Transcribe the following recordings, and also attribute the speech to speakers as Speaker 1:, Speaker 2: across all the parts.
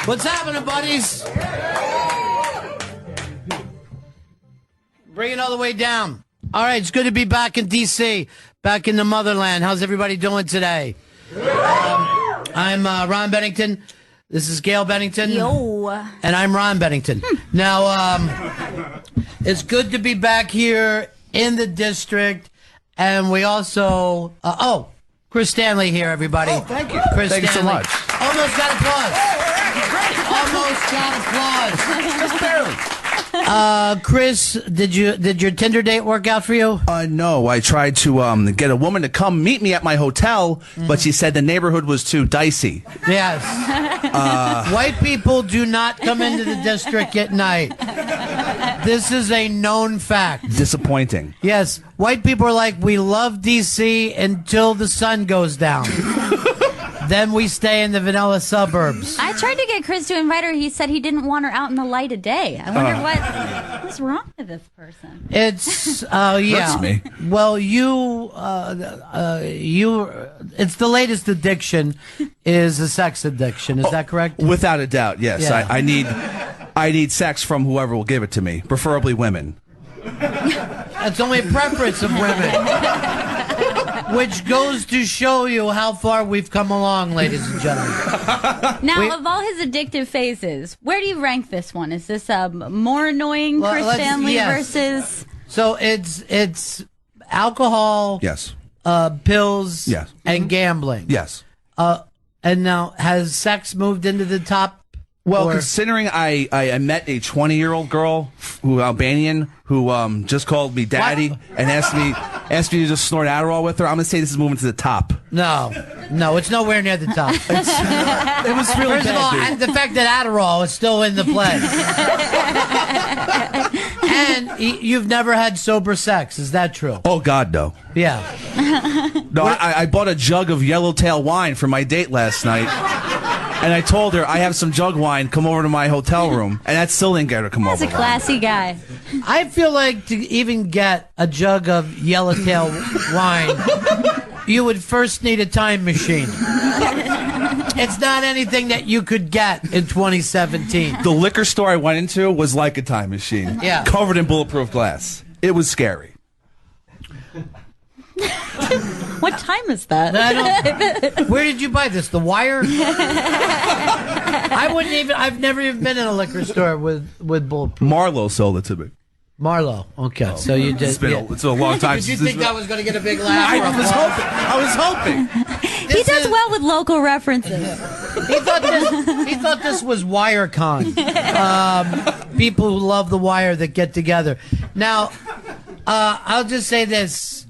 Speaker 1: What's happening, buddies? Bring it all the way down. All right, it's good to be back in D.C., back in the motherland. How's everybody doing today? I'm Ron Bennington. This is Gail Bennington.
Speaker 2: Yo.
Speaker 1: And I'm Ron Bennington. Now, it's good to be back here in the district. And we also... Chris Stanley here, everybody.
Speaker 3: Oh, thank you.
Speaker 1: Chris
Speaker 3: Thank
Speaker 1: Stanley.
Speaker 3: you so much.
Speaker 1: Almost got applause. Almost got applause.
Speaker 3: Just barely.
Speaker 1: Chris, did your Tinder date work out for you?
Speaker 3: No, I tried to get a woman to come meet me at my hotel, but she said the neighborhood was too dicey.
Speaker 1: Yes. White people do not come into the district at night. This is a known fact.
Speaker 3: Disappointing.
Speaker 1: Yes. White people are like, we love D.C. until the sun goes down. Then we stay in the vanilla suburbs.
Speaker 2: I tried to get Chris to invite her. He said he didn't want her out in the light of day. I wonder what's wrong with this person.
Speaker 1: It's yeah.
Speaker 3: Hurts me.
Speaker 1: Well, it's the latest addiction is a sex addiction. Is that correct?
Speaker 3: Without a doubt, yes.
Speaker 1: Yeah.
Speaker 3: I need sex from whoever will give it to me, preferably women.
Speaker 1: It's only a preference of women. Which goes to show you how far we've come along, ladies and gentlemen.
Speaker 2: Now, of all his addictive phases, where do you rank this one? Is this more annoying Chris Stanley versus...
Speaker 1: So it's alcohol,
Speaker 3: Yes.
Speaker 1: Pills,
Speaker 3: Yes.
Speaker 1: and gambling.
Speaker 3: Yes.
Speaker 1: And now, has sex moved into the top?
Speaker 3: Well,
Speaker 1: or-
Speaker 3: considering I met a 20-year-old girl, Albanian, who just called me daddy and asked me to just snort Adderall with her, I'm going to say this is moving to the top.
Speaker 1: No, it's nowhere near the top.
Speaker 3: It was really
Speaker 1: First of all,
Speaker 3: bad, dude.
Speaker 1: the fact that Adderall is still in the play. And you've never had sober sex. Is that true?
Speaker 3: Oh, God, no.
Speaker 1: Yeah.
Speaker 3: No, I bought a jug of yellowtail wine for my date last night. And I told her, I have some jug wine, come over to my hotel room. And that still didn't get her to come
Speaker 2: That's
Speaker 3: over.
Speaker 2: a classy guy.
Speaker 1: I feel like to even get a jug of yellowtail wine, you would first need a time machine. It's not anything that you could get in 2017.
Speaker 3: The liquor store I went into was like a time machine.
Speaker 1: Yeah.
Speaker 3: Covered in bulletproof glass. It was scary.
Speaker 2: What time is that?
Speaker 1: Where did you buy this? The Wire? I've never even been in a liquor store with bulletproof.
Speaker 3: Marlo sold it to me.
Speaker 1: Marlo. Okay, so you did.
Speaker 3: It's a long time
Speaker 1: Did you
Speaker 3: since
Speaker 1: think I was going to get a big laugh?
Speaker 3: I was hoping.
Speaker 2: He does well with local references.
Speaker 1: He thought this was WireCon. People who love the Wire that get together. Now, I'll just say this.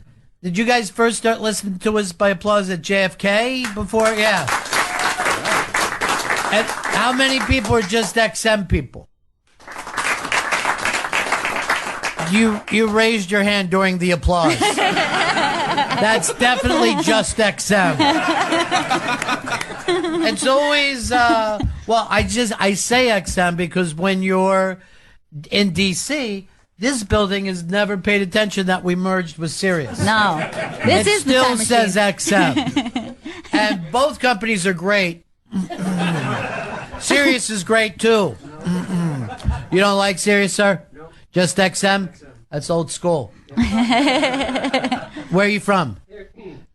Speaker 1: Did you guys first start listening to us by applause at JFK before? Yeah. And how many people are just XM people? You raised your hand during the applause. That's definitely just XM. It's always I say XM because when you're in DC, this building has never paid attention that we merged with Sirius.
Speaker 2: No, this is the
Speaker 1: still
Speaker 2: time machine.
Speaker 1: says XM, and both companies are great. Sirius is great too. You don't like Sirius, sir? No. Just XM? That's old school. Where are you from?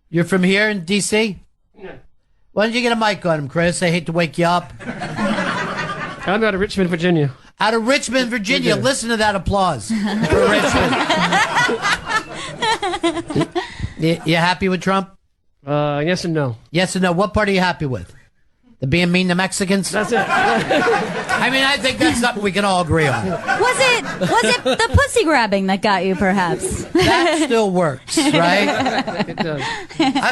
Speaker 1: You're from here in D.C.?
Speaker 4: No.
Speaker 1: Why don't you get a mic on him, Chris? I hate to wake you up.
Speaker 4: I'm out of Richmond, Virginia.
Speaker 1: Out of Richmond, Virginia. Listen to that applause for Richmond. You happy with Trump?
Speaker 4: Yes and no.
Speaker 1: Yes or no? What part are you happy with? The being mean to Mexicans?
Speaker 4: That's it.
Speaker 1: I mean, I think that's something we can all agree on.
Speaker 2: Was it the pussy grabbing that got you, perhaps?
Speaker 1: That still works, right?
Speaker 4: It does.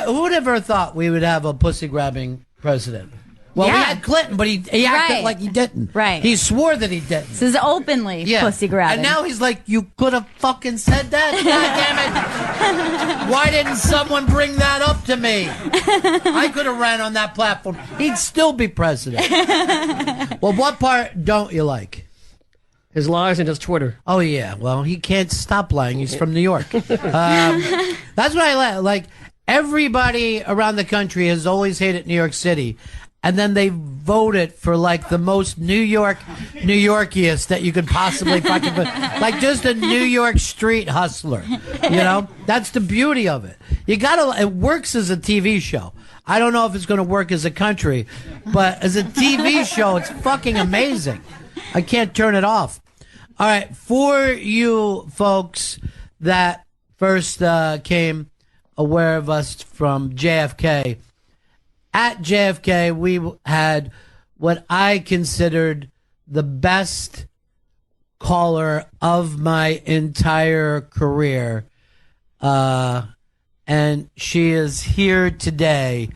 Speaker 1: Who would ever thought we would have a pussy grabbing president? Well, we
Speaker 2: Yeah.
Speaker 1: had Clinton, but he acted
Speaker 2: Right.
Speaker 1: like he didn't.
Speaker 2: Right.
Speaker 1: He swore that he didn't.
Speaker 2: This is openly pussy grabbing.
Speaker 1: And now he's like, you could have fucking said that? God damn it. Why didn't someone bring that up to me? I could have ran on that platform. He'd still be president. Well, what part don't you like?
Speaker 4: His lies and his Twitter.
Speaker 1: Oh, yeah. Well, he can't stop lying. He's from New York. That's what I like. everybody around the country has always hated New York City. And then they voted for like the most New Yorkiest that you could possibly fucking put. Like just a New York street hustler. You know? That's the beauty of it. It works as a TV show. I don't know if it's going to work as a country, but as a TV show, it's fucking amazing. I can't turn it off. All right. For you folks that first came aware of us from JFK, at JFK, we had what I considered the best caller of my entire career. And she is here today.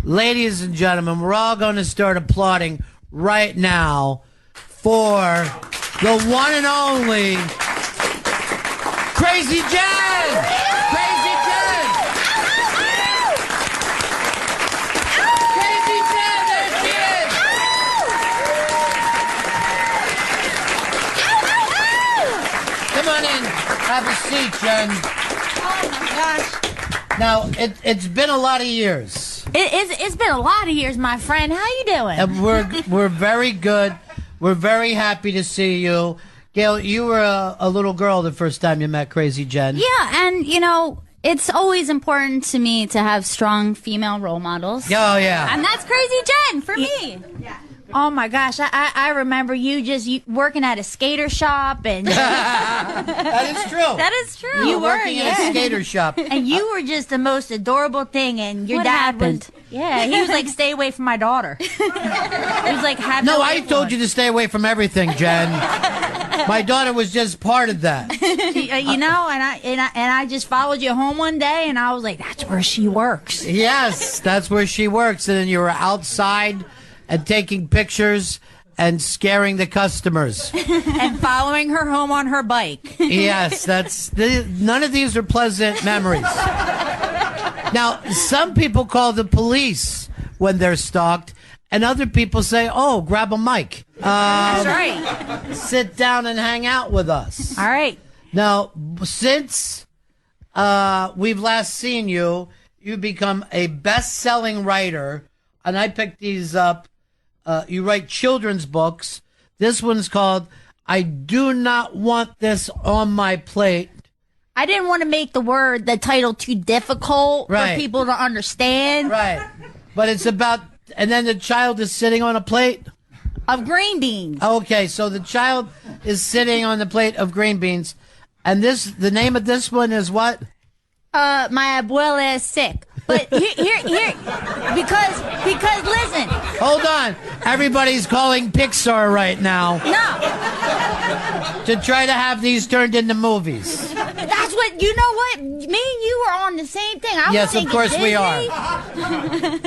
Speaker 1: Ladies and gentlemen, we're all going to start applauding right now for the one and only Crazy Jen! Crazy Jen! Crazy Jen, there she is! Come on in. Have a seat, Jen.
Speaker 5: Oh my gosh.
Speaker 1: Now, it's been a lot of years.
Speaker 5: It's been a lot of years, my friend. How you doing?
Speaker 1: And we're very good. We're very happy to see you. Gail, you were a little girl the first time you met Crazy Jen.
Speaker 2: Yeah, and, you know, it's always important to me to have strong female role models.
Speaker 1: Oh, yeah.
Speaker 2: And that's Crazy Jen for me.
Speaker 5: Yeah. Oh my gosh, I remember you working at a skater shop and
Speaker 1: That is true.
Speaker 2: That is true.
Speaker 1: You were working at a skater shop.
Speaker 5: and you were just the most adorable thing, and your
Speaker 2: What
Speaker 5: dad
Speaker 2: happened?
Speaker 5: was he was like, stay away from my daughter. He was like, have
Speaker 1: No, I told you to stay away from everything, Jen. My daughter was just part of that.
Speaker 5: you know, and I just followed you home one day, and I was like, that's where she works.
Speaker 1: Yes, that's where she works. And then you were outside and taking pictures and scaring the customers.
Speaker 5: And following her home on her bike.
Speaker 1: Yes, none of these are pleasant memories. Now, some people call the police when they're stalked, and other people say, oh, grab a mic.
Speaker 5: That's right.
Speaker 1: Sit down and hang out with us.
Speaker 5: All right.
Speaker 1: Now, since we've last seen you, you've become a best-selling writer, and I picked these up. You write children's books. This one's called I Do Not Want This on My Plate.
Speaker 5: I didn't want to make the title too difficult for people to understand.
Speaker 1: Right. But it's about, and then the child is sitting on a plate?
Speaker 5: Of green beans.
Speaker 1: Okay, so the child is sitting on the plate of green beans. And the name of this one is what?
Speaker 5: My abuela is sick. But here, because listen.
Speaker 1: Hold on. Everybody's calling Pixar right now.
Speaker 5: No.
Speaker 1: To try to have these turned into movies.
Speaker 5: That's what, you know what? Me and you are on the same thing.
Speaker 1: Yes, of course we are.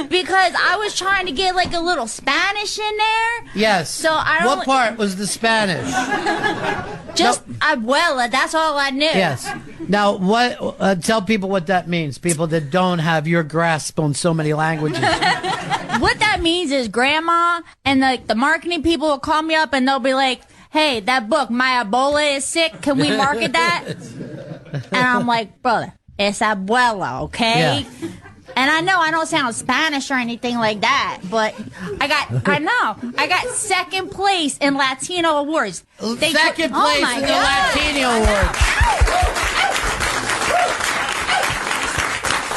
Speaker 5: Because I was trying to get like a little Spanish in there.
Speaker 1: Yes.
Speaker 5: So I don't.
Speaker 1: What part was the Spanish?
Speaker 5: Just abuela. That's all I knew.
Speaker 1: Yes. Now, what? Tell people what that means. People that don't have your grasp on so many languages.
Speaker 5: What that means is grandma and the marketing people will call me up and they'll be like, hey, that book, My Abuela is Sick, can we market that? And I'm like, brother, it's abuela, okay?
Speaker 1: Yeah.
Speaker 5: And I know I don't sound Spanish or anything like that, but I got second place in Latino awards.
Speaker 1: Second place in the Latino awards.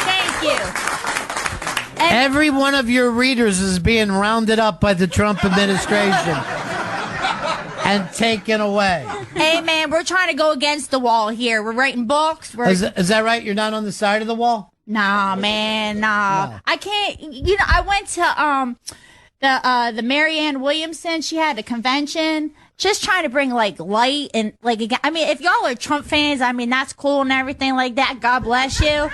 Speaker 5: Thank you.
Speaker 1: Every one of your readers is being rounded up by the Trump administration and taken away.
Speaker 5: Hey, man, we're trying to go against the wall here. We're writing books.
Speaker 1: Is that right? You're not on the side of the wall?
Speaker 5: Nah, man, nah. No. I can't. You know, I went to the Marianne Williamson. She had a convention. Just trying to bring like light and like. I mean, if y'all are Trump fans, I mean that's cool and everything like that. God bless you.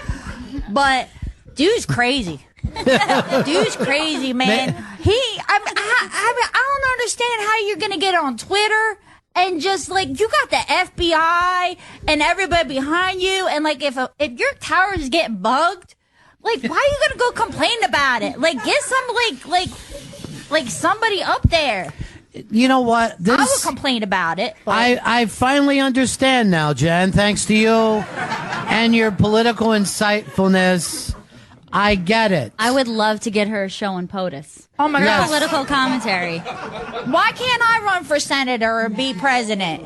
Speaker 5: But dude's crazy. Dude's crazy, man. I don't understand how you're gonna get on Twitter and just like you got the FBI and everybody behind you, and like if your tower is getting bugged, like why are you gonna go complain about it? Like get some like somebody up there.
Speaker 1: You know what?
Speaker 5: I would complain about it. But
Speaker 1: I finally understand now, Jen. Thanks to you and your political insightfulness. I get it.
Speaker 2: I would love to get her a show on POTUS.
Speaker 5: Oh my
Speaker 1: Yes.
Speaker 5: God.
Speaker 2: Political commentary.
Speaker 5: Why can't I run for senator or be president?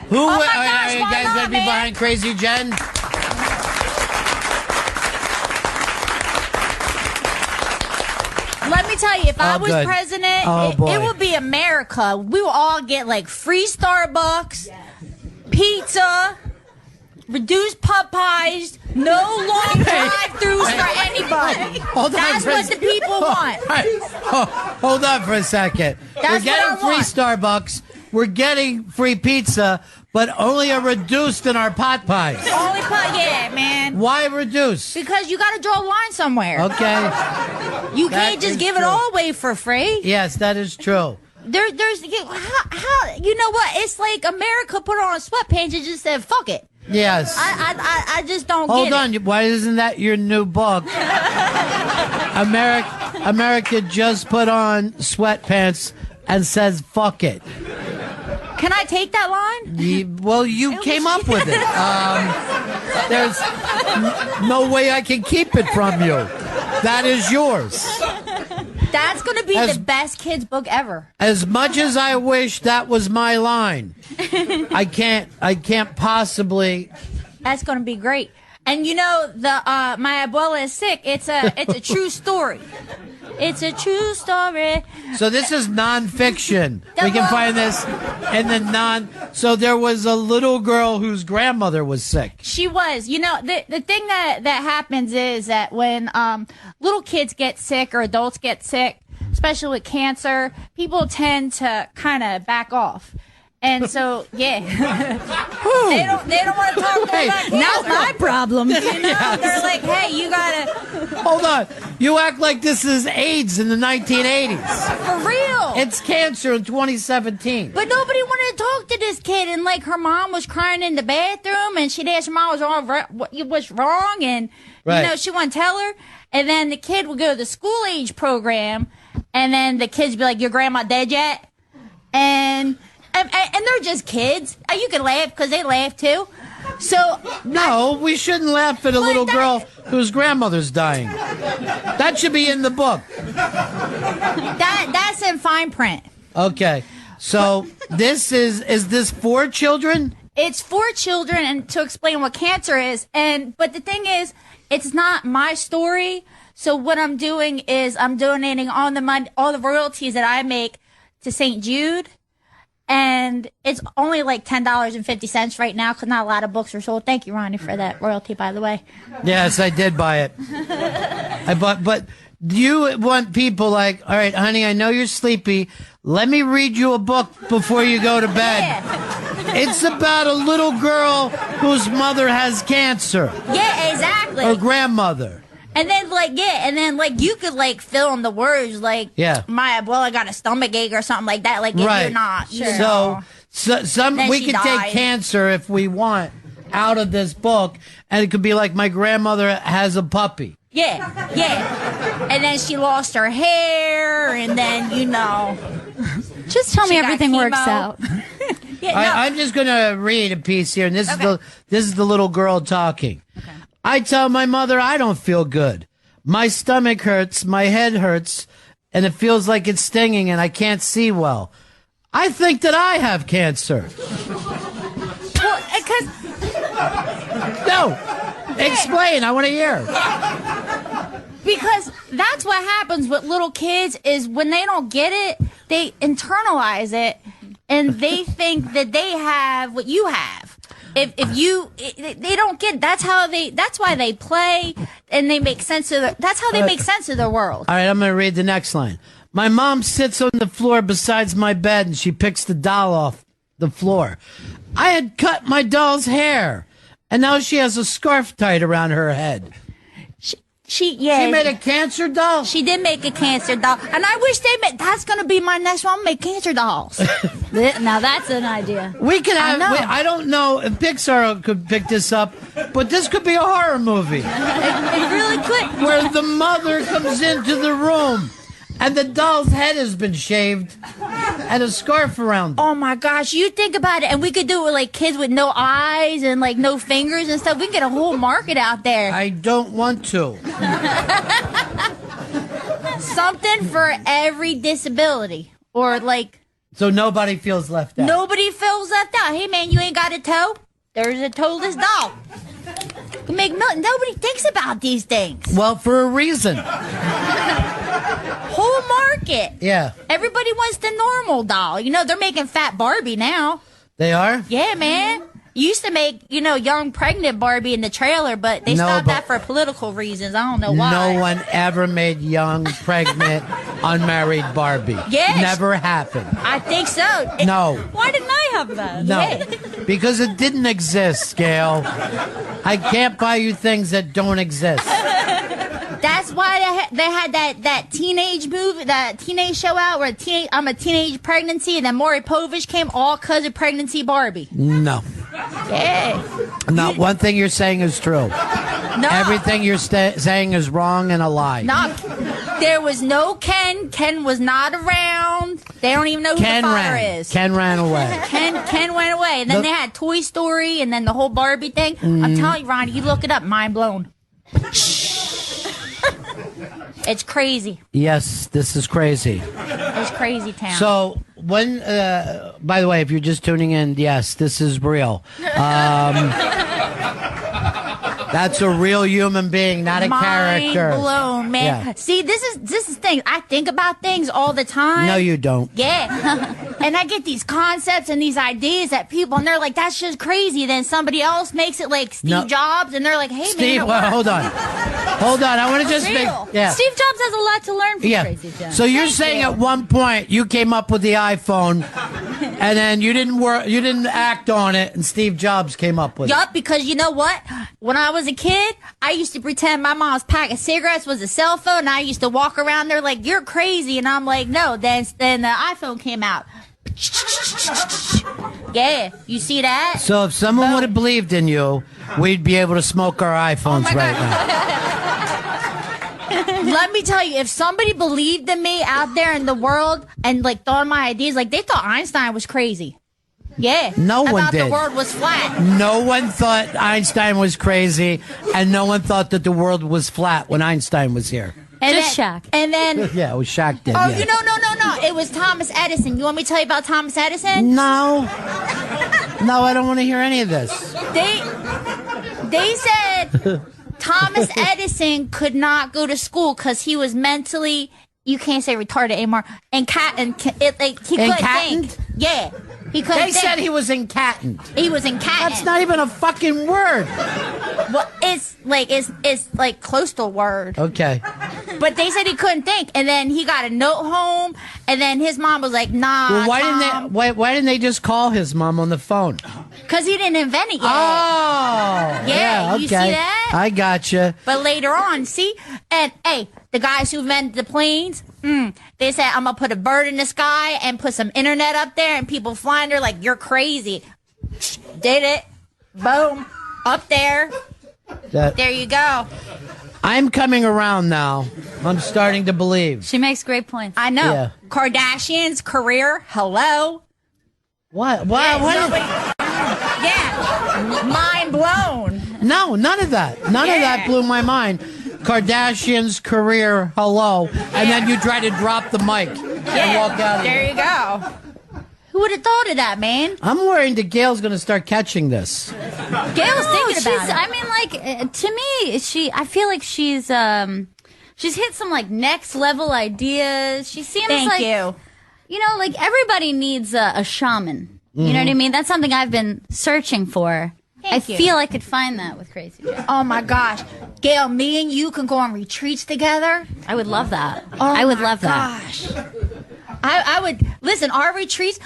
Speaker 1: Who
Speaker 5: my
Speaker 1: are
Speaker 5: gosh,
Speaker 1: you
Speaker 5: why
Speaker 1: guys
Speaker 5: not,
Speaker 1: going to be
Speaker 5: man?
Speaker 1: behind Crazy Jen?
Speaker 5: Let me tell you, if I was
Speaker 1: good.
Speaker 5: president,
Speaker 1: Oh, boy.
Speaker 5: it would be America. We will all get like free Starbucks, pizza, reduced Popeyes, no long drive-throughs for anybody.
Speaker 1: Hold on
Speaker 5: That's
Speaker 1: for a
Speaker 5: what the people want.
Speaker 1: Hold on for a second.
Speaker 5: That's
Speaker 1: We're getting
Speaker 5: what I
Speaker 1: free
Speaker 5: want.
Speaker 1: Starbucks. We're getting free pizza, but only a reduced in our pot pies.
Speaker 5: Only yeah, man.
Speaker 1: Why reduce?
Speaker 5: Because you got to draw a line somewhere.
Speaker 1: Okay.
Speaker 5: You
Speaker 1: That
Speaker 5: can't just
Speaker 1: is
Speaker 5: give it
Speaker 1: true.
Speaker 5: all away for free.
Speaker 1: Yes, that is true.
Speaker 5: There's how you know what? It's like America put on sweatpants and just said fuck it.
Speaker 1: Yes.
Speaker 5: I just don't
Speaker 1: Hold
Speaker 5: get
Speaker 1: on.
Speaker 5: it.
Speaker 1: Why isn't that your new book? America just put on sweatpants and says fuck it.
Speaker 5: Can I take that line?
Speaker 1: You came up with it. There's no way I can keep it from you. That is yours.
Speaker 5: That's gonna be
Speaker 1: As-
Speaker 5: the best kids book ever.
Speaker 1: As much as I wish that was my line, I can't possibly.
Speaker 5: That's gonna be great. And you know my abuela is sick. It's a true story. It's a true story.
Speaker 1: So this is nonfiction. We can find this in the So there was a little girl whose grandmother was sick.
Speaker 5: She was. You know, the thing that happens is that when little kids get sick or adults get sick, especially with cancer, people tend to kind of back off. And so, yeah, they don't want to talk about
Speaker 2: Not my problem.
Speaker 5: You know, they're like, hey, you gotta
Speaker 1: Hold on. You act like this is AIDS in the 1980s.
Speaker 5: for real.
Speaker 1: It's cancer in 2017.
Speaker 5: But nobody wanted to talk to this kid, and like her mom was crying in the bathroom, and she'd ask her mom what's wrong, and
Speaker 1: Right.
Speaker 5: you know she wouldn't tell her. And then the kid would go to the school age program, and then the kids be like, "Your grandma dead yet?" And they're just kids. You can laugh because they laugh too. So
Speaker 1: No, we shouldn't laugh at a little girl whose grandmother's dying. That should be in the book.
Speaker 5: that's in fine print.
Speaker 1: Okay. So this is this for children?
Speaker 5: It's for children and to explain what cancer is. But the thing is, it's not my story. So what I'm doing is I'm donating all the royalties that I make to St. Jude. And it's only like $10.50 right now because not a lot of books are sold. Thank you, Ronnie, for that royalty, by the way.
Speaker 1: Yes, I did buy it. But do you want people like, all right, honey, I know you're sleepy. Let me read you a book before you go to bed.
Speaker 5: Yeah,
Speaker 1: It's about a little girl whose mother has cancer,
Speaker 5: yeah, exactly.
Speaker 1: or grandmother.
Speaker 5: And then you could like fill in the words like,
Speaker 1: Yeah.
Speaker 5: my abuela got a stomach ache or something like that. Like if
Speaker 1: Right.
Speaker 5: you're not, you know.
Speaker 1: So
Speaker 5: Then
Speaker 1: we
Speaker 5: she
Speaker 1: could
Speaker 5: died.
Speaker 1: take cancer if we want out of this book, and it could be like my grandmother has a puppy.
Speaker 5: Yeah, yeah. And then she lost her hair, and then, you know.
Speaker 2: Just tell me
Speaker 5: She got
Speaker 2: everything works
Speaker 5: chemo.
Speaker 2: out.
Speaker 5: Yeah, no.
Speaker 1: I'm just going to read a piece here, and this is the little girl talking. Okay. I tell my mother I don't feel good. My stomach hurts, my head hurts, and it feels like it's stinging, and I can't see well. I think that I have cancer.
Speaker 5: Well,
Speaker 1: No, explain. I want to hear.
Speaker 5: because that's what happens with little kids is when they don't get it, they internalize it, and they think that they have what you have. If they don't get, that's why they play and they make sense of that's how they make sense of the world.
Speaker 1: All right, I'm going to read the next line. My mom sits on the floor beside my bed and she picks the doll off the floor. I had cut my doll's hair and now she has a scarf tied around her head.
Speaker 5: She
Speaker 1: made a cancer doll?
Speaker 5: She did make a cancer doll, and I wish they made. That's gonna be my next one. Make cancer dolls.
Speaker 2: Now that's an idea.
Speaker 1: We could have.
Speaker 5: I know.
Speaker 1: I don't know if Pixar could pick this up, but this could be a horror movie
Speaker 5: It really could.
Speaker 1: where the mother comes into the room And the doll's head has been shaved and a scarf around it.
Speaker 5: Oh my gosh, you think about it, and we could do it with like kids with no eyes and like no fingers and stuff. We can get a whole market out there.
Speaker 1: I don't want to.
Speaker 5: Something for every disability. Or like...
Speaker 1: So nobody feels left out.
Speaker 5: Nobody feels left out. Hey man, you ain't got a toe? There's a toeless doll. You make millions. Nobody thinks about these things.
Speaker 1: Well, for a reason.
Speaker 5: Whole market.
Speaker 1: Yeah.
Speaker 5: Everybody wants the normal doll. You know, they're making Fat Barbie now.
Speaker 1: They are?
Speaker 5: Yeah, man. You used to make, you know, young pregnant Barbie in the trailer, but they stopped that for political reasons. I don't know why.
Speaker 1: No one ever made young, pregnant, unmarried Barbie.
Speaker 5: Yes.
Speaker 1: Never happened.
Speaker 5: I think so.
Speaker 1: No.
Speaker 2: Why didn't I have that?
Speaker 1: No.
Speaker 5: Yeah.
Speaker 1: Because it didn't exist, Gail. I can't buy you things that don't exist.
Speaker 5: That's why they had that teenage movie, that teenage show out where I'm a teenage pregnancy, and then Maury Povich came all because of pregnancy Barbie.
Speaker 1: No.
Speaker 5: Yeah.
Speaker 1: Not one thing you're saying is true.
Speaker 5: No.
Speaker 1: Everything you're saying is wrong and a lie.
Speaker 5: No. There was no Ken. Ken was not around. They don't even know who the father is.
Speaker 1: Ken ran away.
Speaker 5: Ken went away. And then they had Toy Story and then the whole Barbie thing. I'm telling you, Ronnie, you look it up. Mind blown. It's crazy.
Speaker 1: Yes, this is crazy.
Speaker 5: It's crazy town.
Speaker 1: So, when, by the way, if you're just tuning in, yes, this is real. That's a real human being, not a character.
Speaker 5: Mind blown, man.
Speaker 1: Yeah.
Speaker 5: See, this is thing. I think about things all the time.
Speaker 1: No, you don't.
Speaker 5: Yeah. And I get these concepts and these ideas that people, and they're like, that's just crazy. Then somebody else makes it like Steve Jobs, and they're like, hey,
Speaker 1: Steve,
Speaker 5: man.
Speaker 1: well, hold on. Hold on. I want to just make. Yeah.
Speaker 2: Steve Jobs has a lot to learn from Crazy Town.
Speaker 1: So you're saying at one point you came up with the iPhone, and then you didn't act on it, and Steve Jobs came up with it.
Speaker 5: Yup, because you know what? When I was a kid, I used to pretend my mom's pack of cigarettes was a cell phone, and I used to walk around there like, you're crazy. And I'm like, no. Then the iPhone came out. Yeah, you see that?
Speaker 1: So if someone would have believed in you, we'd be able to smoke our iPhones right now.
Speaker 5: Let me tell you, if somebody believed in me out there in the world and like thought of my ideas, like they thought Einstein was crazy. Yeah.
Speaker 1: No one
Speaker 5: about
Speaker 1: did.
Speaker 5: The world was flat.
Speaker 1: No one thought Einstein was crazy, and no one thought that the world was flat when Einstein was here.
Speaker 5: And
Speaker 2: Just
Speaker 5: then,
Speaker 2: Shaq.
Speaker 5: And then
Speaker 1: Yeah, it was Shaq did.
Speaker 5: oh,
Speaker 1: yeah.
Speaker 5: you know, no. It was Thomas Edison. You want me to tell you about Thomas Edison?
Speaker 1: No. No, I don't want to hear any of this.
Speaker 5: They said Thomas Edison could not go to school because he was mentally, you can't say retarded anymore, he couldn't
Speaker 1: Incattent?
Speaker 5: think. Yeah, he couldn't
Speaker 1: They
Speaker 5: think.
Speaker 1: said he was incattent.
Speaker 5: He was incattent.
Speaker 1: That's not even a fucking word.
Speaker 5: Well, it's like close to a word.
Speaker 1: Okay.
Speaker 5: But they said he couldn't think, and then he got a note home, and then his mom was like, "Nah."
Speaker 1: Well, why didn't they just call his mom on the phone?
Speaker 5: Because he didn't invent it yet.
Speaker 1: Oh,
Speaker 5: Yeah,
Speaker 1: okay.
Speaker 5: you see that?
Speaker 1: I gotcha.
Speaker 5: But later on, see, and hey, the guys who invented the planes, they said, "I'm gonna put a bird in the sky and put some internet up there, and people flying there like you're crazy." Did it? Boom, up there. There you go.
Speaker 1: I'm coming around now. I'm starting to believe.
Speaker 2: She makes great points.
Speaker 5: I know.
Speaker 1: Yeah.
Speaker 5: Kardashian's career. Hello.
Speaker 1: What?
Speaker 5: Yeah. Mind blown.
Speaker 1: No, none of that. None of that blew my mind. Kardashian's career, hello. And then you try to drop the mic and walk out of
Speaker 5: There
Speaker 1: here.
Speaker 5: you go. Who would have thought of that, man?
Speaker 1: I'm worried that Gail's going to start catching this.
Speaker 5: Gail's thinking about it.
Speaker 2: I mean, like to me, I feel like she's hit some like next level ideas. She seems
Speaker 5: Thank
Speaker 2: like
Speaker 5: you.
Speaker 2: You know, like everybody needs a shaman. You know what I mean? That's something I've been searching for.
Speaker 5: Thank you.
Speaker 2: I feel I could find that with Crazy Jack.
Speaker 5: Oh my gosh. Gail, me and you can go on retreats together.
Speaker 2: I would love that.
Speaker 5: Oh
Speaker 2: I would
Speaker 5: my
Speaker 2: love that.
Speaker 5: Gosh. I would listen, our retreats,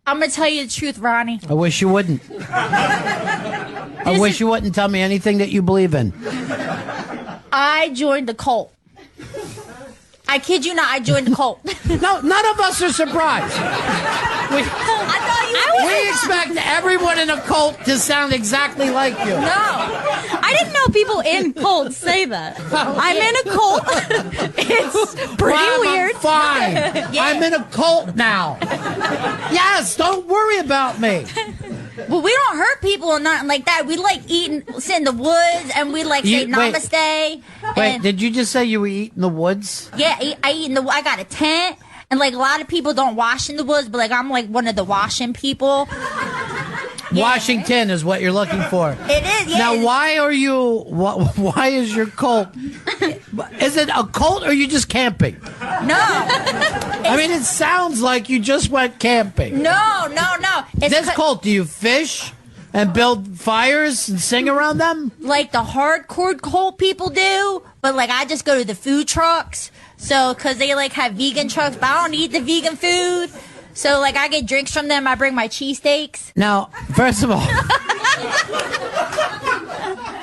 Speaker 5: I'm gonna tell you the truth, Ronnie.
Speaker 1: I wish you wouldn't. I wish you wouldn't tell me anything that you believe in.
Speaker 5: I joined the cult. I kid you not, I joined the cult.
Speaker 1: No, none of us are surprised.
Speaker 5: I thought
Speaker 1: We expect everyone in a cult to sound exactly like you.
Speaker 2: No. I didn't know people in cults say that. I'm in a cult. It's pretty
Speaker 1: Mom,
Speaker 2: weird.
Speaker 1: I'm fine. I'm in a cult now. Yes, don't worry about me.
Speaker 5: Well, we don't hurt people or nothing like that. We like sit in the woods, and we like say namaste.
Speaker 1: Wait, did you just say you were eating the woods?
Speaker 5: Yeah, I eat in the. I got a tent, and like a lot of people don't wash in the woods, but like I'm like one of the washing people.
Speaker 1: Washington is what you're looking for.
Speaker 5: It is. Yeah.
Speaker 1: Now, why are you? Why is your cult? Is it a cult or are you just camping?
Speaker 5: No.
Speaker 1: I mean, it sounds like you just went camping.
Speaker 5: No.
Speaker 1: This cult, do you fish and build fires and sing around them?
Speaker 5: Like the hardcore cult people do, but like I just go to the food trucks. So, cause they like have vegan trucks, but I don't eat the vegan food. So, like, I get drinks from them. I bring my cheesesteaks.
Speaker 1: Now, first of all,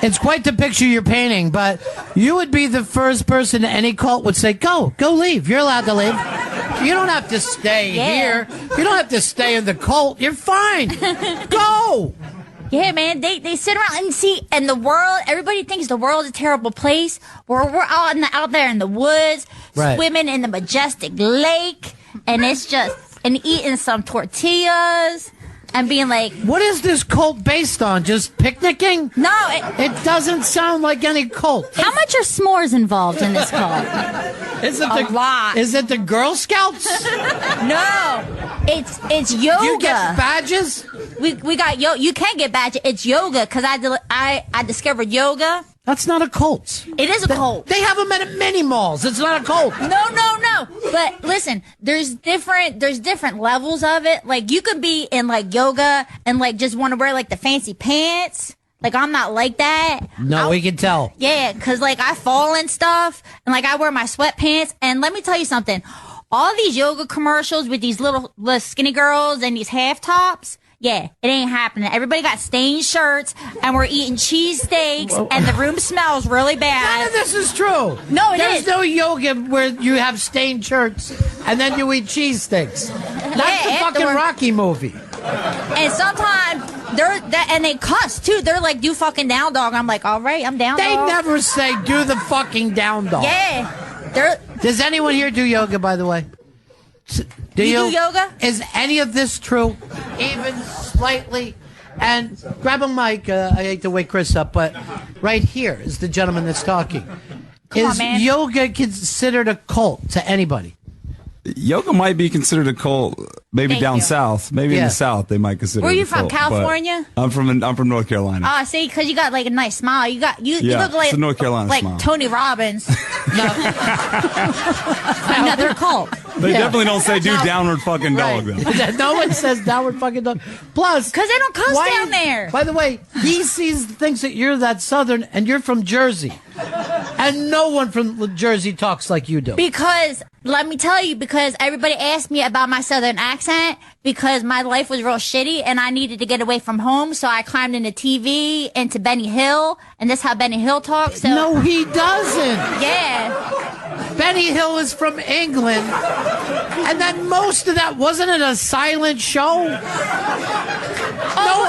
Speaker 1: it's quite the picture you're painting, but you would be the first person any cult would say, go leave. You're allowed to leave. You don't have to stay here. You don't have to stay in the cult. You're fine. Go.
Speaker 5: Yeah, man, they sit around and see, and the world, everybody thinks the world's a terrible place. We're out there in the woods, swimming in the majestic lake, and it's just... and eating some tortillas and being like...
Speaker 1: What is this cult based on? Just picnicking?
Speaker 5: No.
Speaker 1: It doesn't sound like any cult.
Speaker 2: How much are s'mores involved in this cult?
Speaker 1: Is it
Speaker 5: a lot.
Speaker 1: Is it the Girl Scouts?
Speaker 5: No. It's yoga.
Speaker 1: You get badges?
Speaker 5: We got you can get badges. It's yoga because I discovered yoga.
Speaker 1: That's not a cult.
Speaker 5: It is a cult.
Speaker 1: They have them at mini malls. It's not a cult.
Speaker 5: No. But listen, there's different levels of it. Like you could be in like yoga and like just want to wear like the fancy pants. Like I'm not like that.
Speaker 1: No, we can tell.
Speaker 5: Yeah, cause like I fall and stuff, and like I wear my sweatpants. And let me tell you something. All these yoga commercials with these little skinny girls and these half tops. Yeah, it ain't happening. Everybody got stained shirts, and we're eating cheesesteaks, and the room smells really bad.
Speaker 1: None of this is true.
Speaker 5: No,
Speaker 1: There's no yoga where you have stained shirts, and then you eat cheesesteaks. That's the fucking Rocky movie.
Speaker 5: And sometimes and they cuss too. They're like, "Do fucking down dog." I'm like, "All right, I'm down
Speaker 1: They
Speaker 5: dog."
Speaker 1: never say, "Do the fucking down dog."
Speaker 5: Yeah.
Speaker 1: Does anyone here do yoga, by the way?
Speaker 5: Do you do yoga?
Speaker 1: Is any of this true? Even slightly? And grab a mic. I hate to wake Chris up, but right here is the gentleman that's talking. Is yoga considered a cult to anybody?
Speaker 6: Yoga might be considered a cult, maybe down south. Maybe in the south they might consider.
Speaker 5: Where are you
Speaker 6: it a
Speaker 5: from?
Speaker 6: cult,
Speaker 5: California?
Speaker 6: I'm from North Carolina.
Speaker 5: Ah, see, because you got like a nice smile. You look like
Speaker 6: it's a North Carolina
Speaker 5: like
Speaker 6: smile.
Speaker 5: Tony Robbins.
Speaker 2: Another cult.
Speaker 6: They definitely don't say do downward fucking dog though.
Speaker 1: No one says downward fucking dog. Plus,
Speaker 5: because they don't cuss down there.
Speaker 1: By the way, he thinks that you're that Southern, and you're from Jersey, and no one from Jersey talks like you do.
Speaker 5: Because let me tell you, because everybody asked me about my Southern accent because my life was real shitty and I needed to get away from home, so I climbed into TV, into Benny Hill, and that's how Benny Hill talks. So.
Speaker 1: No, he doesn't.
Speaker 5: Yeah.
Speaker 1: Benny Hill is from England, and then most of that, wasn't it a silent show? No,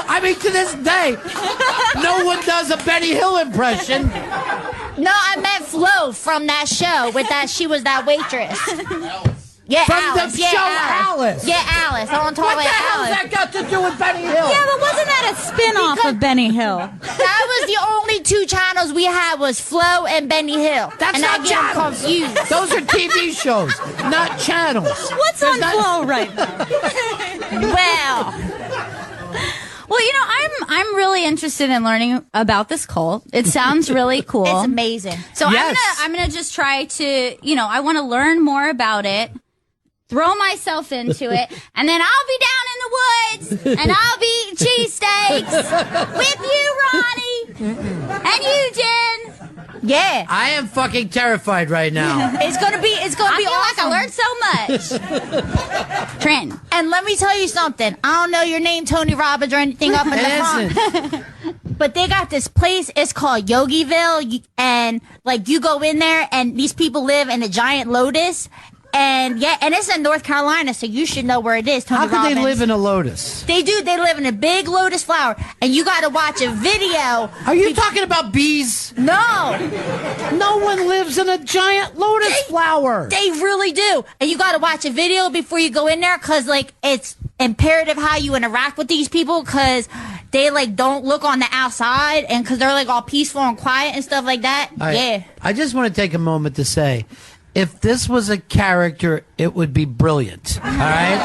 Speaker 1: I mean, to this day, no one does a Benny Hill impression.
Speaker 5: No, I meant Flo from that show with that, she was that waitress. Yeah,
Speaker 1: from
Speaker 5: Alice.
Speaker 1: the show Alice.
Speaker 5: Yeah, Alice. I want to talk about Alice.
Speaker 1: What the hell has that got to do with Benny Hill?
Speaker 2: Yeah, but wasn't that a spin-off of Benny Hill?
Speaker 5: That was the only two channels we had was Flo and Benny Hill.
Speaker 1: That's
Speaker 5: and
Speaker 1: not
Speaker 5: I get
Speaker 1: channels.
Speaker 5: confused.
Speaker 1: Those are TV shows, not channels.
Speaker 2: What's on Flo right now? Well, you know, I'm really interested in learning about this cult. It sounds really cool.
Speaker 5: It's amazing.
Speaker 2: So I'm gonna just try to, you know, I want to learn more about it, throw myself into it, and then I'll be down in the woods and I'll be eating cheesesteaks with you, Ronnie, and you, Jen.
Speaker 5: Yeah,
Speaker 1: I am fucking terrified right now.
Speaker 5: It's gonna be awesome.
Speaker 2: Like I learned so much. Trent.
Speaker 5: And let me tell you something. I don't know your name, Tony Robbins, or anything up in the front. But they got this place. It's called Yogiville, and like you go in there, and these people live in a giant lotus. And yeah, and it's in North Carolina, so you should know where it is. Tony
Speaker 1: How could
Speaker 5: Robbins.
Speaker 1: they live in a lotus?
Speaker 5: They do. They live in a big lotus flower, and you got to watch a video.
Speaker 1: Are you talking about bees?
Speaker 5: No,
Speaker 1: No one lives in a giant lotus flower.
Speaker 5: they really do. And you got to watch a video before you go in there, because like it's imperative how you interact with these people, because they like don't look on the outside, and because they're like all peaceful and quiet and stuff like that. Yeah.
Speaker 1: I just want to take a moment to say, if this was a character, it would be brilliant. All right?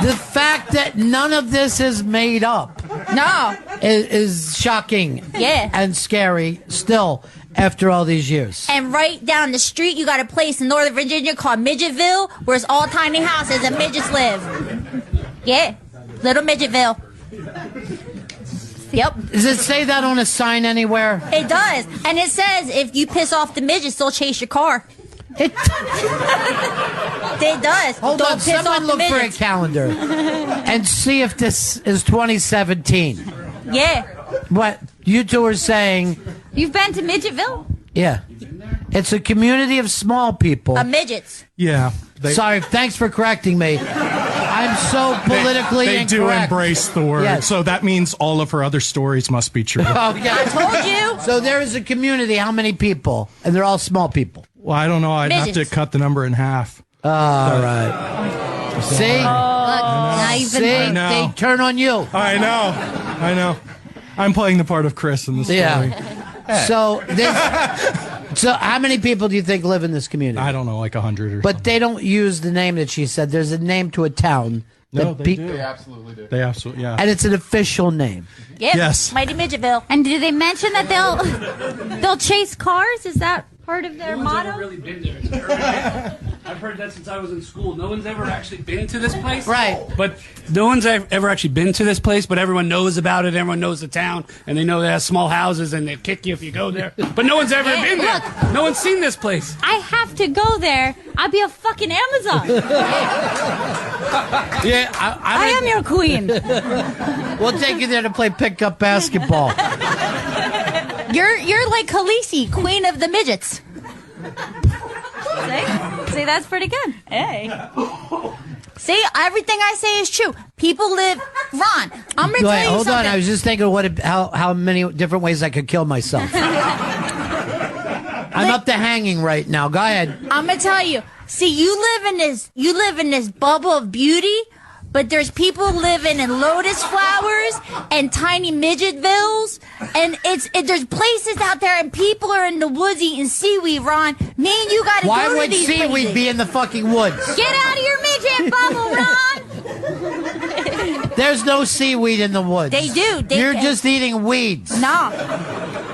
Speaker 1: The fact that none of this is made up
Speaker 5: No.
Speaker 1: is shocking
Speaker 5: Yeah.
Speaker 1: and scary still after all these years.
Speaker 5: And right down the street, you got a place in Northern Virginia called Midgetville, where it's all tiny houses and midgets live. Yeah. Little Midgetville. Yep.
Speaker 1: Does it say that on a sign anywhere?
Speaker 5: It does. And it says if you piss off the midgets, they'll chase your car.
Speaker 1: It,
Speaker 5: It does.
Speaker 1: hold
Speaker 5: Don't
Speaker 1: on,
Speaker 5: piss off
Speaker 1: someone
Speaker 5: the
Speaker 1: look for a
Speaker 5: midgets.
Speaker 1: calendar and see if this is 2017.
Speaker 5: Yeah.
Speaker 1: What you two are saying,
Speaker 2: You've been to Midgetville?
Speaker 1: yeah. It's a community of small people.
Speaker 5: Midgets.
Speaker 7: Yeah.
Speaker 1: Sorry, thanks for correcting me. I'm so politically
Speaker 7: They do
Speaker 1: incorrect.
Speaker 7: embrace the word.
Speaker 1: Yes.
Speaker 7: So that means all of her other stories must be true.
Speaker 1: Oh, yeah.
Speaker 5: Told you.
Speaker 1: So there is a community. How many people? And they're all small people.
Speaker 7: Well, I don't know. I'd have
Speaker 5: Midgets.
Speaker 7: to cut the number in half.
Speaker 1: All right. See?
Speaker 2: Look, now you've
Speaker 1: See?
Speaker 2: been.
Speaker 7: know.
Speaker 1: They turn on you.
Speaker 7: I know. I'm playing the part of Chris in the story.
Speaker 1: Yeah. So how many people do you think live in this community?
Speaker 7: I don't know, like 100 or
Speaker 1: But they don't use the name that she said. There's a name to a town.
Speaker 7: No,
Speaker 1: that
Speaker 7: they do. They absolutely, yeah.
Speaker 1: And it's an official name.
Speaker 5: Yep.
Speaker 7: Yes.
Speaker 5: Mighty Midgetville.
Speaker 2: And do they mention that they'll chase cars? Is that part of their
Speaker 8: No one's ever
Speaker 2: motto?
Speaker 8: really been there. It's urban. I've heard that since I was in school. No one's ever actually been to this place.
Speaker 1: Right.
Speaker 8: But no one's ever actually been to this place, but everyone knows about it. Everyone knows the town, and they know they have small houses, and they kick you if you go there. But no one's ever been there. No one's seen this place.
Speaker 2: I have to go there. I'll be a fucking Amazon.
Speaker 1: Yeah,
Speaker 2: I am your queen.
Speaker 1: We'll take you there to play pickup basketball.
Speaker 5: You're like Khaleesi, queen of the midgets.
Speaker 2: See, that's pretty good.
Speaker 5: Hey. See, everything I say is true. People live. Ron, I'm gonna tell
Speaker 1: Wait,
Speaker 5: you
Speaker 1: hold
Speaker 5: something.
Speaker 1: on. I was just thinking how many different ways I could kill myself. I'm up to hanging right now. Go ahead.
Speaker 5: I'm gonna tell you. See, you live in this bubble of beauty, but there's people living in lotus flowers and tiny midgetvilles, and there's places out there, and people are in the woods eating seaweed. Ron, me and you gotta
Speaker 1: Why
Speaker 5: go to
Speaker 1: would
Speaker 5: these
Speaker 1: seaweed
Speaker 5: places.
Speaker 1: be in the fucking woods?
Speaker 5: Get out of your midget bubble, Ron.
Speaker 1: There's no seaweed in the woods.
Speaker 5: They do.
Speaker 1: You're just eating weeds.
Speaker 5: No.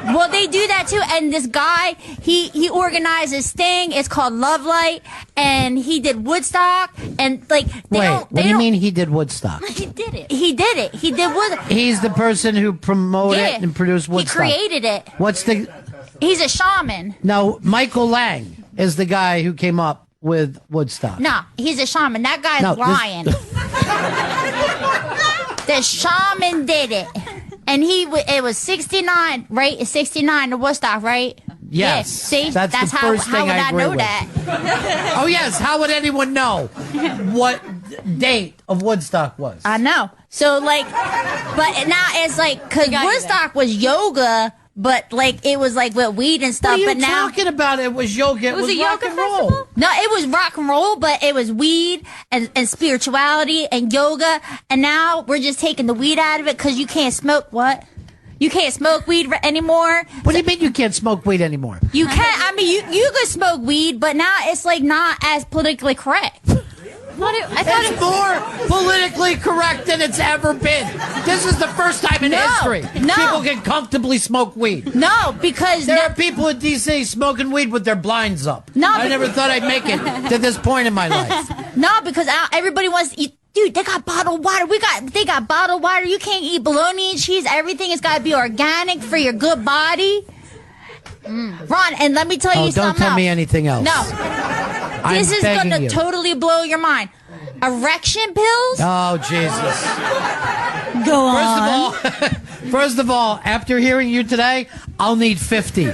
Speaker 5: Well, they do that too. And this guy, he organized this thing. It's called Love Light, and he did Woodstock. And like,
Speaker 1: What do you mean he did Woodstock?
Speaker 5: He did it. He did it. He did Woodstock.
Speaker 1: He's the person who promoted it and produced Woodstock.
Speaker 5: He created it.
Speaker 1: What's the?
Speaker 5: He's a shaman.
Speaker 1: No, Michael Lang is the guy who came up with Woodstock.
Speaker 5: No, he's a shaman. That guy's
Speaker 1: No, this-
Speaker 5: lying. The shaman did it. And it was 69, right? It's 69 to Woodstock, right?
Speaker 1: Yes.
Speaker 5: Yeah. See,
Speaker 1: That's the
Speaker 5: how,
Speaker 1: first
Speaker 5: how
Speaker 1: thing
Speaker 5: would
Speaker 1: I
Speaker 5: I
Speaker 1: agree
Speaker 5: know
Speaker 1: with.
Speaker 5: that?
Speaker 1: Oh yes, how would anyone know what date of Woodstock was?
Speaker 5: I know. So like, but now it's like, cause Woodstock was yoga, but like it was like with weed and stuff.
Speaker 1: What are you
Speaker 5: but now
Speaker 1: talking about? It was yoga. It was
Speaker 2: a
Speaker 1: rock
Speaker 2: yoga
Speaker 1: and roll.
Speaker 2: festival?
Speaker 5: no, it was rock and roll, but it was weed and spirituality and yoga. And now we're just taking the weed out of it because you can't smoke what? You can't smoke weed anymore.
Speaker 1: What do you mean you can't smoke weed anymore?
Speaker 5: You can't. I mean, you could smoke weed, but now it's like not as politically correct.
Speaker 2: I thought
Speaker 1: It's more politically correct than it's ever been. This is the first time in
Speaker 5: No,
Speaker 1: history
Speaker 5: no.
Speaker 1: people can comfortably smoke weed.
Speaker 5: No, because
Speaker 1: There are people in D.C. smoking weed with their blinds up.
Speaker 5: No,
Speaker 1: I never thought I'd make it to this point in my life.
Speaker 5: no, because everybody wants to eat. Dude, they got bottled water. They got bottled water. You can't eat bologna and cheese. Everything has got to be organic for your good body. Ron, and let me tell you
Speaker 1: Oh,
Speaker 5: something
Speaker 1: don't tell
Speaker 5: else.
Speaker 1: me anything else.
Speaker 5: No, this is
Speaker 1: begging
Speaker 5: going to
Speaker 1: you.
Speaker 5: totally blow your mind. Erection pills?
Speaker 1: Oh, Jesus.
Speaker 5: Go on.
Speaker 1: First of all, after hearing you today, I'll need 50.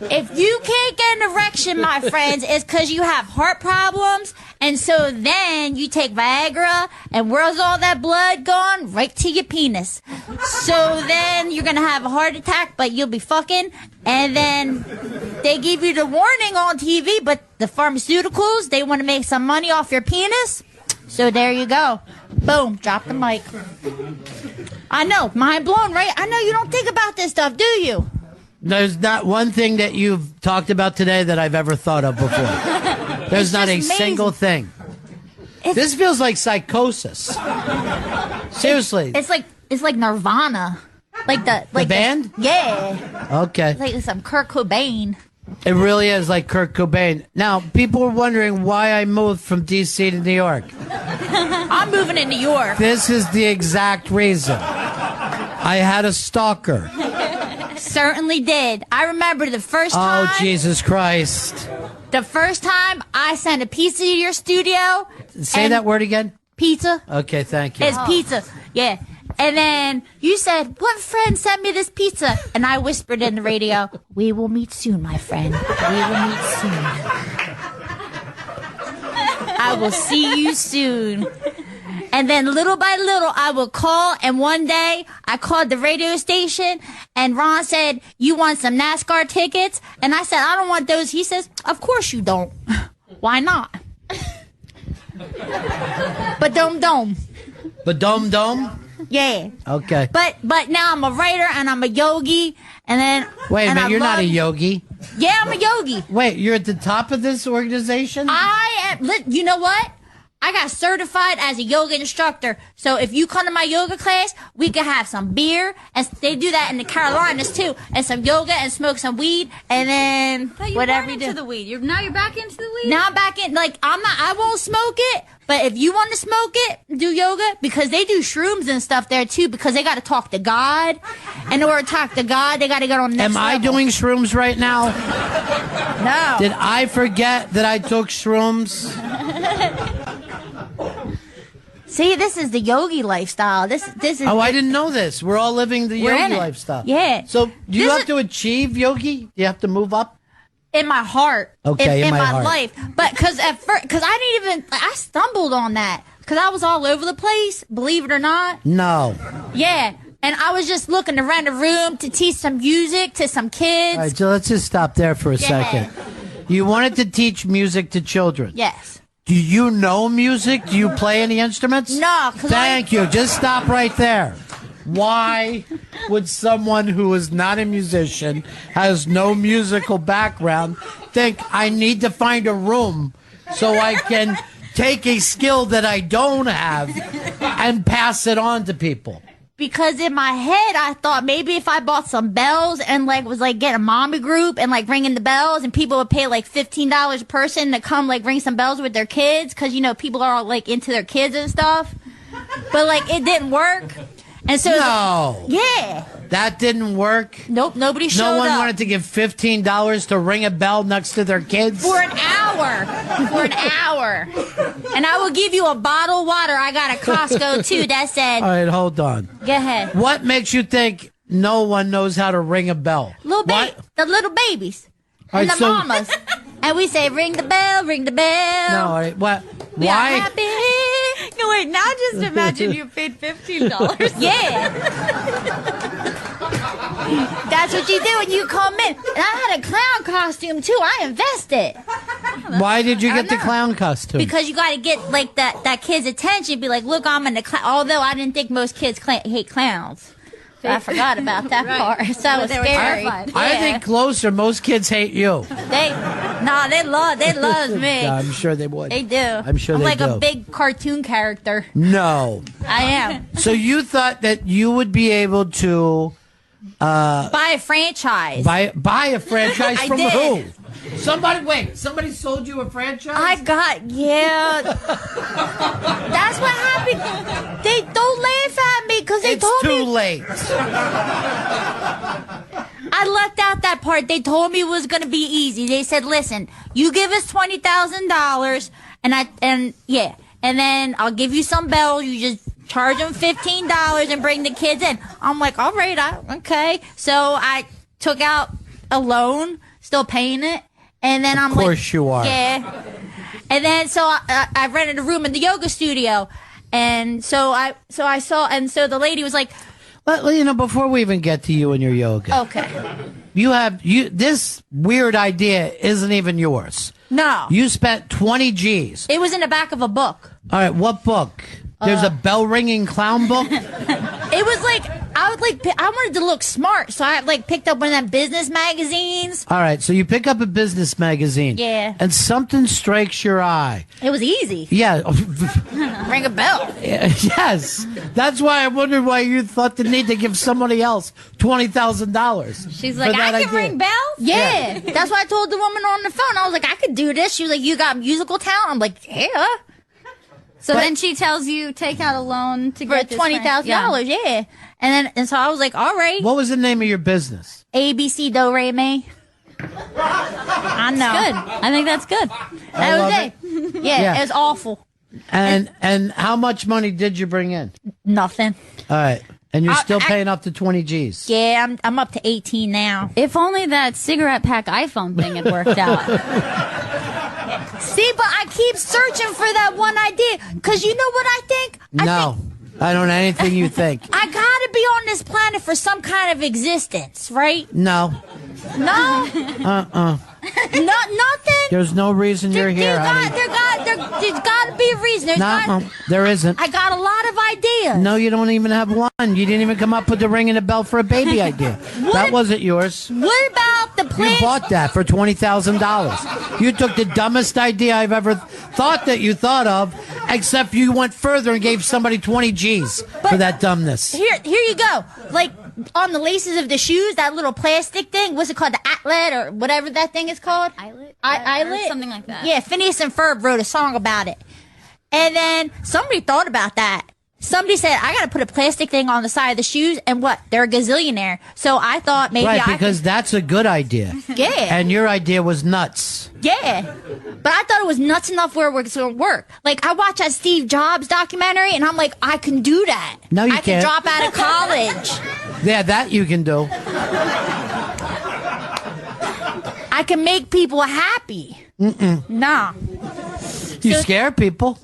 Speaker 5: If you can't get an erection, my friends, it's because you have heart problems. And so then you take Viagra, and where's all that blood gone? Right to your penis. So then you're going to have a heart attack, but you'll be fucking. And then they give you the warning on TV, but the pharmaceuticals, they want to make some money off your penis. So there you go. Boom, drop the mic. I know, mind blown, right? I know you don't think about this stuff, do you?
Speaker 1: There's not one thing that you've talked about today that I've ever thought of before. There's not a single thing. This feels like psychosis. Seriously.
Speaker 5: It's like Nirvana. Like the
Speaker 1: band?
Speaker 5: Yeah.
Speaker 1: Okay.
Speaker 5: It's like some Kurt Cobain.
Speaker 1: It really is like Kurt Cobain. Now, people are wondering why I moved from D.C. to New York.
Speaker 5: I'm moving to New York.
Speaker 1: This is the exact reason. I had a stalker.
Speaker 5: Certainly did. I remember the first time.
Speaker 1: Oh, Jesus Christ.
Speaker 5: The first time I sent a pizza to your studio.
Speaker 1: Say that word again.
Speaker 5: Pizza.
Speaker 1: Okay, thank you.
Speaker 5: It's pizza. Yeah. And then you said, what friend sent me this pizza? And I whispered in the radio, we will meet soon, my friend. We will meet soon. I will see you soon. And then little by little, I would call. And one day, I called the radio station. And Ron said, you want some NASCAR tickets? And I said, I don't want those. He says, of course you don't. Why not? But dome.
Speaker 1: But dome?
Speaker 5: Yeah.
Speaker 1: Okay.
Speaker 5: But now I'm a writer and I'm a yogi. And then.
Speaker 1: Wait a minute, you're not a yogi.
Speaker 5: Yeah, I'm a yogi.
Speaker 1: Wait, you're at the top of this organization?
Speaker 5: I am. You know what? I got certified as a yoga instructor. So if you come to my yoga class, we can have some beer. And they do that in the Carolinas too. And some yoga and smoke some weed. And then whatever you do.
Speaker 2: Into the weed. Now you're back into the weed?
Speaker 5: Now I'm back in. Like, I won't smoke it. But if you want to smoke it, do yoga. Because they do shrooms and stuff there too. Because they got to talk to God. And in order to talk to God, they got to get on the next level.
Speaker 1: Am I doing shrooms right now?
Speaker 5: No.
Speaker 1: Did I forget that I took shrooms?
Speaker 5: See, this is the yogi lifestyle. This is.
Speaker 1: Oh, I didn't know this. We're all living the
Speaker 5: We're in
Speaker 1: yogi
Speaker 5: it.
Speaker 1: lifestyle.
Speaker 5: Yeah.
Speaker 1: So, do you have to achieve yogi? Do you have to move up?
Speaker 5: In my heart.
Speaker 1: Okay, in my heart.
Speaker 5: life. But because I didn't even, I stumbled on that. Because I was all over the place, believe it or not.
Speaker 1: No.
Speaker 5: Yeah. And I was just looking to rent a room to teach some music to some kids.
Speaker 1: All right, so let's just stop there for a second. You wanted to teach music to children.
Speaker 5: Yes.
Speaker 1: Do you know music? Do you play any instruments?
Speaker 5: No.
Speaker 1: Thank you. Just stop right there. Why would someone who is not a musician, has no musical background, think I need to find a room so I can take a skill that I don't have and pass it on to people?
Speaker 5: Because in my head, I thought maybe if I bought some bells and was get a mommy group and ringing the bells and people would pay $15 a person to come ring some bells with their kids. Cause people are all into their kids and stuff. But it didn't work. And so.
Speaker 1: No.
Speaker 5: Yeah.
Speaker 1: That didn't work?
Speaker 5: Nope, nobody showed up.
Speaker 1: No one wanted to give $15 to ring a bell next to their kids?
Speaker 5: For an hour. And I will give you a bottle of water I got at Costco, too, that said...
Speaker 1: All right, hold on.
Speaker 5: Go ahead.
Speaker 1: What makes you think no one knows how to ring a bell?
Speaker 5: The little babies.
Speaker 1: All
Speaker 5: And
Speaker 1: right,
Speaker 5: the mamas. And we say, ring the bell, ring the bell.
Speaker 1: No, all right, what?
Speaker 5: We are
Speaker 1: Why?
Speaker 5: happy.
Speaker 2: No, wait, now just imagine you paid $15.
Speaker 5: Yeah. That's what you do when you come in. And I had a clown costume, too. I invested.
Speaker 1: Why did you get the clown costume?
Speaker 5: Because you got to get, that kid's attention. Be like, look, I'm in the clown. Although I didn't think most kids hate clowns. So I forgot about that part. So it was scary.
Speaker 1: I think closer, most kids hate you.
Speaker 5: They love me.
Speaker 1: Yeah, I'm sure they would.
Speaker 5: They do.
Speaker 1: I'm sure
Speaker 5: I'm
Speaker 1: they do.
Speaker 5: a big cartoon character.
Speaker 1: No.
Speaker 5: I am.
Speaker 1: So you thought that you would be able to
Speaker 5: buy a franchise.
Speaker 1: Buy a franchise
Speaker 5: I
Speaker 1: from
Speaker 5: did.
Speaker 1: who? Somebody sold you a franchise?
Speaker 5: Yeah. That's what happened. They don't laugh at me because they told me.
Speaker 1: It's too late.
Speaker 5: I left out that part. They told me it was going to be easy. They said, listen, you give us $20,000 and then I'll give you some bells. You just charge them $15 and bring the kids in. I'm like, all right, okay. So I took out a loan still paying it. And then I'm like,
Speaker 1: of course you are.
Speaker 5: Yeah. And then so I rented a room in the yoga studio, and so the lady was like,
Speaker 1: well, before we even get to you and your yoga,
Speaker 5: okay,
Speaker 1: this weird idea isn't even yours.
Speaker 5: No,
Speaker 1: you spent 20 G's.
Speaker 5: It was in the back of a book.
Speaker 1: All right, what book? There's a bell ringing clown book.
Speaker 5: It was like I wanted to look smart, so I picked up one of them business magazines.
Speaker 1: All right, so you pick up a business magazine.
Speaker 5: Yeah.
Speaker 1: And something strikes your eye.
Speaker 5: It was easy.
Speaker 1: Yeah.
Speaker 5: Ring a bell.
Speaker 1: Yes. That's why I wondered why you thought the need to give somebody else $20,000.
Speaker 2: She's like, I can ring bells?
Speaker 5: Yeah. That's why I told the woman on the phone. I was like, I could do this. She was like, you got musical talent? I'm like, yeah.
Speaker 2: So then she tells you take out a loan to get
Speaker 5: for $20,000, yeah. And so I was like, all right.
Speaker 1: What was the name of your business?
Speaker 5: ABC Do Re Mi. I know.
Speaker 2: Good. I think that's good.
Speaker 5: That was it. Yeah, it was awful.
Speaker 1: And how much money did you bring in?
Speaker 5: Nothing.
Speaker 1: All right. And you're still paying up to 20 G's.
Speaker 5: Yeah, I'm up to 18 now.
Speaker 2: If only that cigarette pack iPhone thing had worked out.
Speaker 5: See, but I keep searching for that one idea. Because you know what I think?
Speaker 1: I don't know anything you think.
Speaker 5: I gotta be on this planet for some kind of existence, right?
Speaker 1: No.
Speaker 5: No? Nothing?
Speaker 1: There's no reason you're here, honey.
Speaker 5: There's gotta be a reason.
Speaker 1: There isn't.
Speaker 5: I got a lot of ideas.
Speaker 1: No, you don't even have one. You didn't even come up with the ringing a bell for a baby idea. That wasn't yours.
Speaker 5: What about the plan?
Speaker 1: You bought that for $20,000. You took the dumbest idea I've ever thought that you thought of, except you went further and gave somebody 20 G's for that dumbness.
Speaker 5: Here you go. Like on the laces of the shoes, that little plastic thing. What's it called? The atlet or whatever that thing is called?
Speaker 2: Eyelet?
Speaker 5: Eyelet?
Speaker 2: Something like that.
Speaker 5: Yeah, Phineas and Ferb wrote a song about it. And then somebody thought about that. Somebody said, I got to put a plastic thing on the side of the shoes, and what? They're a gazillionaire. So I thought maybe
Speaker 1: because that's a good idea.
Speaker 5: Yeah.
Speaker 1: And your idea was nuts.
Speaker 5: Yeah. But I thought it was nuts enough where it's going to work. Like, I watched that Steve Jobs documentary, and I'm like, I can do that.
Speaker 1: No, you
Speaker 5: I can drop out of college.
Speaker 1: Yeah, that you can do.
Speaker 5: I can make people happy. Nah.
Speaker 1: You scare people.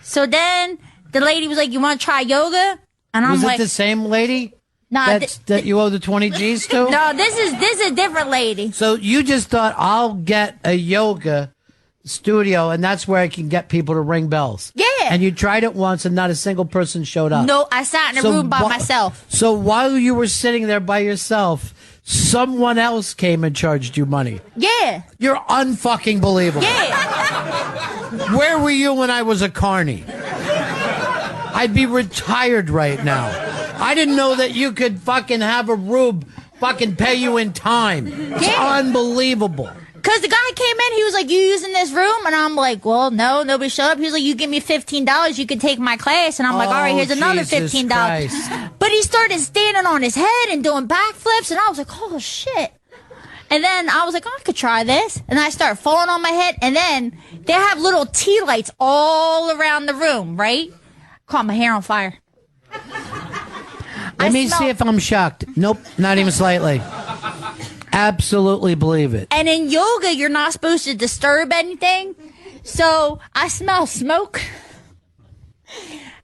Speaker 5: So then the lady was like, you want to try yoga? And I'm
Speaker 1: was
Speaker 5: like,
Speaker 1: it the same lady
Speaker 5: nah,
Speaker 1: that you owe the 20 G's to?
Speaker 5: No, this is a different lady.
Speaker 1: So you just thought, I'll get a yoga studio, and that's where I can get people to ring bells.
Speaker 5: Yeah.
Speaker 1: And you tried it once, and not a single person showed up.
Speaker 5: No, I sat in a room by myself.
Speaker 1: So while you were sitting there by yourself, someone else came and charged you money.
Speaker 5: Yeah.
Speaker 1: You're unfucking believable.
Speaker 5: Yeah.
Speaker 1: Where were you when I was a carny? I'd be retired right now. I didn't know that you could fucking have a rube fucking pay you in time. It's unbelievable.
Speaker 5: Because the guy came in, he was like, you using this room? And I'm like, well, no, nobody showed up. He was like, you give me $15, you can take my class. And I'm like, all right, here's another $15.
Speaker 1: Christ.
Speaker 5: But he started standing on his head and doing backflips, and I was like, oh, shit. And then I was like, oh, I could try this. And I start falling on my head, and then they have little tea lights all around the room, right? Caught my hair on fire.
Speaker 1: Let me see if I'm shocked. Nope, not even slightly. Absolutely believe it.
Speaker 5: And in yoga, you're not supposed to disturb anything. So I smell smoke.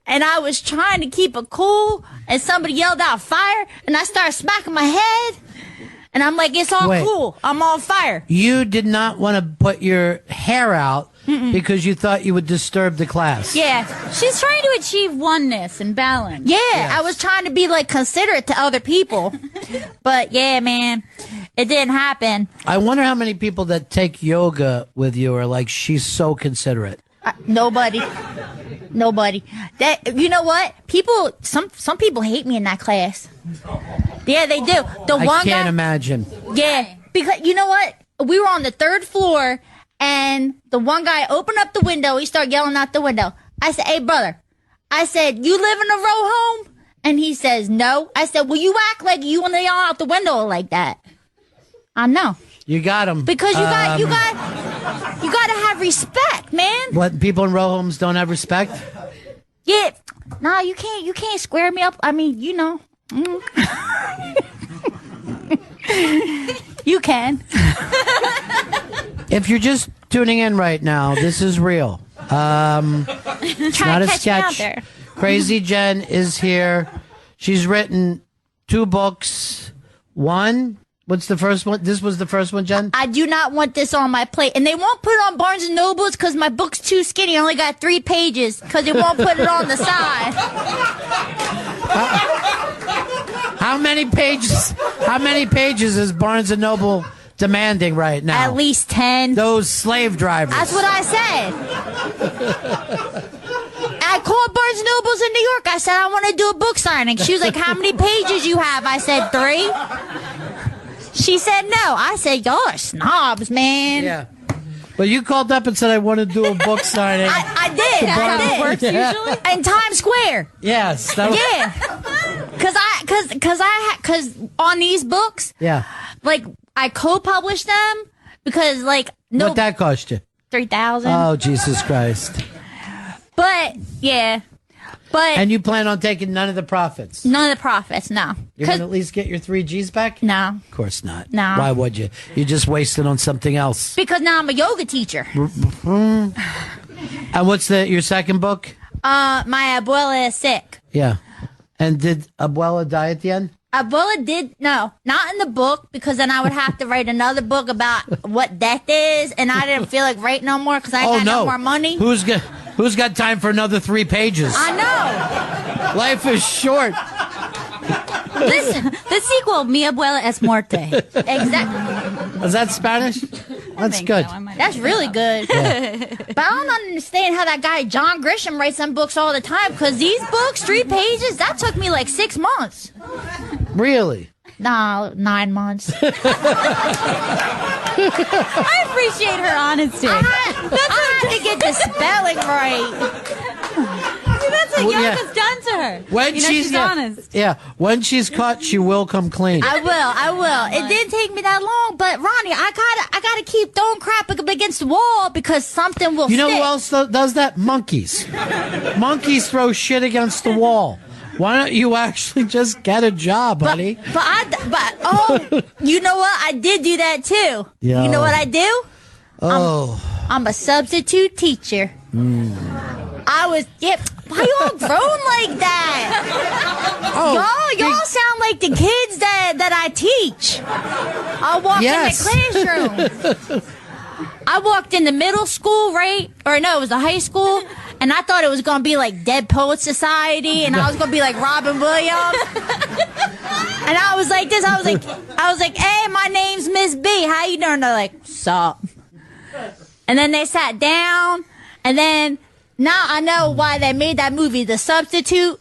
Speaker 5: And I was trying to keep it cool. And somebody yelled out fire. And I started smacking my head. And I'm like, it's all cool. I'm on fire.
Speaker 1: You did not want to put your hair out because you thought you would disturb the class.
Speaker 5: Yeah.
Speaker 2: She's trying to achieve oneness and balance.
Speaker 5: Yeah. Yes. I was trying to be like considerate to other people. But yeah, man, it didn't happen.
Speaker 1: I wonder how many people that take yoga with you are like, she's so considerate.
Speaker 5: Nobody. That, you know what? People, some people hate me in that class. Yeah, they do.
Speaker 1: I can't imagine.
Speaker 5: Yeah, because you know what? We were on the 3rd floor, and the one guy opened up the window. He started yelling out the window. I said, hey, brother. I said, you live in a row home? And he says, no. I said, well, you act like you want to yell out the window like that. I know.
Speaker 1: You got him.
Speaker 5: Because you got to have respect, man.
Speaker 1: What, people in row homes don't have respect?
Speaker 5: Yeah. No, you can't square me up. I mean, you know. You can.
Speaker 1: If you're just tuning in right now, this is real. It's not a sketch. Crazy Jen is here. She's written 2 books. One, what's the first one? This was the first one, Jen?
Speaker 5: I do not want this on my plate. And they won't put it on Barnes & Nobles because my book's too skinny. I only got 3 pages because it won't put it on the side.
Speaker 1: How many pages is Barnes & Noble demanding right now?
Speaker 5: At least 10.
Speaker 1: Those slave drivers.
Speaker 5: That's what I said. I called Barnes & Nobles in New York. I said, I want to do a book signing. She was like, how many pages you have? I said, 3. She said, no. I said, y'all are snobs, man.
Speaker 1: Yeah. Well, you called up and said, I want to do a book signing.
Speaker 5: I did. I did.
Speaker 2: Works usually?
Speaker 5: In Times Square.
Speaker 1: Yes. That was,
Speaker 5: Yeah. Cause on these books,
Speaker 1: yeah.
Speaker 5: like, I co-published them because, like, no.
Speaker 1: What'd that cost you?
Speaker 5: $3,000.
Speaker 1: Oh, Jesus Christ.
Speaker 5: But, yeah. But
Speaker 1: And you plan on taking none of the profits?
Speaker 5: none of the profits, no.
Speaker 1: You're going to at least get your 3 G's back?
Speaker 5: No.
Speaker 1: Of course not.
Speaker 5: No.
Speaker 1: Why would you? You just wasted on something else.
Speaker 5: Because now I'm a yoga teacher.
Speaker 1: And what's your second book?
Speaker 5: My abuela is sick.
Speaker 1: Yeah. And did Abuela die at the end?
Speaker 5: Abuela did, no, not in the book, because then I would have to write another book about what death is, and I didn't feel like writing no more because I ain't got no more money.
Speaker 1: Who's got time for another 3 pages?
Speaker 5: I know.
Speaker 1: Life is short.
Speaker 2: Listen, the sequel, Mi Abuela es Muerte.
Speaker 5: Exactly.
Speaker 1: Is that Spanish? That's good.
Speaker 5: That's really good.
Speaker 1: Yeah.
Speaker 5: But I don't understand how that guy John Grisham writes some books all the time, because these books, 3 pages, that took me like 6 months.
Speaker 1: Really?
Speaker 5: No, 9 months.
Speaker 2: I appreciate her honesty.
Speaker 5: I had to get the spelling right.
Speaker 2: That's what
Speaker 1: Well, yeah.
Speaker 2: yoga's done to her.
Speaker 1: When
Speaker 2: she's honest.
Speaker 1: Yeah. When she's caught, she will come clean.
Speaker 5: I will. It didn't take me that long, but Ronnie, I gotta keep throwing crap up against the wall because something will
Speaker 1: You know
Speaker 5: stick.
Speaker 1: who else does that? Monkeys. Monkeys throw shit against the wall. Why don't you actually just get a job, honey?
Speaker 5: You know what? I did do that too.
Speaker 1: Yeah.
Speaker 5: You know what I do?
Speaker 1: Oh.
Speaker 5: I'm a substitute teacher. Why y'all grown like that? Y'all sound like the kids that I teach. I walked in the classroom. I walked in the middle school, right? Or no, it was the high school. And I thought it was going to be like Dead Poets Society. And I was going to be like Robin Williams. And I was like this. I was like, hey, my name's Miss B. How you doing? They're like, sup. And then they sat down. And then now I know why they made that movie, The Substitute.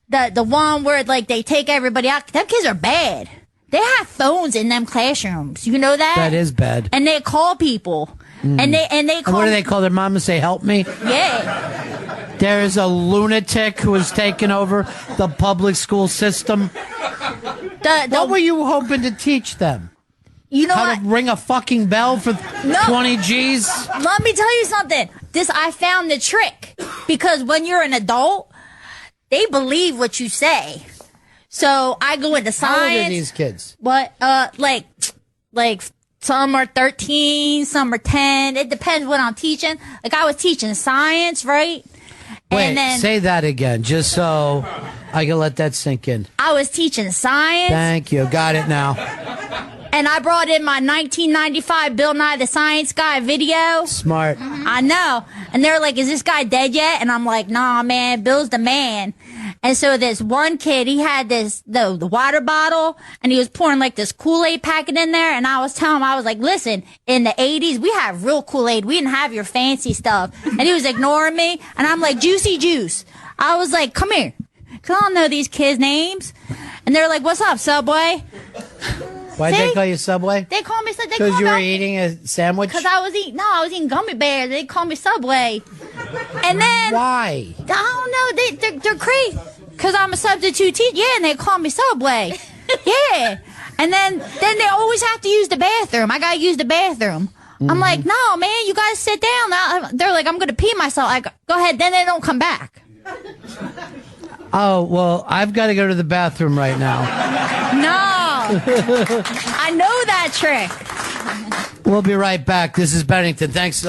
Speaker 5: The one where like they take everybody out. Them kids are bad. They have phones in them classrooms. You know that?
Speaker 1: That is bad.
Speaker 5: And they call people. And they call.
Speaker 1: And what do they call their mom and say, help me?
Speaker 5: Yeah.
Speaker 1: There is a lunatic who has taken over the public school system. What were you hoping to teach them?
Speaker 5: You know
Speaker 1: How
Speaker 5: what?
Speaker 1: to ring a fucking bell for 20 G's?
Speaker 5: Let me tell you something. I found the trick. Because when you're an adult, they believe what you say. So I go into science.
Speaker 1: How old are these kids?
Speaker 5: What? Like some are 13, some are 10. It depends what I'm teaching. Like I was teaching science, right?
Speaker 1: Wait,
Speaker 5: And then
Speaker 1: say that again, just so I can let that sink in.
Speaker 5: I was teaching science.
Speaker 1: Thank you. Got it now.
Speaker 5: And I brought in my 1995 Bill Nye the Science Guy video.
Speaker 1: Smart.
Speaker 5: I know. And they're like, is this guy dead yet? And I'm like, nah, man, Bill's the man. And so this one kid, he had the water bottle, and he was pouring like this Kool-Aid packet in there. And I was telling him, I was like, listen, in the 80s, we had real Kool-Aid. We didn't have your fancy stuff. And he was ignoring me. And I'm like, Juicy Juice. I was like, come here. Cause I don't know these kids' names. And they're like, what's up, Subway?
Speaker 1: Why'd they call you Subway?
Speaker 5: They call me Subway.
Speaker 1: Because you were eating a sandwich?
Speaker 5: Because I was eating gummy bears. They call me Subway. And then
Speaker 1: why?
Speaker 5: I don't know. They're crazy. Because I'm a substitute teacher. Yeah, and they call me Subway. Yeah. And then they always have to use the bathroom. I gotta use the bathroom. I'm like, no, man, you gotta sit down. They're like, I'm gonna pee myself. I go ahead. Then they don't come back.
Speaker 1: Oh, well, I've got to go to the bathroom right now.
Speaker 5: No. I know that trick.
Speaker 1: We'll be right back. This is Bennington. Thanks.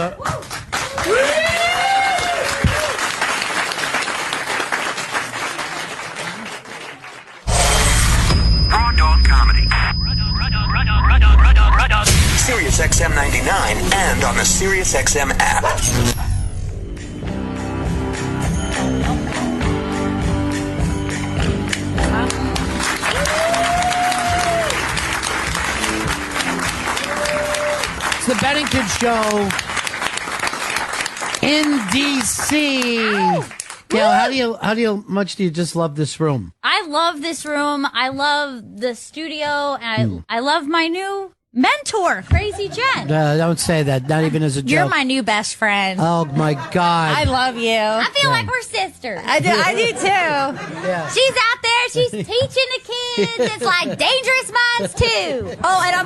Speaker 9: Sirius XM 99 and on the Sirius XM app.
Speaker 1: It's the Bennington Show in DC. Gail, how much do you just love this room?
Speaker 2: I love this room. I love the studio. And I love my new mentor, Crazy Jen.
Speaker 1: Don't say that. Not even as a joke.
Speaker 5: You're my new best friend.
Speaker 1: Oh my God.
Speaker 5: I love you.
Speaker 2: I feel like we're sisters.
Speaker 5: I do too.
Speaker 1: Yeah.
Speaker 2: She's out there. She's teaching the kids. It's like Dangerous Minds too.
Speaker 5: Oh, and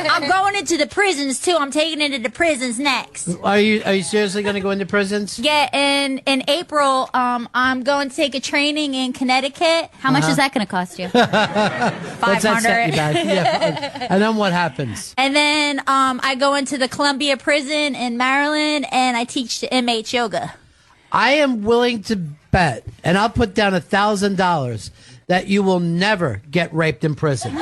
Speaker 5: I'm going into the prisons too. I'm taking it into the prisons next.
Speaker 1: Are you seriously going to go into prisons?
Speaker 5: Yeah, in April, I'm going to take a training in Connecticut.
Speaker 2: How much is that going to cost you?
Speaker 1: What's that set you back? Yeah. And then what happens?
Speaker 5: And then I go into the Columbia prison in Maryland, and I teach the inmates yoga.
Speaker 1: I am willing to bet, and I'll put down $1,000 that you will never get raped in prison.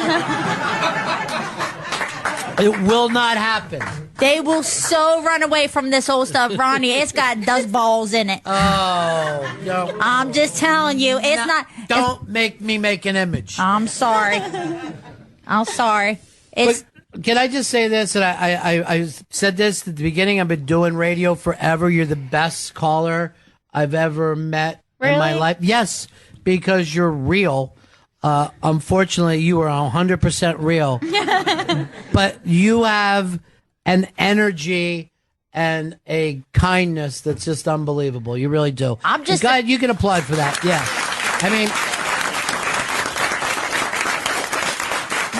Speaker 1: It will not happen.
Speaker 5: They will so run away from this old stuff, Ronnie. It's got dust balls in it.
Speaker 1: Oh, no.
Speaker 5: I'm just telling you, it's not.
Speaker 1: Don't make me make an image.
Speaker 5: I'm sorry. I'm sorry. It's.
Speaker 1: But can I just say this? And I said this at the beginning. I've been doing radio forever. You're the best caller I've ever met in my life. Yes, because you're real. Unfortunately, you are 100% real. But you have an energy and a kindness that's just unbelievable. You really do.
Speaker 5: I'm just.
Speaker 1: God, you can applaud for that. Yeah. I mean.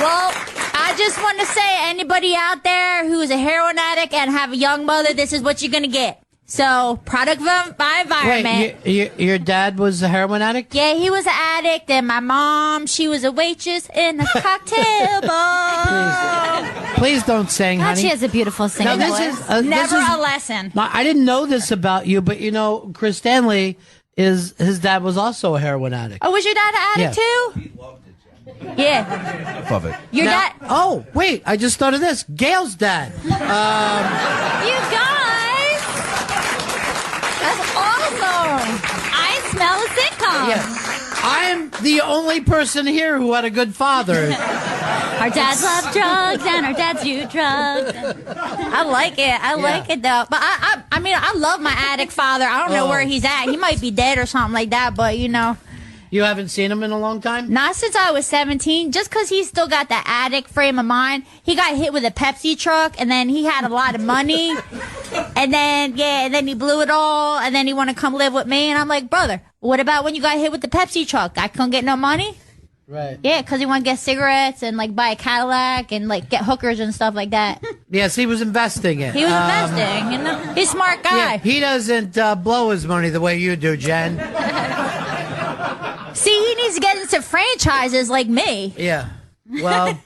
Speaker 5: Well, I just want to say, anybody out there who is a heroin addict and have a young mother, this is what you're going to get. So, product of my environment.
Speaker 1: Wait, your dad was a heroin addict?
Speaker 5: Yeah, he was an addict, and my mom, she was a waitress in a cocktail bar.
Speaker 1: Please don't sing,
Speaker 2: God,
Speaker 1: honey.
Speaker 2: she has a beautiful singing
Speaker 1: Now,
Speaker 2: voice.
Speaker 5: Never a lesson.
Speaker 1: I didn't know this about you, but you know, Chris Stanley, his dad was also a heroin addict.
Speaker 5: Oh, was your dad an addict too?
Speaker 3: He loved it, Jen.
Speaker 5: Yeah.
Speaker 3: Love it.
Speaker 5: Your dad.
Speaker 1: Oh, wait, I just thought of this. Gail's dad.
Speaker 2: You guys!
Speaker 5: That's awesome.
Speaker 2: I smell a sitcom.
Speaker 1: Yeah. I'm the only person here who had a good father.
Speaker 2: Our dads love drugs and our dads do drugs.
Speaker 5: I like it. I like it though. But I mean, I love my addict father. I don't know where he's at. He might be dead or something like that. But you know.
Speaker 1: You haven't seen him in a long time?
Speaker 5: Not since I was 17. Just because he's still got that addict frame of mind. He got hit with a Pepsi truck, and then he had a lot of money. And then he blew it all, and then he wanted to come live with me. And I'm like, brother, what about when you got hit with the Pepsi truck? I couldn't get no money?
Speaker 1: Right.
Speaker 5: Yeah, because he wanted to get cigarettes and, like, buy a Cadillac and, like, get hookers and stuff like that.
Speaker 1: Yes, he was investing it.
Speaker 5: He was investing, you know? He's a smart guy.
Speaker 1: Yeah, he doesn't blow his money the way you do, Jen.
Speaker 5: See, he needs to get into franchises like me.
Speaker 1: Yeah. Well,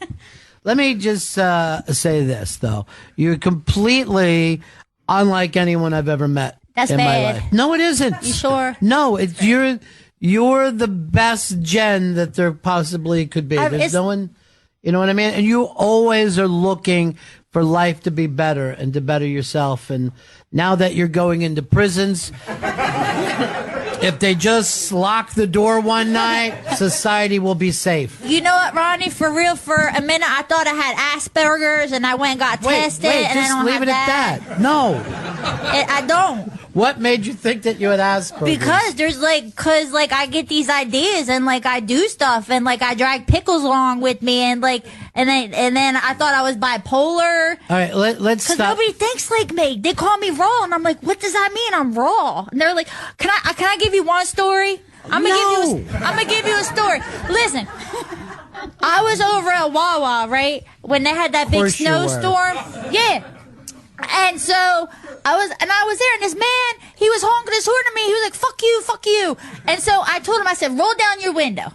Speaker 1: let me just say this, though. You're completely unlike anyone I've ever met
Speaker 5: That's
Speaker 1: in
Speaker 5: bad.
Speaker 1: my life. No, it isn't.
Speaker 5: You sure?
Speaker 1: No, it's you're the best Jen that there possibly could be. There's no one, you know what I mean? And you always are looking for life to be better and to better yourself. And now that you're going into prisons, if they just lock the door one night, society will be safe.
Speaker 5: You know what, Ronnie? For real, for a minute, I thought I had Asperger's, and I went and got tested, and I don't
Speaker 1: leave
Speaker 5: have
Speaker 1: it
Speaker 5: that.
Speaker 1: at that. No.
Speaker 5: I don't.
Speaker 1: What made you think that you had Asperger's?
Speaker 5: Because there's like I get these ideas and like I do stuff and like I drag pickles along with me and then I thought I was bipolar.
Speaker 1: All right, let's stop.
Speaker 5: Because nobody thinks like me. They call me raw, and I'm like, what does that mean? I'm raw. And they're like, can I give you one story? I'm gonna give you a story. Listen. I was over at Wawa, right? When they had that big snowstorm. Yeah. And so I was there, and this man, he was honking his horn at me. He was like, fuck you. And so I told him, I said, roll down your window.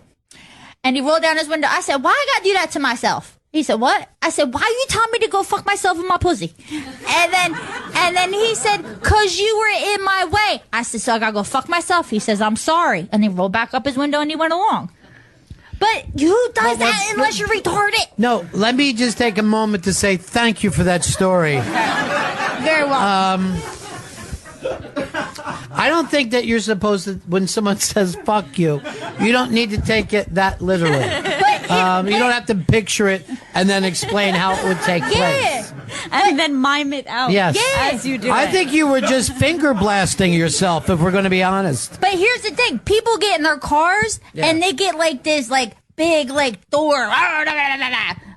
Speaker 5: And he rolled down his window. I said, why I gotta do that to myself? He said, what? I said, why are you telling me to go fuck myself in my pussy? And then he said, cause you were in my way. I said, so I gotta go fuck myself? He says, I'm sorry. And he rolled back up his window and he went along. But who does that unless you're retarded?
Speaker 1: No, let me just take a moment to say thank you for that story.
Speaker 5: Very well.
Speaker 1: I don't think that you're supposed to, when someone says fuck you, you don't need to take it that literally. You don't have to picture it and then explain how it would take place.
Speaker 2: And then mime it out as you do
Speaker 1: I think you were just finger blasting yourself, if we're going to be honest.
Speaker 5: But here's the thing. People get in their cars and they get like this like big like Thor,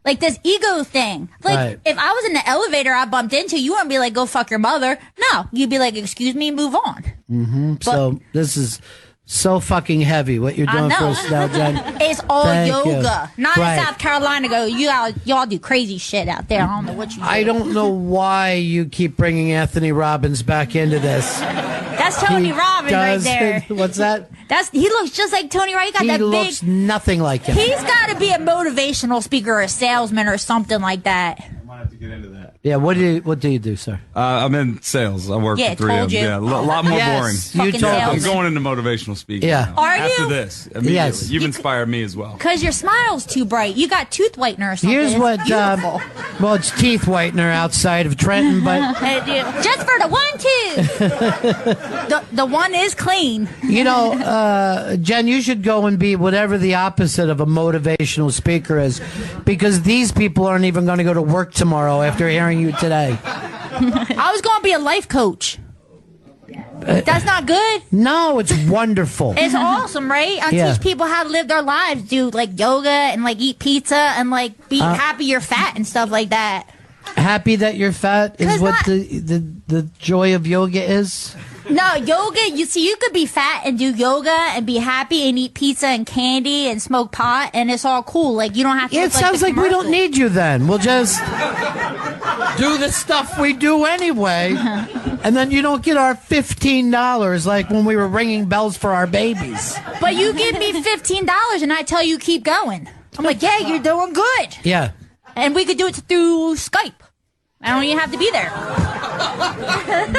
Speaker 5: like this ego thing. Like if I was in the elevator I bumped into, you wouldn't be like, go fuck your mother. No, you'd be like, excuse me, move on.
Speaker 1: Mm-hmm. So this is so fucking heavy what you're doing for us now, Jen.
Speaker 5: It's all
Speaker 1: Thank
Speaker 5: yoga.
Speaker 1: you.
Speaker 5: Not in South Carolina. Go, y'all do crazy shit out there. I don't know what you do.
Speaker 1: I don't know why you keep bringing Anthony Robbins back into this.
Speaker 5: That's Tony Robbins right there.
Speaker 1: What's that?
Speaker 5: He looks just like Tony Robbins.
Speaker 1: He looks nothing like him.
Speaker 5: He's got to be a motivational speaker or a salesman or something like that.
Speaker 6: I might have to get into that.
Speaker 1: Yeah, what do you do, sir?
Speaker 6: I'm in sales. I work for 3M.
Speaker 5: Told you.
Speaker 6: Yeah, a lot more boring.
Speaker 1: You told
Speaker 6: I'm going into motivational speaking.
Speaker 1: Yeah.
Speaker 6: Now.
Speaker 5: Are
Speaker 6: After
Speaker 5: you?
Speaker 6: this, immediately.
Speaker 1: Yes.
Speaker 6: You've inspired me as well.
Speaker 5: Because your smile's too bright. You got tooth whitener or something.
Speaker 1: Here's what, well, it's teeth whitener outside of Trenton, but
Speaker 5: just for the 1, 2. the one is clean.
Speaker 1: you know, Jen, you should go and be whatever the opposite of a motivational speaker is, because these people aren't even going to go to work tomorrow after hearing you today.
Speaker 5: I was going to be a life coach. That's not good.
Speaker 1: No, it's wonderful.
Speaker 5: It's awesome, right? I teach people how to live their lives, do like yoga and like eat pizza and like be happy you're fat and stuff like that.
Speaker 1: Happy that you're fat is what the joy of yoga is?
Speaker 5: No, yoga, you could be fat and do yoga and be happy and eat pizza and candy and smoke pot and it's all cool. Like, you don't have to.
Speaker 1: It sounds like we don't need you then. We'll just do the stuff we do anyway. And then you don't get our $15 like when we were ringing bells for our babies.
Speaker 5: But you give me $15 and I tell you keep going. I'm like, yeah, you're doing good.
Speaker 1: Yeah.
Speaker 5: And we could do it through Skype. I don't even have to be there.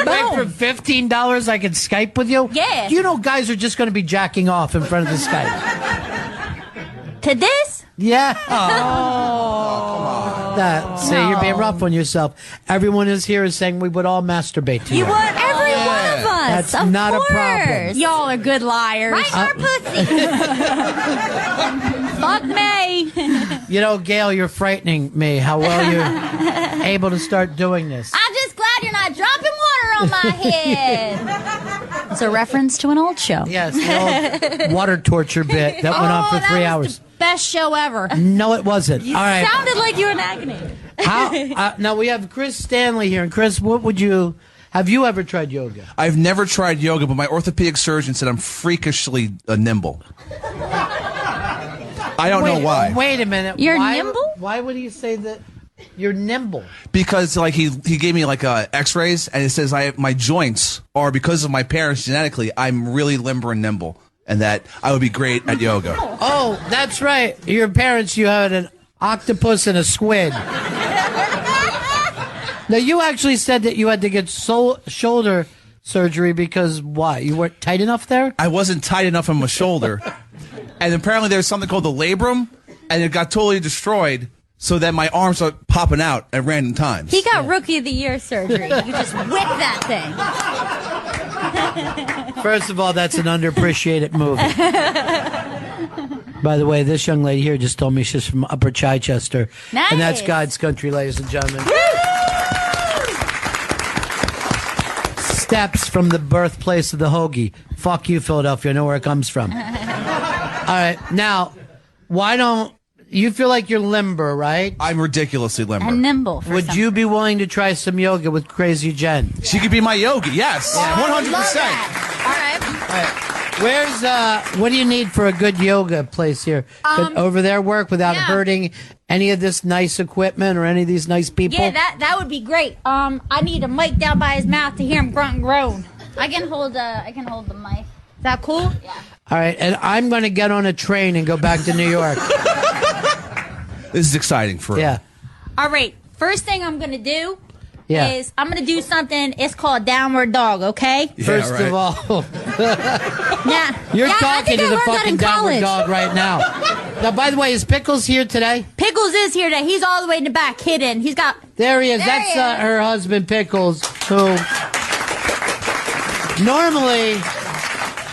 Speaker 1: Wait, for $15 I can Skype with you?
Speaker 5: Yeah.
Speaker 1: You know guys are just going to be jacking off in front of the Skype.
Speaker 5: To this?
Speaker 1: Yeah. Oh. See, you're being rough on yourself. Everyone is here is saying we would all masturbate to you.
Speaker 5: You would? Every one of us.
Speaker 1: That's
Speaker 5: of
Speaker 1: not
Speaker 5: course.
Speaker 1: a problem.
Speaker 5: Y'all are good liars. Right in our pussy. Fuck me.
Speaker 1: You know, Gail, you're frightening me how well you're able to start doing this.
Speaker 2: I'm just glad you're not dropping water on my head. It's a reference to an old show.
Speaker 1: Yes, the old water torture bit that went on for 3 hours.
Speaker 5: Best show ever.
Speaker 1: No, it wasn't. All right.
Speaker 2: Sounded like you were in agony.
Speaker 1: Now we have Chris Stanley here. And Chris, have you ever tried yoga?
Speaker 3: I've never tried yoga, but my orthopedic surgeon said I'm freakishly nimble. I don't know why.
Speaker 1: Wait a minute.
Speaker 2: You're nimble?
Speaker 1: Why would he say that you're nimble?
Speaker 3: Because like he gave me like X-rays, and it says my joints are, because of my parents genetically, I'm really limber and nimble, and that I would be great at yoga.
Speaker 1: Oh, that's right. Your parents, you had an octopus and a squid. Now you actually said that you had to get shoulder surgery because why? You weren't tight enough there?
Speaker 3: I wasn't tight enough on my shoulder. And apparently there's something called the labrum, and it got totally destroyed, so that my arms are popping out at random times.
Speaker 2: He got Rookie of the Year surgery. You just whip that thing.
Speaker 1: First of all, that's an underappreciated movie. By the way, this young lady here just told me she's from Upper Chichester.
Speaker 2: Nice.
Speaker 1: And that's God's country, ladies and gentlemen. Steps from the birthplace of the hoagie. Fuck you, Philadelphia. I know where it comes from. All right. Now, why don't you feel like you're limber, right?
Speaker 3: I'm ridiculously limber.
Speaker 2: And nimble.
Speaker 1: Would you be willing to try some yoga with Crazy Jen?
Speaker 3: She could be my yogi, yes. 100%.
Speaker 2: All right.
Speaker 1: Where's what do you need for a good yoga place here? Could over there work without hurting any of this nice equipment or any of these nice people?
Speaker 5: Yeah, that would be great. I need a mic down by his mouth to hear him grunt and groan.
Speaker 2: I can hold the mic.
Speaker 5: Is that cool?
Speaker 2: Yeah.
Speaker 1: All right, and I'm going to get on a train and go back to New York.
Speaker 3: This is exciting for
Speaker 1: Yeah.
Speaker 5: All right. First thing I'm going to do
Speaker 1: Yeah.
Speaker 5: is I'm going to do something. It's called downward dog, okay?
Speaker 1: First
Speaker 3: right.
Speaker 1: of all,
Speaker 5: Yeah.
Speaker 1: you're
Speaker 5: Yeah, I
Speaker 1: talking
Speaker 5: think
Speaker 1: to
Speaker 5: I
Speaker 1: the
Speaker 5: learned that
Speaker 1: fucking
Speaker 5: in
Speaker 1: downward
Speaker 5: college.
Speaker 1: dog right now. Now, by the way, is Pickles here today?
Speaker 5: Pickles is here today. He's all the way in the back, hidden. He's got.
Speaker 1: There he is.
Speaker 5: There
Speaker 1: That's
Speaker 5: he is.
Speaker 1: her husband, Pickles, who normally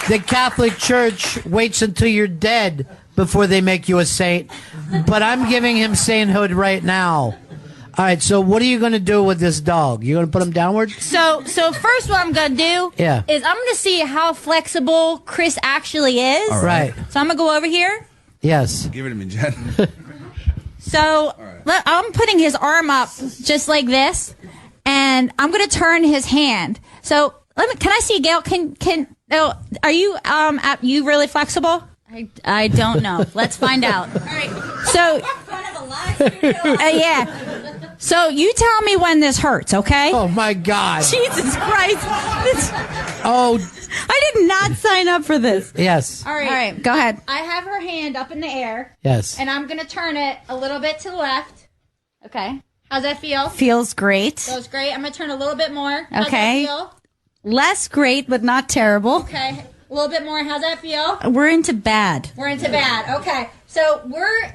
Speaker 1: the Catholic Church waits until you're dead before they make you a saint. But I'm giving him sainthood right now. All right, so what are you going to do with this dog? You going to put him downward?
Speaker 5: So first, what I'm going to do
Speaker 1: Yeah.
Speaker 5: is I'm going to see how flexible Chris actually is.
Speaker 3: All
Speaker 1: Right.
Speaker 5: So I'm going to go over here.
Speaker 1: Yes.
Speaker 3: Give it to me, Jen.
Speaker 5: So I'm putting his arm up just like this, and I'm going to turn his hand. So can I see, Gail? Are you you really flexible?
Speaker 2: I don't know. Let's find out.
Speaker 5: All right. So yeah. So you tell me when this hurts, okay?
Speaker 1: Oh, my God.
Speaker 10: Jesus Christ.
Speaker 1: Oh,
Speaker 10: I did not sign up for this.
Speaker 1: yes.
Speaker 5: All right.
Speaker 10: Go ahead.
Speaker 5: I have her hand up in the air,
Speaker 1: Yes.
Speaker 5: and I'm going to turn it a little bit to the left.
Speaker 2: Okay.
Speaker 5: How's that feel?
Speaker 10: Feels great.
Speaker 5: Feels great. I'm going to turn a little bit more. How's
Speaker 10: Okay.
Speaker 5: that feel?
Speaker 10: Less great, but not terrible.
Speaker 5: Okay. A little bit more. How's that feel?
Speaker 10: We're into bad.
Speaker 5: We're into bad. Okay. So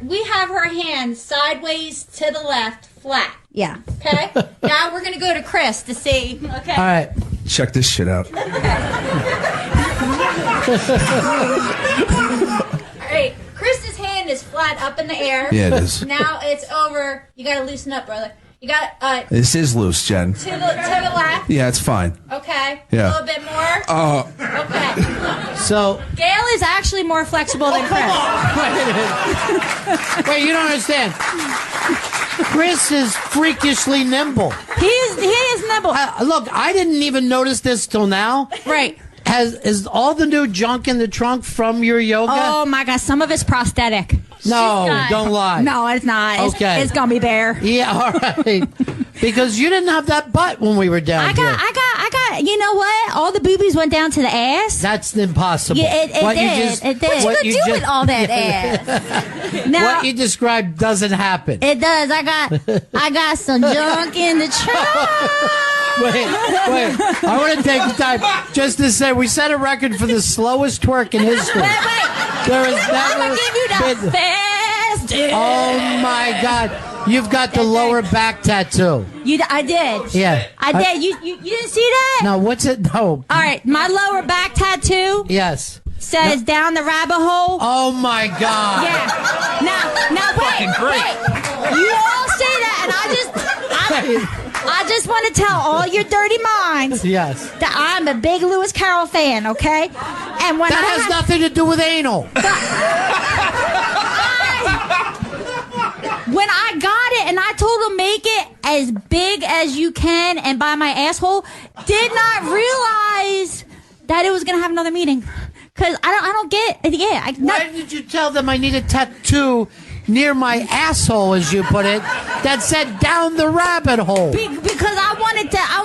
Speaker 5: we have her hand sideways to the left, flat.
Speaker 10: Yeah.
Speaker 5: Okay. Now we're gonna go to Chris to see. Okay.
Speaker 1: All right.
Speaker 3: Check this shit out.
Speaker 5: All right. Chris's hand is flat up in the air.
Speaker 3: Yeah, it is.
Speaker 5: Now it's over. You gotta loosen up, brother. You got
Speaker 3: This is loose, Jen.
Speaker 5: to the left.
Speaker 3: Yeah, it's fine.
Speaker 5: Okay.
Speaker 3: Yeah.
Speaker 5: A little bit more. Okay.
Speaker 1: So,
Speaker 5: Gail is actually more flexible than Chris.
Speaker 1: wait, you don't understand. Chris is freakishly nimble.
Speaker 10: He is nimble.
Speaker 1: Look, I didn't even notice this till now.
Speaker 10: Right.
Speaker 1: Is all the new junk in the trunk from your yoga?
Speaker 10: Oh my God, some of it's prosthetic.
Speaker 1: no, don't lie.
Speaker 10: No, it's not.
Speaker 1: Okay.
Speaker 10: It's gonna be there.
Speaker 1: Yeah, all right. Because you didn't have that butt when we were down here.
Speaker 5: I got. You know what? All the boobies went down to the ass.
Speaker 1: That's impossible.
Speaker 5: Yeah, it
Speaker 1: What you
Speaker 5: did.
Speaker 1: just-
Speaker 5: It did.
Speaker 1: what
Speaker 5: What you
Speaker 1: you
Speaker 5: do
Speaker 1: just-
Speaker 5: with all that ass? Now,
Speaker 1: What you described doesn't happen.
Speaker 5: it does. I got some junk in the trunk.
Speaker 1: Wait. I want to take the time just to say we set a record for the slowest twerk in history.
Speaker 5: Wait.
Speaker 1: There has
Speaker 5: I'm
Speaker 1: never
Speaker 5: gonna give you the
Speaker 1: been.
Speaker 5: fastest.
Speaker 1: Oh my God! You've got the lower back tattoo.
Speaker 5: I did.
Speaker 1: Yeah.
Speaker 5: I did. You didn't see that?
Speaker 1: Now what's it? No.
Speaker 5: All right, my lower back tattoo
Speaker 1: Yes.
Speaker 5: says down the rabbit hole.
Speaker 1: Oh my God!
Speaker 5: Yeah. Now wait. You all say that, and I just want to tell all your dirty minds
Speaker 1: Yes.
Speaker 5: that I'm a big Lewis Carroll fan. Okay, and when
Speaker 1: That has nothing to do with anal.
Speaker 5: when I got it and I told him make it as big as you can and by my asshole, did not realize that it was gonna have another meeting. Cause I don't get it. Yeah.
Speaker 1: Why did you tell them I need a tattoo near my asshole, as you put it, that said down the rabbit hole?
Speaker 5: Because I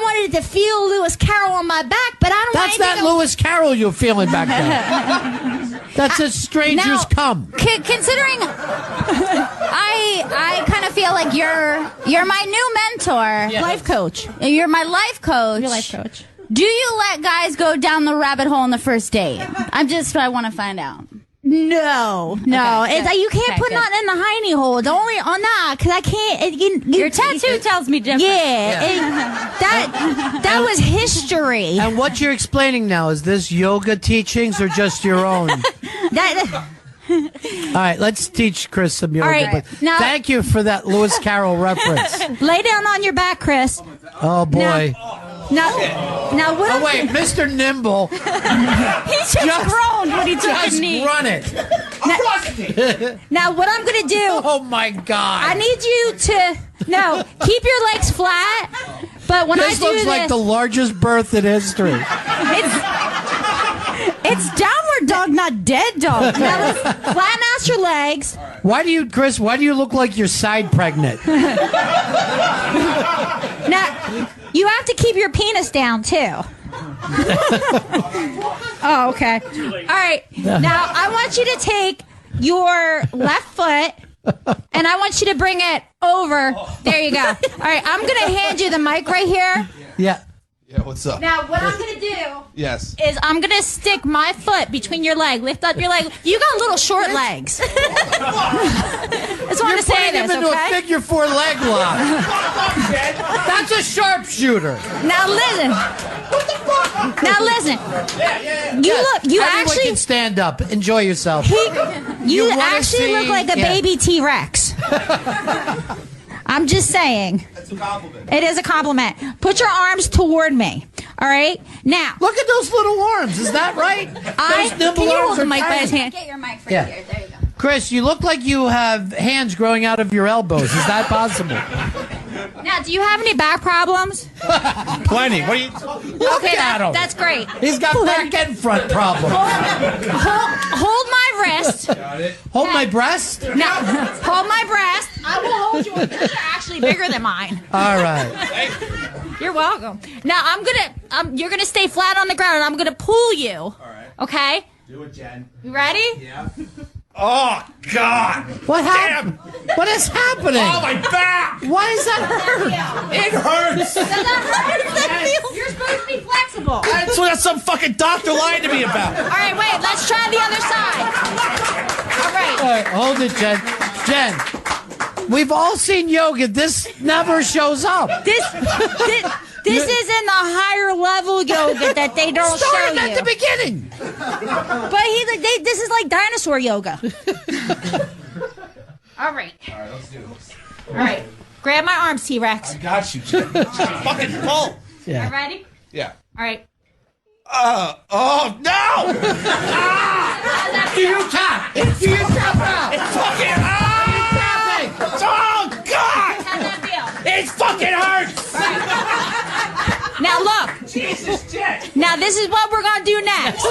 Speaker 5: wanted to feel Lewis Carroll on my back, but I don't.
Speaker 1: That's
Speaker 5: want
Speaker 1: not Lewis Carroll you're feeling back there. That's a stranger's cum.
Speaker 2: Considering I kind of feel like you're my new mentor,
Speaker 10: Life coach.
Speaker 2: You're my life coach.
Speaker 10: Your life coach.
Speaker 2: Do you let guys go down the rabbit hole on the first date? I want to find out.
Speaker 5: No,
Speaker 2: Okay,
Speaker 5: it's
Speaker 2: good.
Speaker 5: you can't
Speaker 2: Okay,
Speaker 5: put
Speaker 2: good.
Speaker 5: nothing in the hiney hole. It's only on that because I can't.
Speaker 2: Your tattoo tells me different.
Speaker 5: That was history.
Speaker 1: And what you're explaining now, is this yoga teachings or just your own?
Speaker 5: That
Speaker 1: All right, let's teach Chris some yoga.
Speaker 5: All right,
Speaker 1: but
Speaker 5: now-
Speaker 1: thank you for that Lewis Carroll reference.
Speaker 5: lay down on your back, Chris.
Speaker 1: Oh, boy.
Speaker 5: Now what?
Speaker 1: Oh, wait, Mr. Nimble.
Speaker 10: He's just groaned when he took
Speaker 1: Just
Speaker 10: his knee.
Speaker 1: run it.
Speaker 5: Now what I'm gonna do?
Speaker 1: Oh, my God.
Speaker 5: I need you to keep your legs flat. But when
Speaker 1: This
Speaker 5: I do
Speaker 1: looks like the
Speaker 5: this,
Speaker 1: largest birth in history.
Speaker 10: It's downward dog, not dead dog.
Speaker 5: now let's flatten out your legs.
Speaker 1: Chris, why do you look like you're side pregnant?
Speaker 5: Now you have to keep your penis down too.
Speaker 10: Oh, okay.
Speaker 5: All right. Now I want you to take your left foot And I want you to bring it over. There you go. All right, I'm going to hand you the mic right here.
Speaker 1: Yeah.
Speaker 3: Yeah, what's up?
Speaker 5: Now, what I'm going to do
Speaker 3: Yes.
Speaker 5: is I'm going to stick my foot between your leg. Lift up your leg. You got little short legs. I just want to say
Speaker 1: Putting
Speaker 5: this,
Speaker 1: him into
Speaker 5: okay?
Speaker 1: a figure 4 leg lock. That's a sharpshooter.
Speaker 5: Now listen. Now listen. You look. You
Speaker 1: Everyone
Speaker 5: actually.
Speaker 1: can stand up. Enjoy yourself.
Speaker 5: You
Speaker 1: wanna
Speaker 5: actually look
Speaker 1: see-
Speaker 5: like a
Speaker 1: yeah.
Speaker 5: baby T-Rex. I'm just saying.
Speaker 3: That's a compliment.
Speaker 5: It is a compliment. Put your arms toward me. All right. Now.
Speaker 1: Look at those little arms. Is that right? Those nimble
Speaker 10: Can you
Speaker 1: arms
Speaker 10: hold the
Speaker 1: are
Speaker 10: mic by his
Speaker 1: tiny.
Speaker 10: hand?
Speaker 2: Get your mic from
Speaker 1: Yeah.
Speaker 2: here. There you go.
Speaker 1: Chris, you look like you have hands growing out of your elbows. Is that possible?
Speaker 5: Now, do you have any back problems?
Speaker 1: Plenty. What are you? Look
Speaker 5: Okay,
Speaker 1: at him.
Speaker 5: that's great.
Speaker 1: He's got back and front problems.
Speaker 5: Hold my wrist.
Speaker 1: Hold my breast.
Speaker 5: Now, hold my breast. I will hold yours. Yours are actually bigger than mine.
Speaker 1: All right.
Speaker 5: You're welcome. Now, you're gonna stay flat on the ground, and I'm gonna pull you. All
Speaker 3: right.
Speaker 5: Okay?
Speaker 3: Do it, Jen.
Speaker 5: You ready?
Speaker 3: Yeah. Oh, God.
Speaker 1: What happened? What is happening?
Speaker 3: Oh, my back.
Speaker 1: Why does that hurt?
Speaker 3: It hurts.
Speaker 5: Does that hurt? You're supposed to be flexible.
Speaker 3: That's what some fucking doctor lied to me about.
Speaker 5: All right, wait. Let's try the other side. All right.
Speaker 1: All right, hold it, Jen. Jen, we've all seen yoga. This never shows up.
Speaker 5: This is in the higher level yoga that they don't show
Speaker 1: Started
Speaker 5: you.
Speaker 1: at the beginning.
Speaker 5: But this is like dinosaur yoga. All right.
Speaker 3: All right, let's do this.
Speaker 5: All right. Grab my arms, T-Rex.
Speaker 3: I got you, Jen. Fucking pull.
Speaker 1: Yeah.
Speaker 5: You ready?
Speaker 3: Yeah.
Speaker 5: All right.
Speaker 3: Oh, no.
Speaker 1: Do you tap? Do you tap out?
Speaker 3: It's fucking, oh, God.
Speaker 5: How's that feel?
Speaker 3: It fucking hurts.
Speaker 5: Now look.
Speaker 3: Jesus, Jen.
Speaker 5: Now this is what we're gonna do next.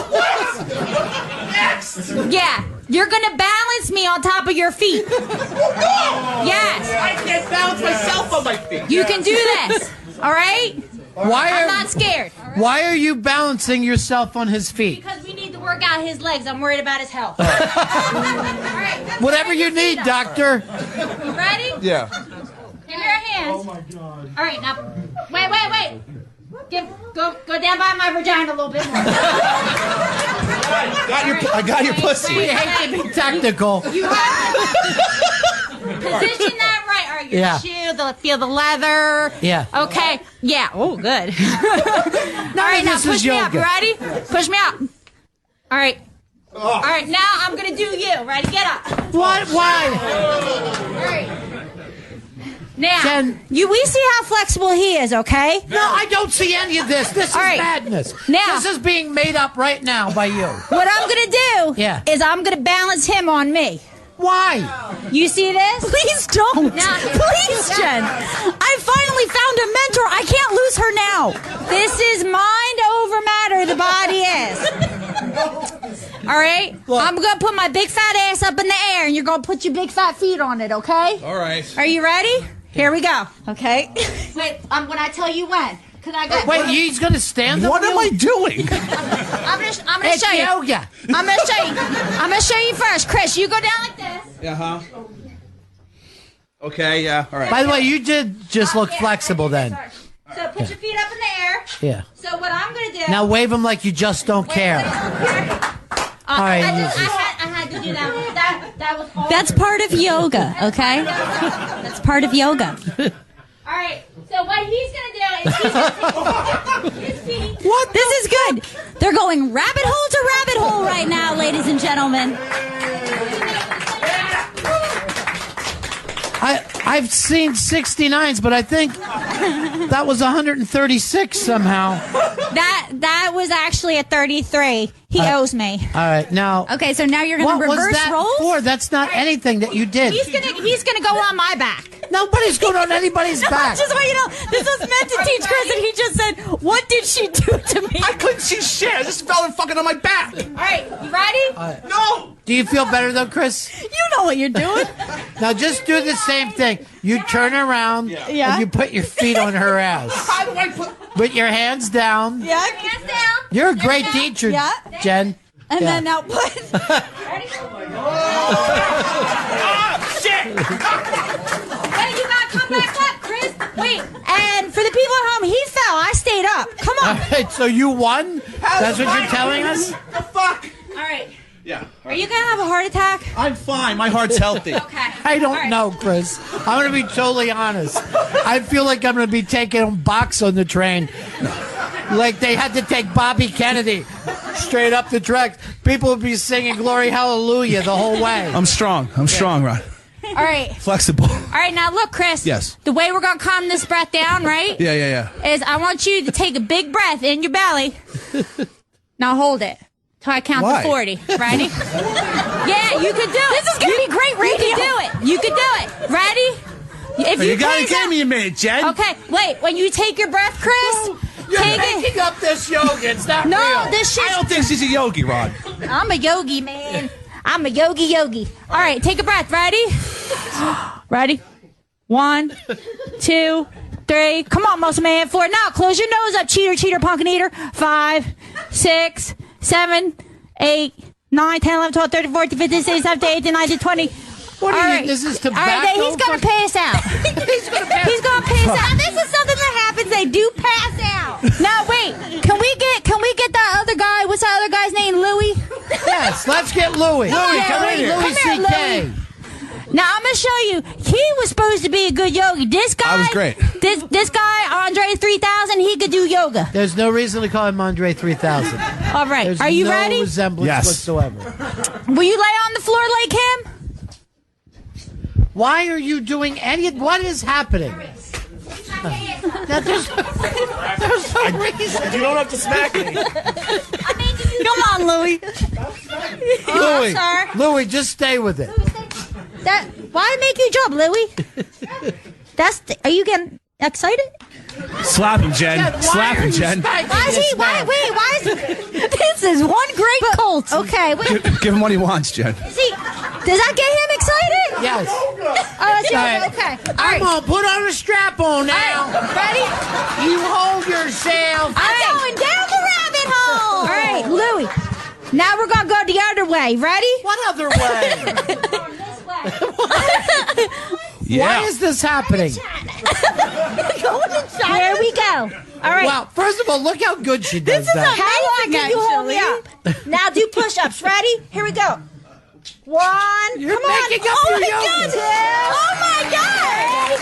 Speaker 3: Next.
Speaker 5: Yeah. You're gonna balance me on top of your feet. Yes.
Speaker 3: I can't balance myself on my feet.
Speaker 5: You can do this. All right? I'm not scared.
Speaker 1: Why are you balancing yourself on his feet?
Speaker 5: Because we need to work out his legs. I'm worried about his health. All right.
Speaker 1: Whatever you need, doctor.
Speaker 5: You ready?
Speaker 3: Yeah.
Speaker 5: Give me your hands. Oh my God. All right, now wait. Go down by my vagina a little bit more.
Speaker 3: I got your pussy.
Speaker 1: We hate to be technical.
Speaker 5: You have to position that right. All right, your
Speaker 1: Yeah.
Speaker 5: shoe, feel the leather.
Speaker 1: Yeah.
Speaker 5: Okay. Yeah. Oh, good. All right, now
Speaker 1: this
Speaker 5: push
Speaker 1: is
Speaker 5: me up.
Speaker 1: yoga.
Speaker 5: You ready? Push me up. All right. All right, now I'm going to do you. Ready? Get up.
Speaker 1: What? Why?
Speaker 5: All right. Now,
Speaker 1: Jen.
Speaker 5: we see how flexible he is, okay?
Speaker 1: No, I don't see any of this. This is
Speaker 5: All right.
Speaker 1: madness.
Speaker 5: Now-
Speaker 1: This is being made up right now by you.
Speaker 5: What I'm going to do
Speaker 1: Yeah.
Speaker 5: is I'm going to balance him on me.
Speaker 1: Why?
Speaker 5: You see this?
Speaker 10: Please don't.
Speaker 5: Now-
Speaker 10: Please, Jen. I finally found a mentor. I can't lose her now.
Speaker 5: This is mind over matter. The body is. All right?
Speaker 1: Look.
Speaker 5: I'm going to put my big fat ass up in the air, and you're going to put your big fat feet on it, okay?
Speaker 3: All right.
Speaker 5: Are you ready? Here we go.
Speaker 10: Okay.
Speaker 5: Wait, when I tell you when. Cause I got,
Speaker 1: Wait, he's going to stand
Speaker 3: What
Speaker 1: on
Speaker 3: am
Speaker 1: you?
Speaker 3: I doing?
Speaker 5: I'm gonna
Speaker 1: It's
Speaker 5: show you.
Speaker 1: yoga.
Speaker 5: I'm gonna show you. I'm gonna show you first. Chris, you go down like this.
Speaker 3: Uh-huh. Okay, yeah. All right.
Speaker 1: By the way, you did just look flexible then.
Speaker 5: So put your feet up in the air.
Speaker 1: Yeah.
Speaker 5: So what I'm gonna do.
Speaker 1: Now wave them like you just don't care. All right.
Speaker 5: I had to do that. That was all.
Speaker 10: That's part of yoga, okay? That's part of yoga.
Speaker 5: All right. So what he's gonna do is he's gonna take his feet.
Speaker 10: What? This is good. They're going rabbit hole to rabbit hole right now, ladies and gentlemen.
Speaker 1: I've seen 69s, but I think that was 136 somehow.
Speaker 5: That was actually a 33. He owes me.
Speaker 1: All right, now.
Speaker 10: Okay, so now you're going
Speaker 1: What
Speaker 10: to
Speaker 1: was
Speaker 10: reverse
Speaker 1: that
Speaker 10: roles?
Speaker 1: for? That's not anything that you did.
Speaker 5: He's gonna go on my back.
Speaker 1: Nobody's going on anybody's back.
Speaker 10: Just so you know, this was meant to teach Chris, and he just said, "What did she do to me?"
Speaker 3: I couldn't see shit. I just fell fucking on my back.
Speaker 5: All right. You ready?
Speaker 3: No.
Speaker 1: Do you feel better though, Chris?
Speaker 10: You know what you're doing.
Speaker 1: Now just do the same thing. You turn around
Speaker 10: Yeah.
Speaker 1: and you put your feet on her ass.
Speaker 3: How do I put...
Speaker 1: Put your hands down.
Speaker 10: Yeah.
Speaker 5: Hands down.
Speaker 1: You're a great teacher,
Speaker 10: Yeah.
Speaker 1: Jen.
Speaker 10: And
Speaker 1: Yeah.
Speaker 10: then now put.
Speaker 5: Ready?
Speaker 3: Ah, shit.
Speaker 5: Hey, you gotta come back up, Chris. Wait, and for the people at home, he fell. I stayed up. Come on.
Speaker 1: All right, so you won? That's what you're telling us?
Speaker 3: The fuck?
Speaker 5: All right.
Speaker 3: Yeah.
Speaker 5: Are you gonna have a heart attack?
Speaker 3: I'm fine. My heart's healthy.
Speaker 5: Okay.
Speaker 1: I don't know, Chris. I'm going to be totally honest. I feel like I'm going to be taking a box on the train. Like they had to take Bobby Kennedy straight up the tracks. People would be singing Glory Hallelujah the whole way.
Speaker 3: I'm strong. I'm strong, Ron.
Speaker 5: All right.
Speaker 3: Flexible.
Speaker 5: All right, now look, Chris.
Speaker 3: Yes.
Speaker 5: The way we're gonna calm this breath down, right?
Speaker 3: Yeah.
Speaker 5: Is I want you to take a big breath in your belly. Now hold it till I count
Speaker 3: Why?
Speaker 5: to 40. Ready? Yeah, you could do it. This is gonna be great radio. You can do it. You can do it. Ready? If
Speaker 3: You gotta
Speaker 5: pace
Speaker 3: give
Speaker 5: out-
Speaker 3: me a minute, Jen.
Speaker 5: Okay, wait. When you take your breath, Chris,
Speaker 1: You're
Speaker 5: take
Speaker 1: making
Speaker 5: it.
Speaker 1: up this yoga. It's not
Speaker 5: No,
Speaker 1: real.
Speaker 5: this
Speaker 3: I
Speaker 5: shit's.
Speaker 3: don't think she's a yogi, Ron.
Speaker 5: I'm a yogi, man. I'm a yogi. All right, take a breath. Ready? Ready? 1, 2, 3. Come on, muscle man. 4. Now close your nose up, cheater, pumpkin eater. 5, 6, 7, 8, 9, 10, 11, 12, 13, 14, 15, 16, 17, 18, 19, 20.
Speaker 1: What
Speaker 5: All
Speaker 1: are you,
Speaker 5: right.
Speaker 1: this is
Speaker 5: All
Speaker 1: tobacco?
Speaker 5: right, then he's gonna pass out.
Speaker 1: He's going to pass.
Speaker 5: He's gonna pass out. This is something that happens. They do pass out. Now wait, can we get that other guy? What's that other guy's name? Louis.
Speaker 1: Yes, let's get Louis.
Speaker 3: Louis, come in here.
Speaker 1: Louis
Speaker 5: Come here,
Speaker 1: C.K.
Speaker 5: Louis. Now I'm gonna show you. He was supposed to be a good yogi. This guy
Speaker 3: I was great.
Speaker 5: This guy Andre 3000. He could do yoga.
Speaker 1: There's no reason to call him Andre 3000.
Speaker 5: All right,
Speaker 1: There's
Speaker 5: are you
Speaker 1: no
Speaker 5: ready?
Speaker 1: resemblance
Speaker 3: Yes.
Speaker 1: whatsoever.
Speaker 5: Will you lay on the floor like him?
Speaker 1: Why are you doing any? What is happening? That there's no reason.
Speaker 3: You don't have to smack me.
Speaker 5: Come on, Louis.
Speaker 1: Louis,
Speaker 5: sir.
Speaker 1: Louis, just stay with it.
Speaker 5: Why make you jump, Louis? Are you getting excited?
Speaker 3: Slap him, Jen.
Speaker 1: Why
Speaker 3: Slap
Speaker 1: are
Speaker 3: him,
Speaker 1: you
Speaker 3: Jen.
Speaker 1: spanking
Speaker 5: Why is
Speaker 1: this
Speaker 5: he? Why?
Speaker 1: man?
Speaker 5: Wait. Why is he? This is one great cult. Okay. Wait.
Speaker 3: Give him what he wants, Jen.
Speaker 5: See, does that get him excited?
Speaker 1: Yes.
Speaker 5: Oh, that's
Speaker 1: Right.
Speaker 5: okay. All
Speaker 1: I'm
Speaker 5: right.
Speaker 1: gonna put on a strap on now.
Speaker 5: All right. Ready?
Speaker 1: You hold yourself.
Speaker 5: I'm going down the rabbit hole. All right, Louis. Now we're gonna go the other way. Ready?
Speaker 1: What other way?
Speaker 5: This way.
Speaker 1: Why is this happening?
Speaker 5: Here we go. All right.
Speaker 1: Well, first of all, look how good she does that.
Speaker 5: How long can you hold me up? Now do push-ups. Ready? Here we go. 1.
Speaker 1: You're
Speaker 5: Come on.
Speaker 1: making up
Speaker 5: Oh
Speaker 1: your
Speaker 5: my
Speaker 1: yoga.
Speaker 5: God. Oh my God.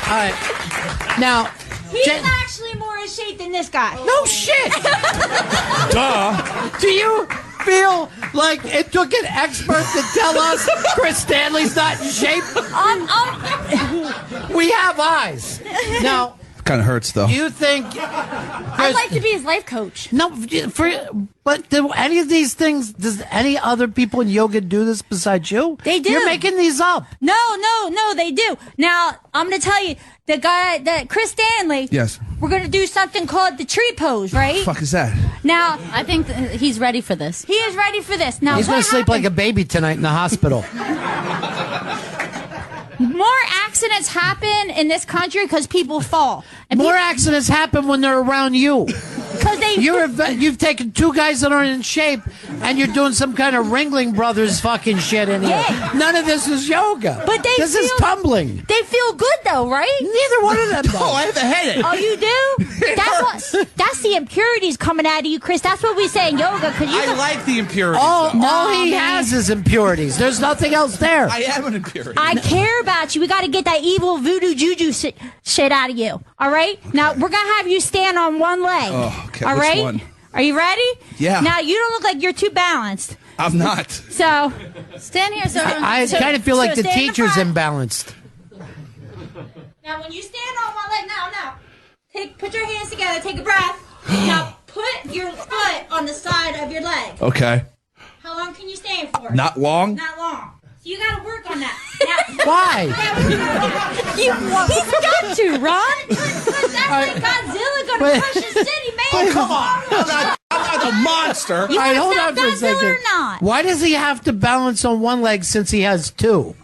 Speaker 1: All right. Now,
Speaker 5: He's
Speaker 1: Jen-
Speaker 5: actually more in shape than this guy.
Speaker 1: no shit.
Speaker 3: Duh.
Speaker 1: Do you feel like it took an expert to tell us Chris Stanley's not in shape? We have eyes. Now,
Speaker 3: Kind of hurts, though.
Speaker 1: do you think?
Speaker 5: I'd like to be his life coach.
Speaker 1: No, but do any of these things? Does any other people in yoga do this besides you?
Speaker 5: They do.
Speaker 1: You're making these up.
Speaker 5: No, they do. Now, I'm going to tell you, that Chris Stanley.
Speaker 3: Yes.
Speaker 5: We're going to do something called the tree pose, right?
Speaker 3: Fuck is that?
Speaker 5: Now,
Speaker 2: I think he's ready for this.
Speaker 5: he is ready for this. Now,
Speaker 1: He's going
Speaker 5: what
Speaker 1: to sleep like a
Speaker 5: happened-
Speaker 1: baby tonight in the hospital.
Speaker 5: More accidents happen in this country because people fall. And
Speaker 1: More accidents happen when they're around you.
Speaker 5: because they.
Speaker 1: You've taken two guys that aren't in shape, and you're doing some kind of Ringling Brothers fucking shit in here.
Speaker 5: Yeah.
Speaker 1: None of this is yoga.
Speaker 5: But
Speaker 1: this is
Speaker 5: feel-
Speaker 1: tumbling.
Speaker 5: They feel good though, right?
Speaker 1: Neither one of them does.
Speaker 3: Oh, I have a headache.
Speaker 5: Oh, you do? That's the impurities coming out of you, Chris. That's what we say in yoga. Cause you
Speaker 3: I like the impurities.
Speaker 1: All
Speaker 3: though.
Speaker 1: he has is impurities. There's nothing else there.
Speaker 3: I am an impurity.
Speaker 5: I care about you. We got to get that evil voodoo juju shit out of you. All right? Now, we're going to have you stand on one leg.
Speaker 3: Oh, okay.
Speaker 5: All
Speaker 3: Which
Speaker 5: right?
Speaker 3: one?
Speaker 5: Are you ready?
Speaker 3: Yeah.
Speaker 5: Now, you don't look like you're too balanced.
Speaker 3: I'm not.
Speaker 5: So,
Speaker 2: Stand here, so
Speaker 1: I kind of feel like the
Speaker 5: stand in
Speaker 1: teacher's
Speaker 5: front.
Speaker 1: imbalanced.
Speaker 5: Now, when you stand on one leg, put your hands together, take a breath. Now, put your foot on the side of your leg.
Speaker 3: Okay.
Speaker 5: How long can you stand for?
Speaker 3: Not long.
Speaker 5: Not long. So you got to work on that. Now,
Speaker 1: Why?
Speaker 5: he's got to, Ron. That's like Godzilla going
Speaker 1: Wait.
Speaker 5: to crush the city, man.
Speaker 3: Come on. I'm not a monster.
Speaker 5: You
Speaker 1: All right,
Speaker 5: wanna
Speaker 1: hold
Speaker 5: stop
Speaker 1: on for a
Speaker 5: Godzilla
Speaker 1: second.
Speaker 5: or not?
Speaker 1: Why does he have to balance on one leg since he has two?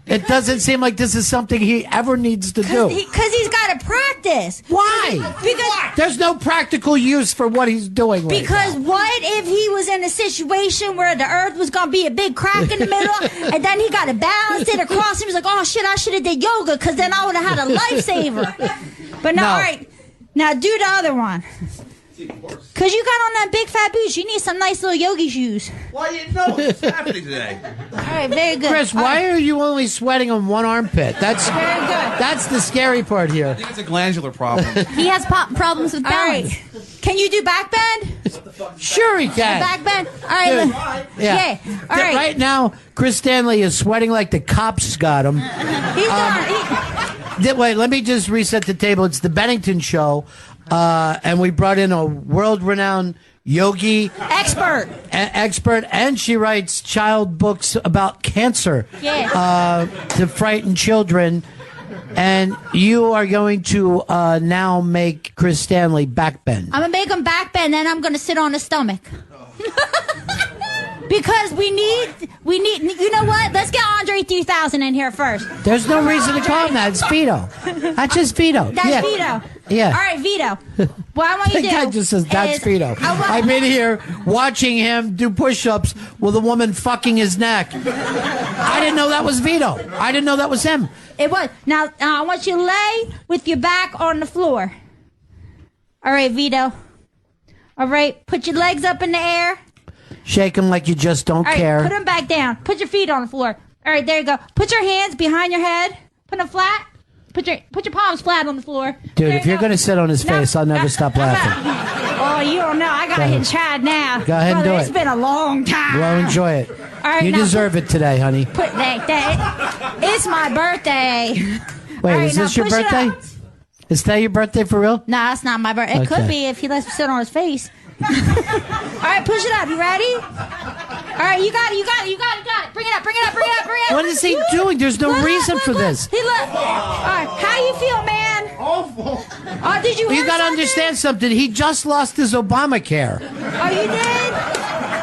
Speaker 1: It doesn't seem like this is something he ever needs to do.
Speaker 10: Because he's got to practice.
Speaker 1: Why?
Speaker 10: Because
Speaker 1: there's no practical use for what he's doing right
Speaker 10: Because
Speaker 1: now.
Speaker 10: what if he was in a situation where the earth was going to be a big crack in the middle, and then he got to balance it across? He was like, oh, shit, I should have did yoga, because then I would have had a lifesaver. But no, all right. Now do the other one. Because you got on that big fat boots. You need some nice little yogi shoes.
Speaker 3: Why you know what's happening today?
Speaker 10: All right, very good.
Speaker 1: Chris, why are you only sweating on one armpit? That's
Speaker 10: very good.
Speaker 1: That's the scary part here.
Speaker 3: I think it's a glandular problem.
Speaker 2: He has problems with balance.
Speaker 10: All right. Can you do back bend?
Speaker 1: Sure he can.
Speaker 10: Back bend? All right. Yeah. All right.
Speaker 1: Right now, Chris Stanley is sweating like the cops got him.
Speaker 10: He's done.
Speaker 1: Wait, let me just reset the table. It's the Bennington show, and we brought in a world-renowned yogi
Speaker 10: expert,
Speaker 1: and she writes child books about cancer to frighten children. And you are going to now make Chris Stanley backbend.
Speaker 10: I'm gonna make him backbend, then I'm gonna sit on his stomach. Because we need. You know what? Let's get Andre 3000 in here first.
Speaker 1: There's no reason to call him that. It's Vito. That's just Vito.
Speaker 10: That's Vito.
Speaker 1: Yeah.
Speaker 10: All right, Vito. What I want you to do.
Speaker 1: The guy just says, that's Vito. I'm in here watching him do push-ups with a woman fucking his neck. I didn't know that was Vito. I didn't know that was him.
Speaker 10: It was. Now, I want you to lay with your back on the floor. All right, Vito. All right, put your legs up in the air.
Speaker 1: Shake him like you just don't care.
Speaker 10: Put him back down. Put your feet on the floor. All right, there you go. Put your hands behind your head. Put them flat. Put your palms flat on the floor.
Speaker 1: Dude, if you're going to sit on his face, I'll never stop laughing.
Speaker 10: Oh, you don't know. I got to hit Chad now.
Speaker 1: Go ahead and do it.
Speaker 10: It's been a long time.
Speaker 1: Well, enjoy it.
Speaker 10: All right,
Speaker 1: you deserve it today, honey.
Speaker 10: Put that. It's my birthday.
Speaker 1: Wait,
Speaker 10: right,
Speaker 1: is this your birthday? Is that your birthday for real?
Speaker 10: Nah, it's not my birthday. It could be if he lets me sit on his face. All right, push it up. You ready? All right, you got it. Bring it up.
Speaker 1: What is he doing? There's no reason for this.
Speaker 10: All right, how you feel, man?
Speaker 7: Awful.
Speaker 10: Oh, did you hear
Speaker 1: You got to
Speaker 10: something?
Speaker 1: understand something. He just lost his Obamacare.
Speaker 10: Oh, you did?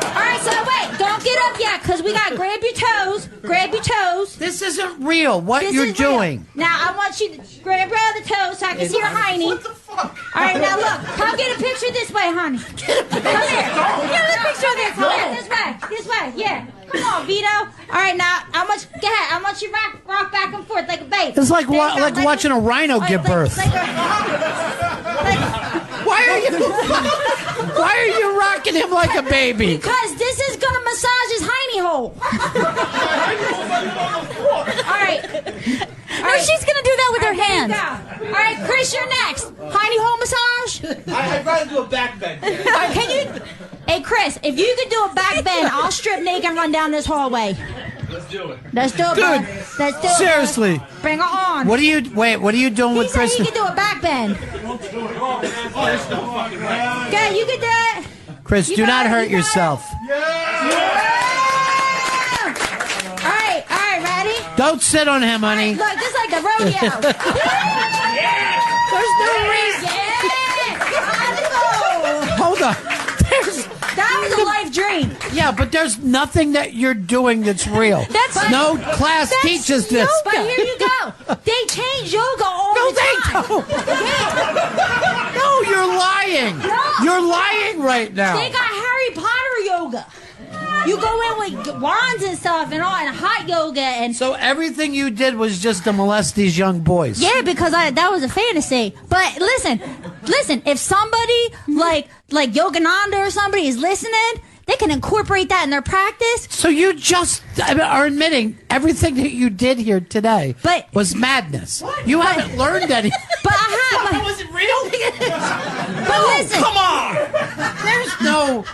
Speaker 10: All right, so wait. Don't get up yet, because we got grab your toes. Grab your toes.
Speaker 1: This isn't real, what
Speaker 10: This
Speaker 1: you're
Speaker 10: is real.
Speaker 1: doing.
Speaker 10: Now, I want you to grab your other toes so I can see your hiney.
Speaker 7: What the fuck?
Speaker 10: All right, now look. Come get a picture this way, honey. Come here. Get a picture of this. Come here, this way. Yeah. Come on, Vito. All right, now, go ahead. I want you to rock back and forth like a baby.
Speaker 1: It's like watching a rhino give birth. Why are you rocking him like a baby?
Speaker 10: Because this is going to massage his hiney hole. All right.
Speaker 2: No, she's going to do that with her hands.
Speaker 10: All right, Chris, you're next. Hiney hole massage.
Speaker 3: I'd rather do a back bend.
Speaker 10: All right, can you? Hey, Chris, if you could do a back bend, I'll strip naked and run down this hallway.
Speaker 3: Let's do it.
Speaker 10: Let's do it,
Speaker 1: Dude,
Speaker 10: bro. Let's do it.
Speaker 1: seriously.
Speaker 10: Bring her on.
Speaker 1: What are you doing
Speaker 10: He
Speaker 1: with
Speaker 10: said
Speaker 1: Chris?
Speaker 10: he could do a back bend. Okay, you could do it.
Speaker 1: Chris,
Speaker 10: You
Speaker 1: do
Speaker 10: got
Speaker 1: not
Speaker 10: it,
Speaker 1: hurt
Speaker 10: you got
Speaker 1: yourself.
Speaker 10: All right, ready?
Speaker 1: Don't sit on him, honey.
Speaker 10: Look, this is like the rodeo.
Speaker 1: There's no reason. Hold on.
Speaker 10: That was a life dream.
Speaker 1: Yeah, but there's nothing that you're doing that's real. No class teaches this.
Speaker 10: But here you go. They change yoga all the time.
Speaker 1: No, they don't. No, you're lying.
Speaker 10: No.
Speaker 1: You're lying right now.
Speaker 10: They got Harry Potter yoga. You go in with wands and stuff and all, and hot yoga and.
Speaker 1: So everything you did was just to molest these young boys.
Speaker 10: Yeah, because that was a fantasy. But listen. If somebody like Yogananda or somebody is listening, they can incorporate that in their practice.
Speaker 1: So you just are admitting everything that you did here today was madness. You haven't learned any.
Speaker 10: But I have.
Speaker 3: That wasn't real?
Speaker 10: But listen.
Speaker 1: Come on. There's no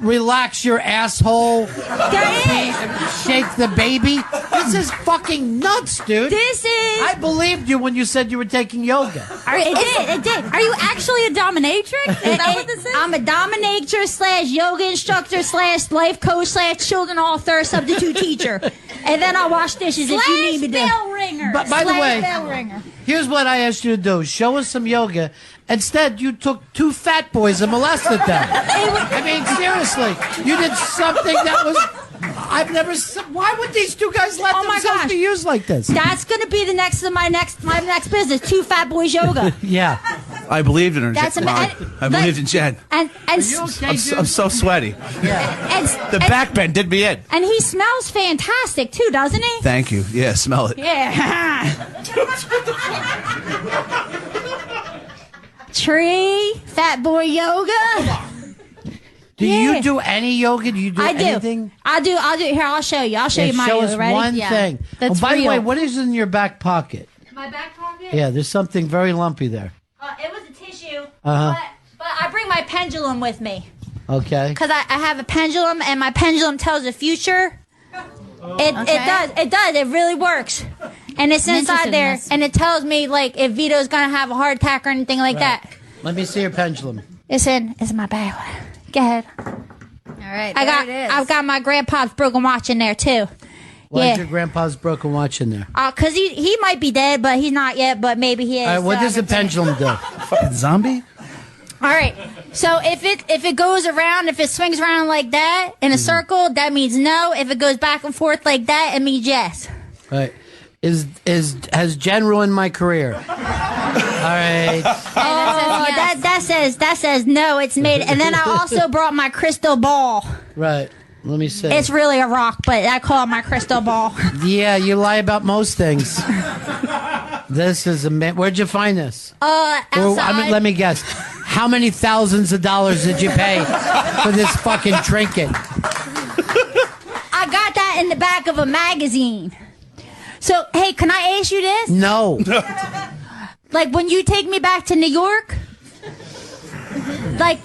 Speaker 1: relax your asshole. Shake the baby. This is fucking nuts, dude.
Speaker 10: This is.
Speaker 1: I believed you when you said you were taking yoga.
Speaker 10: It did.
Speaker 2: Are you actually a dominatrix? Is that what this is?
Speaker 10: I'm a dominatrix / yoga instructor / life coach / children author substitute teacher. And then I'll wash dishes if you need me to.
Speaker 2: Bell ringer.
Speaker 1: But by the way,
Speaker 10: Bell ringer.
Speaker 1: here's what I asked you to do. Show us some yoga. Instead, you took two fat boys and molested them. I mean, seriously. You did something that was I've never. Why would these two guys let themselves be used like this?
Speaker 10: That's gonna be the next of my next business. 2 fat boys yoga.
Speaker 1: Yeah.
Speaker 3: I believed in her.
Speaker 10: That's
Speaker 3: Ron. I believed in Jen.
Speaker 10: And
Speaker 1: Are you okay,
Speaker 3: I'm so sweaty. The back bend did me in.
Speaker 10: And he smells fantastic too, doesn't he?
Speaker 3: Thank you. Yeah, smell it.
Speaker 10: Yeah. Tree, fat boy yoga.
Speaker 1: Do you do any yoga? Do you do anything?
Speaker 10: I do. Here, I'll show you. I'll show you my
Speaker 1: show
Speaker 10: yoga.
Speaker 1: us
Speaker 10: Ready?
Speaker 1: one thing.
Speaker 10: That's
Speaker 1: by the
Speaker 10: real.
Speaker 1: way, what is in your back pocket?
Speaker 10: My back pocket?
Speaker 1: Yeah, there's something very lumpy there.
Speaker 10: It was a tissue.
Speaker 1: Uh-huh.
Speaker 10: But I bring my pendulum with me.
Speaker 1: Okay.
Speaker 10: Because I have a pendulum, and my pendulum tells the future. It does. It really works. And it's inside there, and it tells me, like, if Vito's going to have a heart attack or anything like that.
Speaker 1: Let me see your pendulum.
Speaker 10: It's in my bag. Go ahead.
Speaker 2: All right,
Speaker 10: I've got my grandpa's broken watch in there, too.
Speaker 1: Why is your grandpa's broken watch in there?
Speaker 10: Because he might be dead, but he's not yet, but maybe he is.
Speaker 1: All right, what does the pendulum do?
Speaker 3: Fucking zombie?
Speaker 10: All right. So if it goes around, if it swings around like that in a circle, that means no. If it goes back and forth like that, it means yes.
Speaker 1: All right. Has Jen ruined my career? All right.
Speaker 10: That says no. It's made. And then I also brought my crystal ball.
Speaker 1: Right. Let me see.
Speaker 10: It's really a rock, but I call it my crystal ball.
Speaker 1: Yeah, you lie about most things. This is where'd you find this?
Speaker 10: Outside.
Speaker 1: Let me guess. How many thousands of dollars did you pay for this fucking trinket?
Speaker 10: I got that in the back of a magazine. So, hey, can I ask you this?
Speaker 1: No.
Speaker 10: Like, when you take me back to New York, like,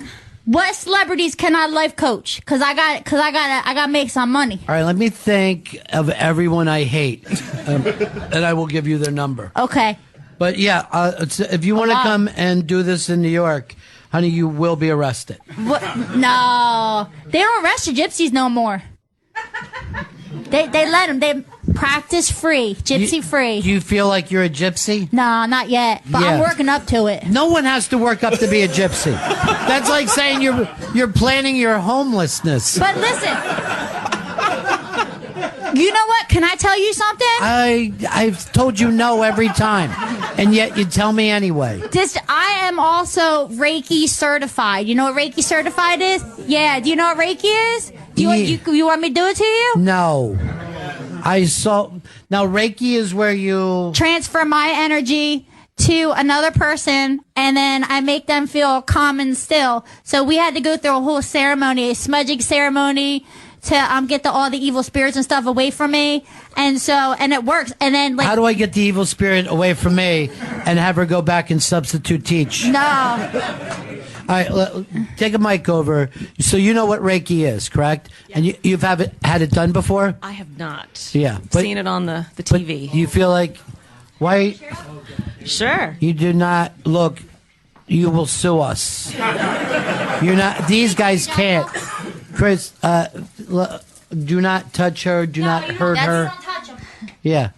Speaker 10: what celebrities can I life coach? Because I got to make some money.
Speaker 1: All right, let me think of everyone I hate, and I will give you their number.
Speaker 10: Okay.
Speaker 1: But yeah, if you want to come and do this in New York, honey, you will be arrested.
Speaker 10: What? No, they don't arrest the gypsies no more. They let them. They practice free, gypsy free.
Speaker 1: Do you feel like you're a gypsy?
Speaker 10: No, not yet. But I'm working up to it.
Speaker 1: No one has to work up to be a gypsy. That's like saying you're planning your homelessness.
Speaker 10: But listen, you know what? Can I tell you something?
Speaker 1: I've told you no every time, and yet you tell me anyway.
Speaker 10: I am also Reiki certified. You know what Reiki certified is? Yeah. Do you know what Reiki is? You want me to do it to you?
Speaker 1: No. Now Reiki is where you
Speaker 10: transfer my energy to another person, and then I make them feel calm and still. So we had to go through a whole ceremony, a smudging ceremony, to get all the evil spirits and stuff away from me, and it works. And then, like,
Speaker 1: how do I get the evil spirit away from me and have her go back and substitute teach?
Speaker 10: No.
Speaker 1: All right, take a mic over. So you know what Reiki is, correct? Yeah. And you've had it done before?
Speaker 11: I have not.
Speaker 1: Yeah,
Speaker 11: seen it on the TV.
Speaker 1: But you feel like why?
Speaker 11: Sure.
Speaker 1: You do not look. You will sue us. You're not. These guys can't. Chris, do not touch her. Do not hurt her.
Speaker 10: Don't touch them.
Speaker 1: Yeah.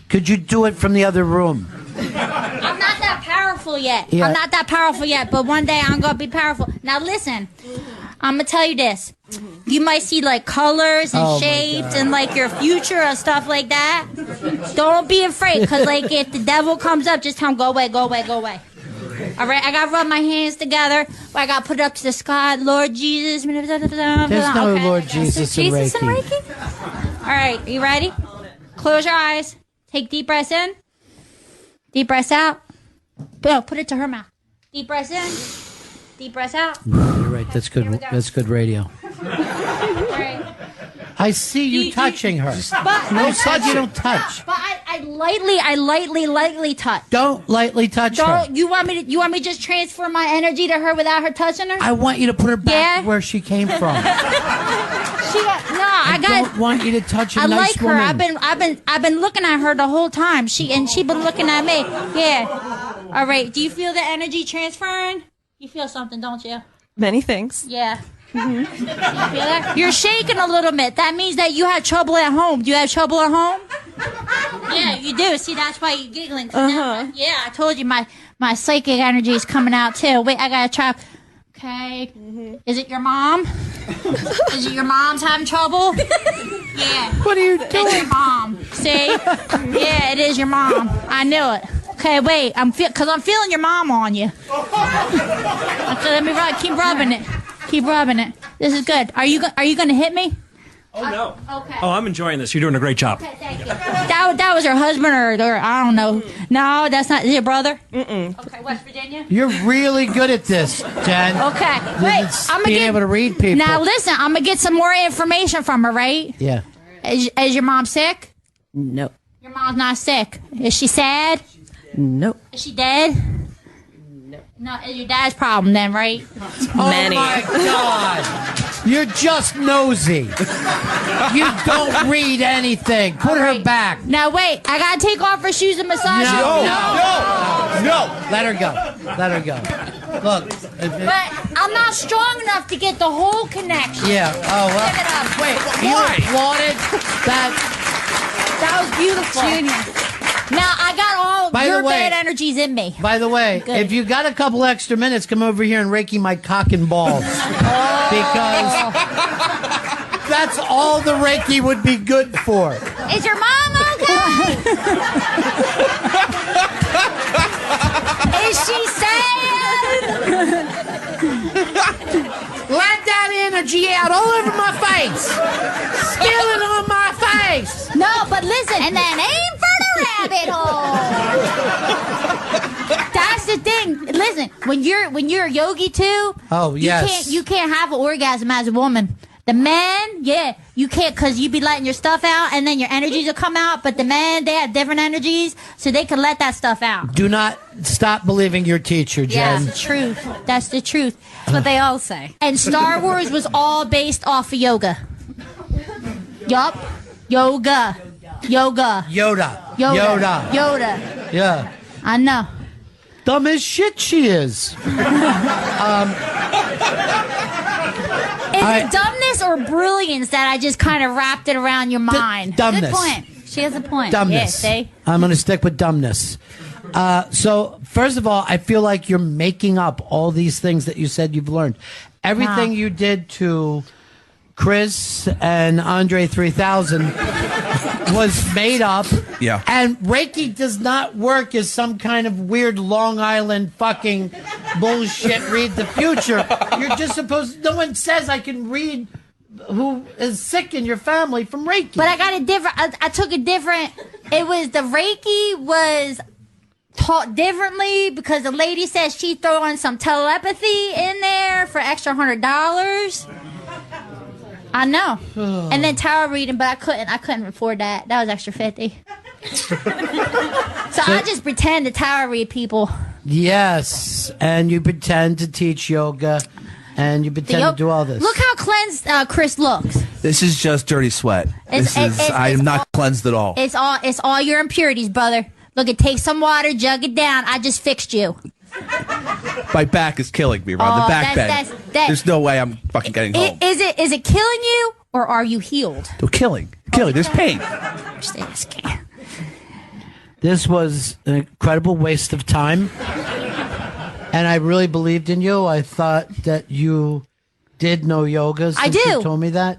Speaker 1: Could you do it from the other room?
Speaker 10: I'm not that powerful yet.
Speaker 1: Yeah.
Speaker 10: I'm not that powerful yet, but one day I'm going to be powerful. Now listen, I'm going to tell you this. You might see like colors and shapes and like your future or stuff like that. Don't be afraid, because like if the devil comes up, just tell him go away, go away, go away. All right, I got to rub my hands together. I got to put it up to the sky. Lord Jesus.
Speaker 1: There's no Lord Jesus in Reiki.
Speaker 10: All right, you ready? Close your eyes. Take deep breaths in. Deep breaths out. No, put it to her mouth. Deep breaths in. Deep breaths out.
Speaker 1: You're right. That's good. That's good radio.
Speaker 10: All right.
Speaker 1: I see you touching her. No touch. You don't touch.
Speaker 10: But I lightly touch.
Speaker 1: Don't lightly touch her.
Speaker 10: You want me to just transfer my energy to her without her touching her?
Speaker 1: I want you to put her back where she came from. I don't want you to touch a
Speaker 10: I
Speaker 1: nice
Speaker 10: like her.
Speaker 1: woman.
Speaker 10: I've been looking at her the whole time. She been looking at me. Yeah. All right. Do you feel the energy transferring? You feel something, don't you?
Speaker 11: Many things.
Speaker 10: Yeah. Mm-hmm. You feel that? You're shaking a little bit. That means that you had trouble at home. Do you have trouble at home? Yeah, you do. See, that's why you're giggling. Yeah, I told you my psychic energy is coming out too. Wait, I gotta try. Okay. Mm-hmm. Is it your mom? Is it your mom's having trouble?
Speaker 5: Yeah.
Speaker 1: What are you doing?
Speaker 5: It's your mom. See? Yeah, it is your mom. I knew it. Okay, wait. Because I'm feeling your mom on you. Okay, let me keep rubbing it. Keep rubbing it. This is good. Are you going to hit me?
Speaker 12: Oh, no.
Speaker 5: Okay.
Speaker 12: Oh, I'm enjoying this. You're doing a great job.
Speaker 5: Okay, thank you. That was her husband or I don't know. No, that's not. Is your brother? Mm-mm. Okay, West Virginia?
Speaker 1: You're really good at this, Jen.
Speaker 5: Okay. Wait, I'm
Speaker 1: being able to read people.
Speaker 5: Now, listen, I'm going to get some more information from her, right?
Speaker 1: Yeah.
Speaker 5: Is your mom sick?
Speaker 11: No.
Speaker 5: Your mom's not sick. Is she sad?
Speaker 11: No.
Speaker 5: Is she dead? No, it's your dad's problem then, right?
Speaker 11: Many.
Speaker 1: Oh my God. You're just nosy. You don't read anything. Put her back.
Speaker 5: Now wait, I gotta take off her shoes and massage her.
Speaker 1: No. Let her go. Let her go. Look.
Speaker 5: But I'm not strong enough to get the whole connection.
Speaker 1: Yeah. Oh, well.
Speaker 5: Give it up.
Speaker 1: Wait, you applauded that.
Speaker 5: That was beautiful. Junior. Now I got all your bad energies in me.
Speaker 1: By the way,
Speaker 5: Good.
Speaker 1: if you got a couple extra minutes, come over here and Reiki my cock and balls. Because that's all the Reiki would be good for.
Speaker 5: Is your mom okay? Is she sad?
Speaker 1: Let that energy out all over my face. Spilling on my face.
Speaker 5: No, but listen. And then aim for the rabbit hole. That's the thing. Listen, when you're a yogi too.
Speaker 1: Oh, yes.
Speaker 5: You can't have an orgasm as a woman. The men, yeah, you can't because you be letting your stuff out and then your energies will come out. But the men, they have different energies, so they can let that stuff out.
Speaker 1: Do not stop believing your teacher, Jen.
Speaker 5: Yeah, that's the truth. That's the truth.
Speaker 2: That's what they all say.
Speaker 5: And Star Wars was all based off of yoga. Yup. Yoga.
Speaker 1: Yoda. Yeah.
Speaker 5: I know.
Speaker 1: Dumb as shit she is.
Speaker 5: Is it dumbness or brilliance that I just kind of wrapped it around your mind?
Speaker 1: Dumbness.
Speaker 2: Good point. She has a point.
Speaker 1: Dumbness.
Speaker 5: Yeah, see?
Speaker 1: I'm going to stick with dumbness. So, first of all, I feel like you're making up all these things that you said you've learned. Everything you did to Chris and Andre 3000 was made up.
Speaker 3: Yeah.
Speaker 1: And Reiki does not work as some kind of weird Long Island fucking bullshit read the future. You're just supposed no one says I can read who is sick in your family from Reiki.
Speaker 5: But I got a different, I took a different, it was the Reiki was taught differently because the lady says she throw on some telepathy in there for extra $100. I know. And then tarot reading, but I couldn't afford that. That was extra $50. So I just pretend to tarot read people.
Speaker 1: Yes, and you pretend to teach yoga, and you pretend to do all this.
Speaker 5: Look how cleansed Chris looks.
Speaker 3: This is just dirty sweat. I am not cleansed at all.
Speaker 5: It's all your impurities, brother. Look, take some water, jug it down. I just fixed you.
Speaker 3: My back is killing me, Ron. The back pain. There's no way I'm fucking getting home.
Speaker 5: Is it killing you, or are you healed?
Speaker 3: No, killing. There's pain.
Speaker 5: Just asking.
Speaker 1: This was an incredible waste of time. And I really believed in you. I thought that you did know yoga.
Speaker 5: I
Speaker 1: since
Speaker 5: do.
Speaker 1: You told me that.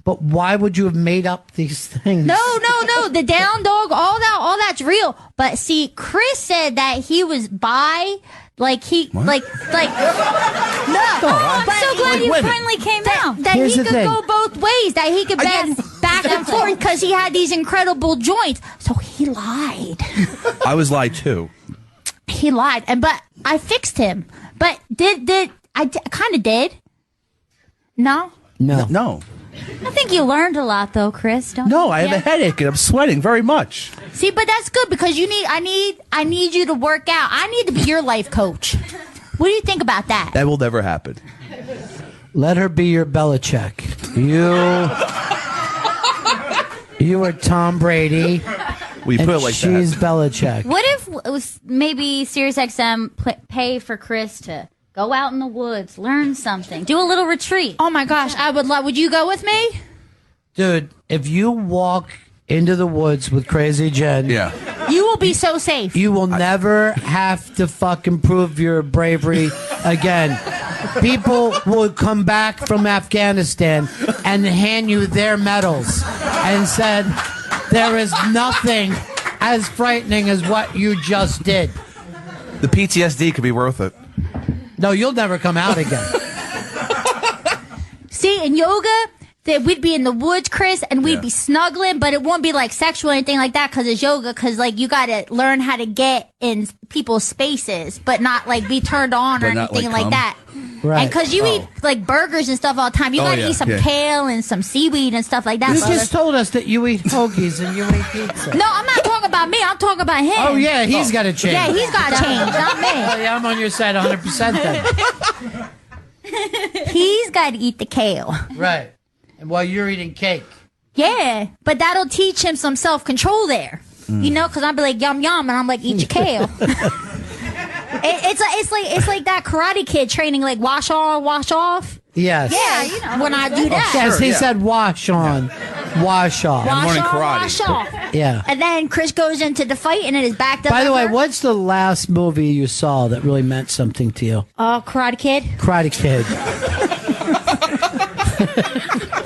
Speaker 1: But why would you have made up these things?
Speaker 5: No. The down dog, all that's real. But see, Chris said that he was bi. Like he,
Speaker 2: What?
Speaker 5: like, no.
Speaker 2: I'm so glad you finally came out.
Speaker 5: That
Speaker 1: Here's
Speaker 5: he
Speaker 1: the
Speaker 5: could
Speaker 1: thing.
Speaker 5: go both ways. That he could bend back and forth because he had these incredible joints. So he lied.
Speaker 3: I was lied too.
Speaker 5: He lied, but I fixed him. But I kind of did? No.
Speaker 3: No.
Speaker 2: I think you learned a lot, though, Chris. Don't
Speaker 3: No,
Speaker 2: you?
Speaker 3: I have a headache and I'm sweating very much.
Speaker 5: See, but that's good because I need you to work out. I need to be your life coach. What do you think about that?
Speaker 3: That will never happen.
Speaker 1: Let her be your Belichick. You are Tom Brady.
Speaker 3: We put it like
Speaker 1: she's
Speaker 3: that.
Speaker 1: Belichick.
Speaker 2: What if it was maybe SiriusXM pay for Chris to go out in the woods, learn something, do a little retreat?
Speaker 5: Oh my gosh, I would love. Would you go with me?
Speaker 1: Dude, if you walk into the woods with Crazy Jen,
Speaker 5: You will be so safe.
Speaker 1: you will never have to fucking prove your bravery again. people would come back from Afghanistan and hand you their medals and said, there is nothing as frightening as what you just did.
Speaker 3: The PTSD could be worth it.
Speaker 1: No, you'll never come out again.
Speaker 5: See, in yoga, that we'd be in the woods, Chris, and we'd be snuggling, but it won't be like sexual or anything like that because it's yoga. Because like you got to learn how to get in people's spaces, but not like be turned on or anything like that.
Speaker 1: Right.
Speaker 5: And because you eat like burgers and stuff all the time, you got to eat some kale and some seaweed and stuff like that.
Speaker 1: You
Speaker 5: brother.
Speaker 1: just told us that you eat hoagies and you eat pizza.
Speaker 5: No, I'm not talking about me. I'm talking about him.
Speaker 1: Oh yeah, he's got to change.
Speaker 5: Yeah, he's got to change, not me.
Speaker 1: Oh, yeah, I'm on your side 100% then.
Speaker 5: He's got to eat the kale.
Speaker 1: Right. And while you're eating cake.
Speaker 5: Yeah, but that'll teach him some self-control there. You know, because I'll be like, yum, yum, and I'm like, eat your kale. It's like that Karate Kid training, like wash on, wash off.
Speaker 1: Yes.
Speaker 5: Yeah, you know, when I do that.
Speaker 1: Yes, he said wash on, wash off.
Speaker 5: Wash on, wash off.
Speaker 1: Yeah.
Speaker 5: And then Chris goes into the fight and it is backed up.
Speaker 1: By the way, what's the last movie you saw that really meant something to you?
Speaker 5: Karate Kid.
Speaker 1: Karate Kid.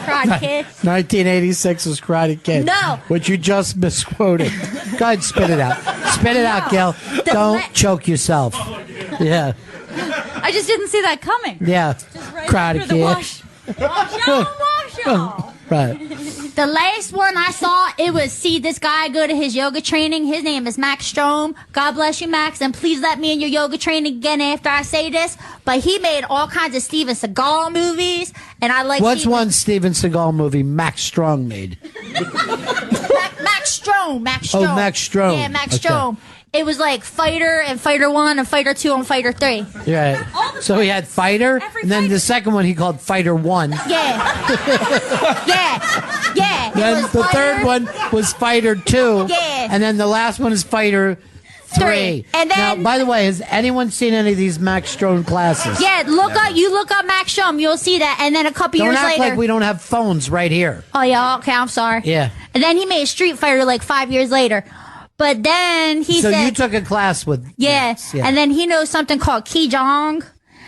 Speaker 5: Karate Kid.
Speaker 1: 1986 was Karate Kid.
Speaker 5: No.
Speaker 1: Which you just misquoted. Go ahead, spit it out. Spit it out, Gail. Don't choke yourself. Yeah.
Speaker 2: I just didn't see that coming.
Speaker 1: Yeah. Karate Kid.
Speaker 2: Wash on.
Speaker 1: Right.
Speaker 5: The last one I saw, it was see this guy go to his yoga training. His name is Max Strom. God bless you, Max, and please let me in your yoga training again after I say this. But he made all kinds of Steven Seagal movies, and I like.
Speaker 1: What's one Steven Seagal movie Max Strong made?
Speaker 5: Max Strom. Max Strom.
Speaker 1: Oh, Max Strom.
Speaker 5: Yeah, Max
Speaker 1: Okay.
Speaker 5: Strom. It was like Fighter and Fighter 1 and Fighter 2 and Fighter 3.
Speaker 1: Yeah. So he had Fighter, and then the second one he called Fighter 1.
Speaker 5: Yeah. Yeah.
Speaker 1: Then the third one was Fighter 2.
Speaker 5: Yeah.
Speaker 1: And then the last one is Fighter 3.
Speaker 5: And then,
Speaker 1: now, by the way, has anyone seen any of these Max Strom classes?
Speaker 5: Yeah, you look up Max Strom, you'll see that. And then a couple
Speaker 1: Don't
Speaker 5: years
Speaker 1: act
Speaker 5: later.
Speaker 1: like we don't have phones right here.
Speaker 5: Oh, yeah, okay, I'm sorry.
Speaker 1: Yeah.
Speaker 5: And then he made Street Fighter like 5 years later. But then he
Speaker 1: So
Speaker 5: said.
Speaker 1: you took a class with.
Speaker 5: Yeah.
Speaker 1: Yeah.
Speaker 5: And then he knows something called Kijong.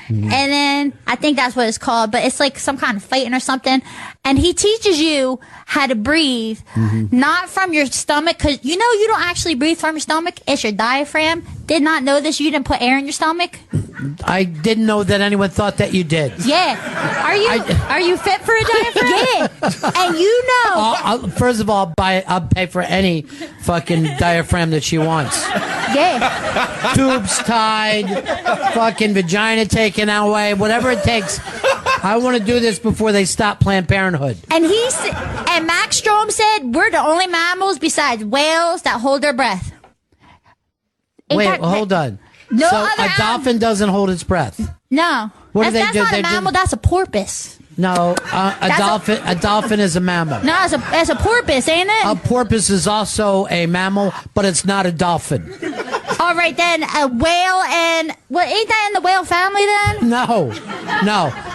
Speaker 5: And then I think that's what it's called, but it's like some kind of fighting or something. And he teaches you how to breathe, not from your stomach, because you know you don't actually breathe from your stomach. It's your diaphragm. Did not know this. You didn't put air in your stomach.
Speaker 1: I didn't know that anyone thought that you did.
Speaker 5: Yeah. Are you fit for a diaphragm? Yeah. And you know.
Speaker 1: First of all, I'll pay for any fucking diaphragm that she wants.
Speaker 5: Yeah.
Speaker 1: Tubes tied, fucking vagina taken away, whatever it takes. I want to do this before they stop Planned Parenthood.
Speaker 5: And Max Strom said we're the only mammals besides whales that hold their breath.
Speaker 1: Wait, hold on.
Speaker 5: No
Speaker 1: so
Speaker 5: other
Speaker 1: a dolphin doesn't hold its breath.
Speaker 5: No.
Speaker 1: What do they
Speaker 5: that's
Speaker 1: do?
Speaker 5: not a mammal. That's a porpoise.
Speaker 1: No, a dolphin is a mammal.
Speaker 5: No, it's a porpoise, ain't it?
Speaker 1: A porpoise is also a mammal, but it's not a dolphin.
Speaker 5: All right, then a whale and what? Ain't that in the whale family then?
Speaker 1: No.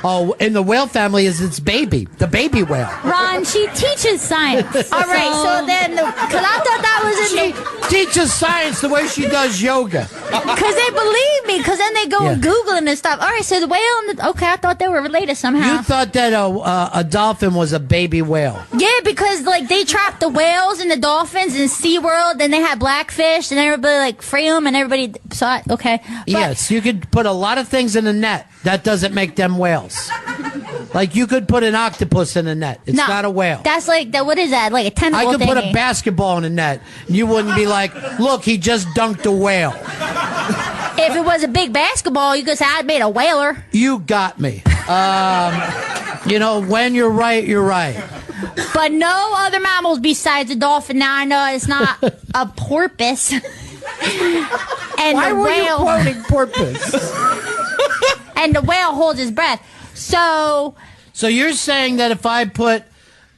Speaker 1: Oh, in the whale family is its baby, the baby whale.
Speaker 2: Ron, she teaches science.
Speaker 5: All right, so then because I thought that was in
Speaker 1: She teaches science the way she does yoga.
Speaker 5: Because they believe me. Because then they go and Google it and stuff. All right, so the whale and okay, I thought they were related somehow.
Speaker 1: You thought that a dolphin was a baby whale.
Speaker 5: Yeah, because like they trapped the whales and the dolphins in SeaWorld, and they had blackfish, and everybody like free them, and everybody saw it. Okay. But,
Speaker 1: Yes, you could put a lot of things in a net. That doesn't make them whales. Like you could put an octopus in a net. It's
Speaker 5: no,
Speaker 1: not a whale.
Speaker 5: That's like that. What is that? Like a tentacle
Speaker 1: I could put a
Speaker 5: thingy.
Speaker 1: basketball in a net. You wouldn't be like, look, he just dunked a whale.
Speaker 5: If it was a big basketball, you could say I made a whaler.
Speaker 1: You got me. You know, when you're right, you're right.
Speaker 5: But no other mammals besides a dolphin. Now I know it's not a porpoise. And
Speaker 1: Why
Speaker 5: the
Speaker 1: were
Speaker 5: whale,
Speaker 1: you quoting porpoise?
Speaker 5: And the whale holds his breath. So
Speaker 1: you're saying that if I put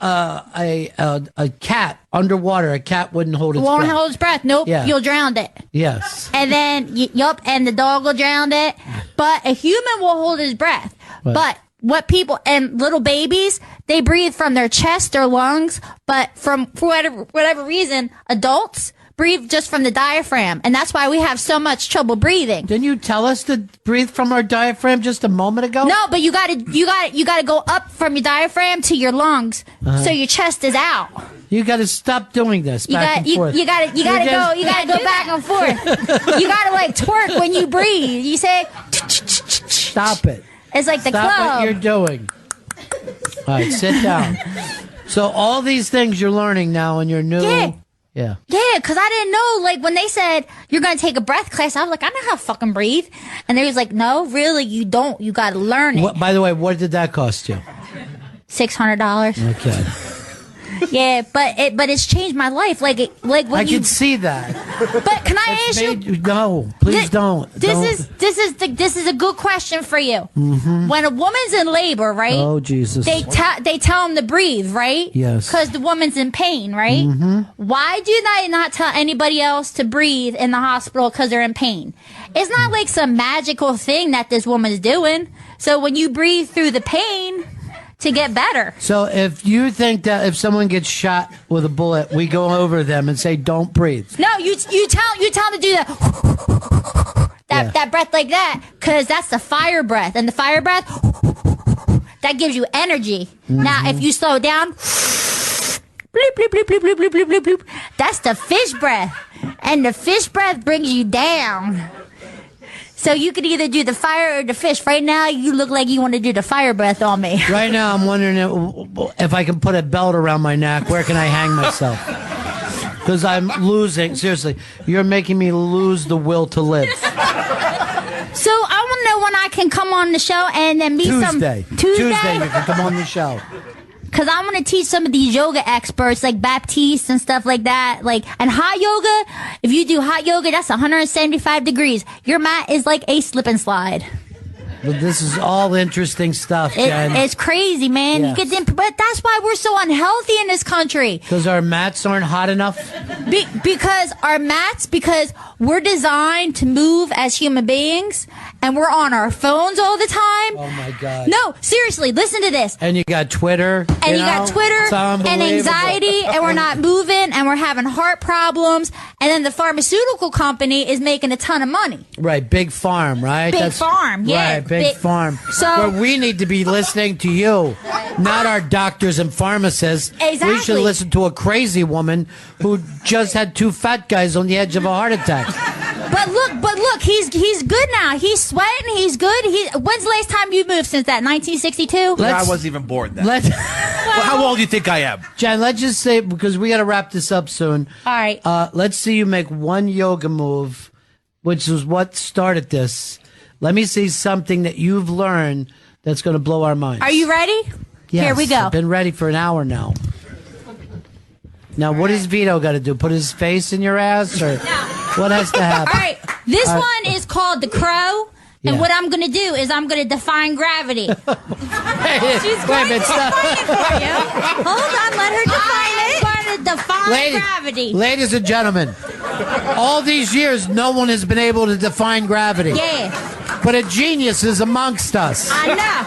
Speaker 1: a cat underwater, a cat wouldn't hold its
Speaker 5: won't
Speaker 1: breath?
Speaker 5: hold its breath. Nope.
Speaker 1: Yeah.
Speaker 5: You'll drown it.
Speaker 1: Yes.
Speaker 5: And then, and the dog will drown it. But a human will hold his breath.
Speaker 1: Right.
Speaker 5: But what people, and little babies, they breathe from their chest or lungs. But for whatever reason, adults breathe just from the diaphragm, and that's why we have so much trouble breathing.
Speaker 1: Didn't you tell us to breathe from our diaphragm just a moment ago?
Speaker 5: No, but you gotta go up from your diaphragm to your lungs, so your chest is out.
Speaker 1: You got to stop doing this back and forth.
Speaker 5: You gotta go back and forth. You gotta like twerk when you breathe. You say,
Speaker 1: stop it.
Speaker 5: It's like the
Speaker 1: Stop
Speaker 5: club.
Speaker 1: what you're doing. All right, sit down. So all these things you're learning now in your new... Yeah.
Speaker 5: Yeah, because I didn't know, like, when they said, you're going to take a breath class, I was like, I know how to fucking breathe. And they was like, no, really, you don't. You got to learn it.
Speaker 1: By the way, what did that cost you?
Speaker 5: $600.
Speaker 1: Okay.
Speaker 5: Yeah, but it's changed my life. Like when
Speaker 1: I can see that.
Speaker 5: But can I ask you?
Speaker 1: No, please don't.
Speaker 5: This is a good question for you.
Speaker 1: Mm-hmm.
Speaker 5: When a woman's in labor, right?
Speaker 1: Oh Jesus!
Speaker 5: They tell them to breathe, right?
Speaker 1: Yes.
Speaker 5: Because the woman's in pain, right?
Speaker 1: Mm-hmm.
Speaker 5: Why do they not tell anybody else to breathe in the hospital because they're in pain? It's not like some magical thing that this woman's doing. So when you breathe through the pain to get better.
Speaker 1: So if you think that if someone gets shot with a bullet, we go over them and say, "Don't breathe."
Speaker 5: No, you tell them to do that breath like that, because that's the fire breath, and the fire breath that gives you energy.
Speaker 1: Mm-hmm.
Speaker 5: Now, if you slow down, bloop, bloop, bloop, bloop, bloop, bloop, bloop, bloop, bloop, that's the fish breath, and the fish breath brings you down. So you could either do the fire or the fish. Right now, you look like you want to do the fire breath on me.
Speaker 1: Right now, I'm wondering if I can put a belt around my neck. Where can I hang myself? Because I'm losing. Seriously, you're making me lose the will to live.
Speaker 5: So I want to know when I can come on the show and then meet
Speaker 1: Tuesday.
Speaker 5: Tuesday,
Speaker 1: you can come on the show.
Speaker 5: Because I want to teach some of these yoga experts, like Baptiste and stuff like that. And hot yoga, if you do hot yoga, that's 175 degrees. Your mat is like a slip and slide.
Speaker 1: But this is all interesting stuff, Jen.
Speaker 5: It's crazy, man.
Speaker 1: Yes.
Speaker 5: But that's why we're so unhealthy in this country.
Speaker 1: Because our mats aren't hot enough?
Speaker 5: Because we're designed to move as human beings, and we're on our phones all the time.
Speaker 1: Oh, my God.
Speaker 5: No, seriously, listen to this.
Speaker 1: And you got Twitter.
Speaker 5: And you got Twitter and anxiety, and we're not moving, and we're having heart problems, and then the pharmaceutical company is making a ton of money.
Speaker 1: Right, Big Farm, right?
Speaker 5: Big Farm, yeah.
Speaker 1: Right, Big Farm.
Speaker 5: So
Speaker 1: where we need to be listening to you, not our doctors and pharmacists.
Speaker 5: Exactly.
Speaker 1: We should listen to a crazy woman who just had two fat guys on the edge of a heart attack.
Speaker 5: But look, he's good now. He's sweating. He's good. When's the last time you moved since that? 1962.
Speaker 3: I wasn't even born then.
Speaker 1: Well,
Speaker 3: how old do you think I am?
Speaker 1: Jen, let's just say, because we got to wrap this up soon.
Speaker 5: All right.
Speaker 1: Let's see you make one yoga move, which is what started this. Let me see something that you've learned that's going to blow our minds.
Speaker 5: Are you ready?
Speaker 1: Yes,
Speaker 5: Here we go.
Speaker 1: I've been ready for an hour now. Now, what does Vito got to do? Put his face in your ass, or what has to happen?
Speaker 5: All right. This one is called the crow. And what I'm going to do is I'm going to define gravity.
Speaker 1: She's going to define
Speaker 5: it for you. Hold on, let her define it. I'm going to define gravity.
Speaker 1: Ladies and gentlemen, all these years, no one has been able to define gravity.
Speaker 5: Yeah.
Speaker 1: But a genius is amongst us.
Speaker 5: I know.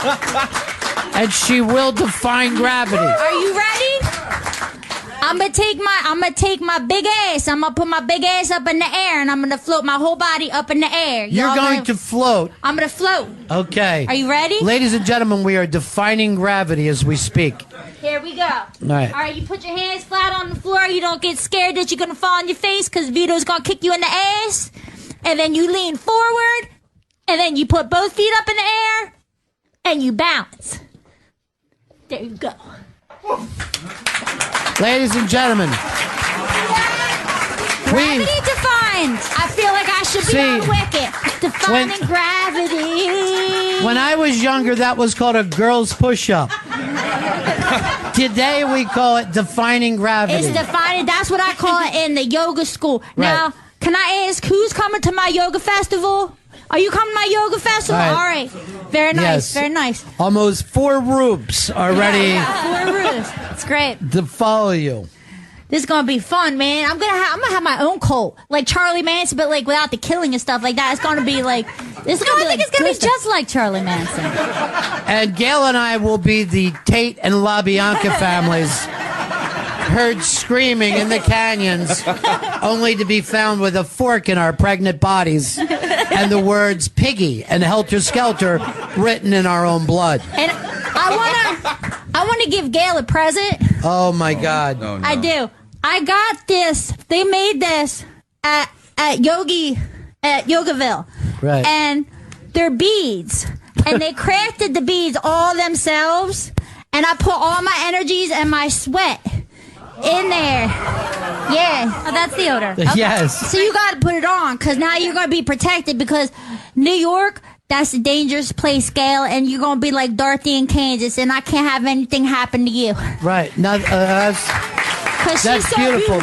Speaker 1: And she will define gravity.
Speaker 5: Are you ready? I'm gonna take my big ass. I'm gonna put my big ass up in the air, and I'm gonna float my whole body up in the air.
Speaker 1: You're going to float.
Speaker 5: I'm gonna float.
Speaker 1: Okay.
Speaker 5: Are you ready?
Speaker 1: Ladies and gentlemen, we are defining gravity as we speak.
Speaker 5: Here we go. All
Speaker 1: right.
Speaker 5: All right, you put your hands flat on the floor. You don't get scared that you're gonna fall on your face because Vito's gonna kick you in the ass. And then you lean forward, and then you put both feet up in the air, and you bounce. There you go.
Speaker 1: Ladies and gentlemen,
Speaker 5: gravity defined. I feel like I should be on Wicked. Defining gravity.
Speaker 1: When I was younger, that was called a girl's push-up. Today we call it defining gravity.
Speaker 5: It's defining. That's what I call it in the yoga school.
Speaker 1: Right.
Speaker 5: Now, can I ask who's coming to my yoga festival? Are you coming to my yoga festival?
Speaker 1: All
Speaker 5: All right. Very nice.
Speaker 1: Yes.
Speaker 5: Very nice.
Speaker 1: Almost 4 groups are ready
Speaker 5: 4 roofs. It's great.
Speaker 1: to follow you.
Speaker 5: This is gonna be fun, man. I'm gonna have my own cult, like Charlie Manson, but like without the killing and stuff like that. It's gonna be like this. I think it's gonna be just like Charlie Manson.
Speaker 1: And Gail and I will be the Tate and LaBianca families heard screaming in the canyons, only to be found with a fork in our pregnant bodies and the words piggy and helter skelter written in our own blood.
Speaker 10: And I want to give Gail a present.
Speaker 1: Oh my God.
Speaker 3: Oh, no.
Speaker 10: I do. I got this. They made this at Yogaville.
Speaker 1: Right.
Speaker 10: And they're beads. And they crafted the beads all themselves. And I put all my energies and my sweat in there. Yeah.
Speaker 2: Oh, that's the odor.
Speaker 1: Yes.
Speaker 10: So you got to put it on because now you're going to be protected because New York, that's a dangerous place, Gail, and you're going to be like Dorothy in Kansas, and I can't have anything happen to you.
Speaker 1: Right. Now, that's
Speaker 10: she's so beautiful.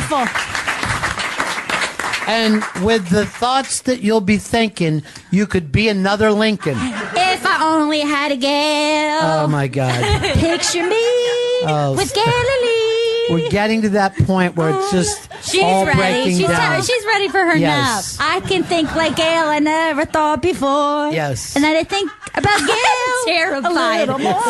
Speaker 1: And with the thoughts that you'll be thinking, you could be another Lincoln.
Speaker 10: If I only had a Gail.
Speaker 1: Oh, my God.
Speaker 10: Picture me with Galilee.
Speaker 1: We're getting to that point where it's just all
Speaker 2: ready.
Speaker 1: breaking down.
Speaker 2: She's ready for her
Speaker 1: Yes.
Speaker 10: I can think like Gail I never thought before.
Speaker 1: Yes.
Speaker 10: And then I think about Gail
Speaker 2: Terrified.
Speaker 10: a little more.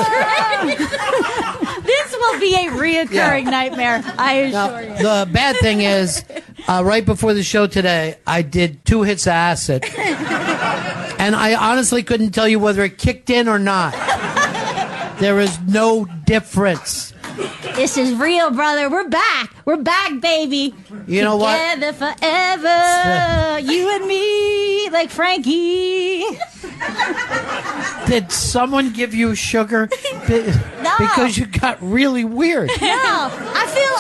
Speaker 2: This will be a reoccurring nightmare, I assure you.
Speaker 1: The bad thing is, right before the show today, I did 2 hits of acid. And I honestly couldn't tell you whether it kicked in or not. There is no difference.
Speaker 10: This is real, brother. We're back. We're back, baby.
Speaker 1: You know what?
Speaker 10: Together forever. You and me, like Frankie.
Speaker 1: Did someone give you sugar?
Speaker 10: No.
Speaker 1: Because you got really weird.
Speaker 10: No, I feel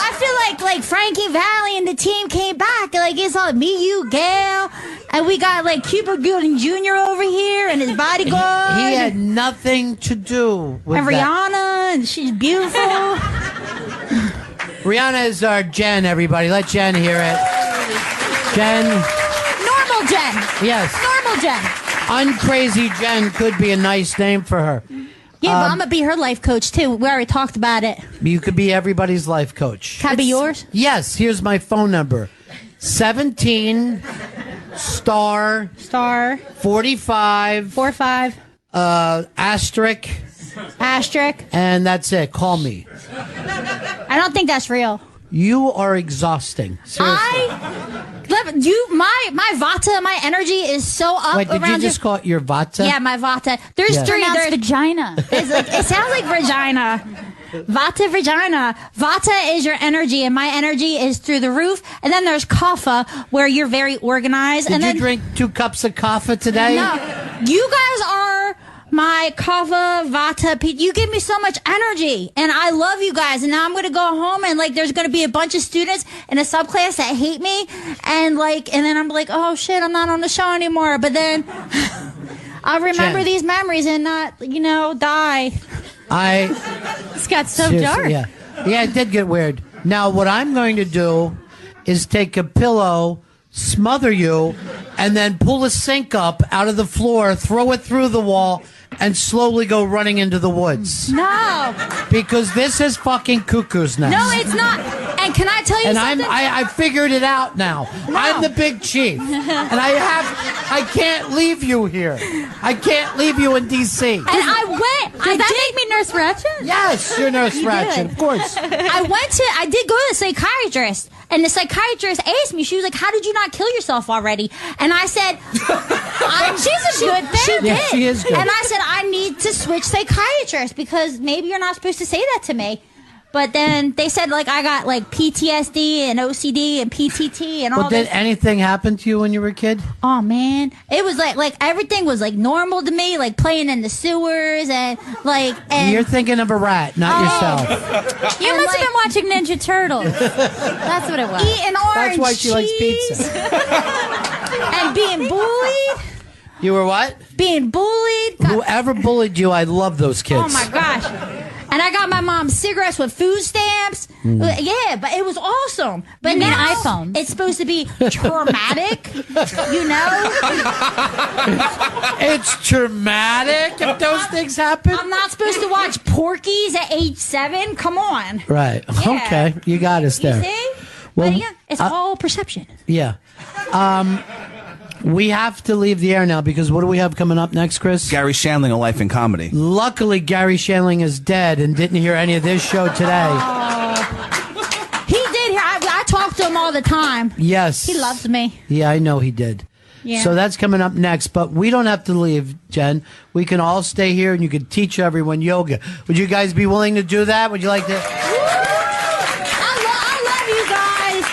Speaker 10: like Frankie Valli and the team came back. Like it's all me, you, Gail, and we got like Cuba Gooding Jr. over here and his bodyguard.
Speaker 1: He had nothing to do with
Speaker 10: and
Speaker 1: that.
Speaker 10: Rihanna, and she's beautiful.
Speaker 1: Rihanna is our Jen, everybody. Let Jen hear it. Jen.
Speaker 10: Normal Jen.
Speaker 1: Yes.
Speaker 10: Normal Jen.
Speaker 1: Uncrazy Jen could be a nice name for her.
Speaker 10: Yeah, but I'm going to be her life coach, too. We already talked about it.
Speaker 1: You could be everybody's life coach.
Speaker 10: Can I be yours?
Speaker 1: Yes. Here's my phone number. 17 star 45
Speaker 10: 45
Speaker 1: asterisk, and that's it. Call me.
Speaker 10: I don't think that's real.
Speaker 1: You are exhausting. Seriously.
Speaker 10: My vata, my energy is so up.
Speaker 1: Wait, did
Speaker 10: around
Speaker 1: you just call it your vata?
Speaker 10: Yeah, my vata. There's
Speaker 1: Yeah.
Speaker 10: three.
Speaker 2: Pronounced
Speaker 10: There's
Speaker 2: vagina.
Speaker 10: it sounds like vagina. Vata, vagina. Vata is your energy, and my energy is through the roof. And then there's kapha, where you're very organized.
Speaker 1: Did
Speaker 10: and
Speaker 1: you
Speaker 10: then,
Speaker 1: drink 2 cups of coffee today?
Speaker 10: No, you guys are my kapha, vata. You give me so much energy, and I love you guys. And now I'm gonna go home, and like, there's gonna be a bunch of students in a subclass that hate me, and then I'm like, oh shit, I'm not on the show anymore. But then I'll remember
Speaker 1: Jen.
Speaker 10: these memories and not, die.
Speaker 2: It's got so
Speaker 1: Seriously,
Speaker 2: dark.
Speaker 1: Yeah, it did get weird. Now, what I'm going to do is take a pillow, smother you, and then pull a sink up out of the floor, throw it through the wall, and slowly go running into the woods.
Speaker 10: No.
Speaker 1: Because this is fucking cuckoo's nest.
Speaker 10: No, it's not. And can I tell you
Speaker 1: And
Speaker 10: something?
Speaker 1: I figured it out now.
Speaker 10: No.
Speaker 1: I'm the big chief. And I can't leave you here. I can't leave you in D.C.
Speaker 10: And I went.
Speaker 2: Does that make me Nurse Ratched?
Speaker 1: Yes, you're Nurse Ratched, of course.
Speaker 10: I did go to the psychiatrist, and the psychiatrist asked me, she was like, how did you not kill yourself already? And I said, she's a good
Speaker 1: She
Speaker 10: therapist.
Speaker 1: Yeah, she is good.
Speaker 10: And I said, I need to switch psychiatrists because maybe you're not supposed to say that to me. But then they said, like, I got, like, PTSD and OCD and PTT and all
Speaker 1: Well, did
Speaker 10: this.
Speaker 1: anything happen to you when you were a kid?
Speaker 10: Oh, man. It was like everything was, like, normal to me, like, playing in the sewers and, like... And
Speaker 1: You're thinking of a rat, not yourself.
Speaker 2: You
Speaker 10: And,
Speaker 2: must
Speaker 10: like,
Speaker 2: have been watching Ninja Turtles. That's what it was.
Speaker 10: eating orange
Speaker 1: That's why she likes
Speaker 10: cheese
Speaker 1: pizza.
Speaker 10: and being bullied.
Speaker 1: You were what?
Speaker 10: Being bullied.
Speaker 1: Whoever bullied you, I love those kids.
Speaker 10: Oh my gosh. And I got my mom cigarettes with food stamps. Yeah, but it was awesome. But
Speaker 2: You mean
Speaker 10: now
Speaker 2: iPhones.
Speaker 10: it's supposed to be traumatic,
Speaker 1: It's traumatic if those things happen.
Speaker 10: I'm not supposed to watch Porky's at age 7. Come on.
Speaker 1: Right.
Speaker 10: Yeah.
Speaker 1: Okay. You got us
Speaker 10: You
Speaker 1: there.
Speaker 10: see?
Speaker 1: Well,
Speaker 10: But yeah, it's all perception.
Speaker 1: Yeah. We have to leave the air now because what do we have coming up next, Chris?
Speaker 3: Gary Shandling, A Life in Comedy.
Speaker 1: Luckily, Gary Shandling is dead and didn't hear any of this show today.
Speaker 10: He all the time.
Speaker 1: Yes.
Speaker 10: He loves me.
Speaker 1: Yeah, I know he did.
Speaker 10: Yeah.
Speaker 1: So that's coming up next, but we don't have to leave, Jen. We can all stay here and you can teach everyone yoga. Would you guys be willing to do that? Would you like to?
Speaker 10: I love you guys.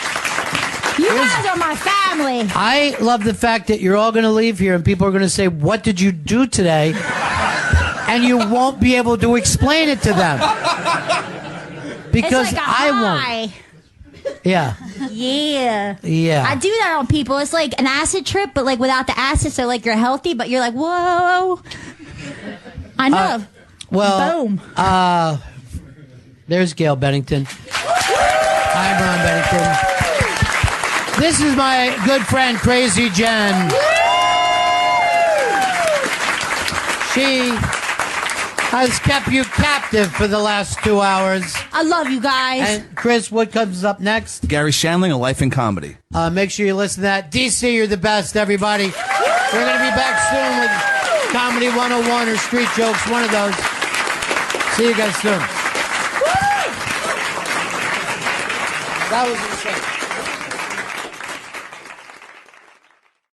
Speaker 10: You guys are my family.
Speaker 1: I love the fact that you're all going to leave here and people are going to say, what did you do today? And you won't be able to explain it to them. Because
Speaker 10: it's like
Speaker 1: I
Speaker 10: high.
Speaker 1: won't. Yeah.
Speaker 10: Yeah.
Speaker 1: Yeah.
Speaker 10: I do that on people. It's like an acid trip, but like without the acid, so like you're healthy, but you're like, whoa. I know.
Speaker 1: Well,
Speaker 10: boom.
Speaker 1: There's Gail Bennington. I'm Ron Bennington. This is my good friend, Crazy Jen. She has kept you captive for the last 2 hours.
Speaker 10: I love you guys.
Speaker 1: And Chris, what comes up next?
Speaker 3: Gary Shandling, A Life in Comedy.
Speaker 1: Make sure you listen to that. DC, you're the best, everybody. We're going to be back soon with Comedy 101 or Street Jokes, one of those. See you guys soon. That was insane.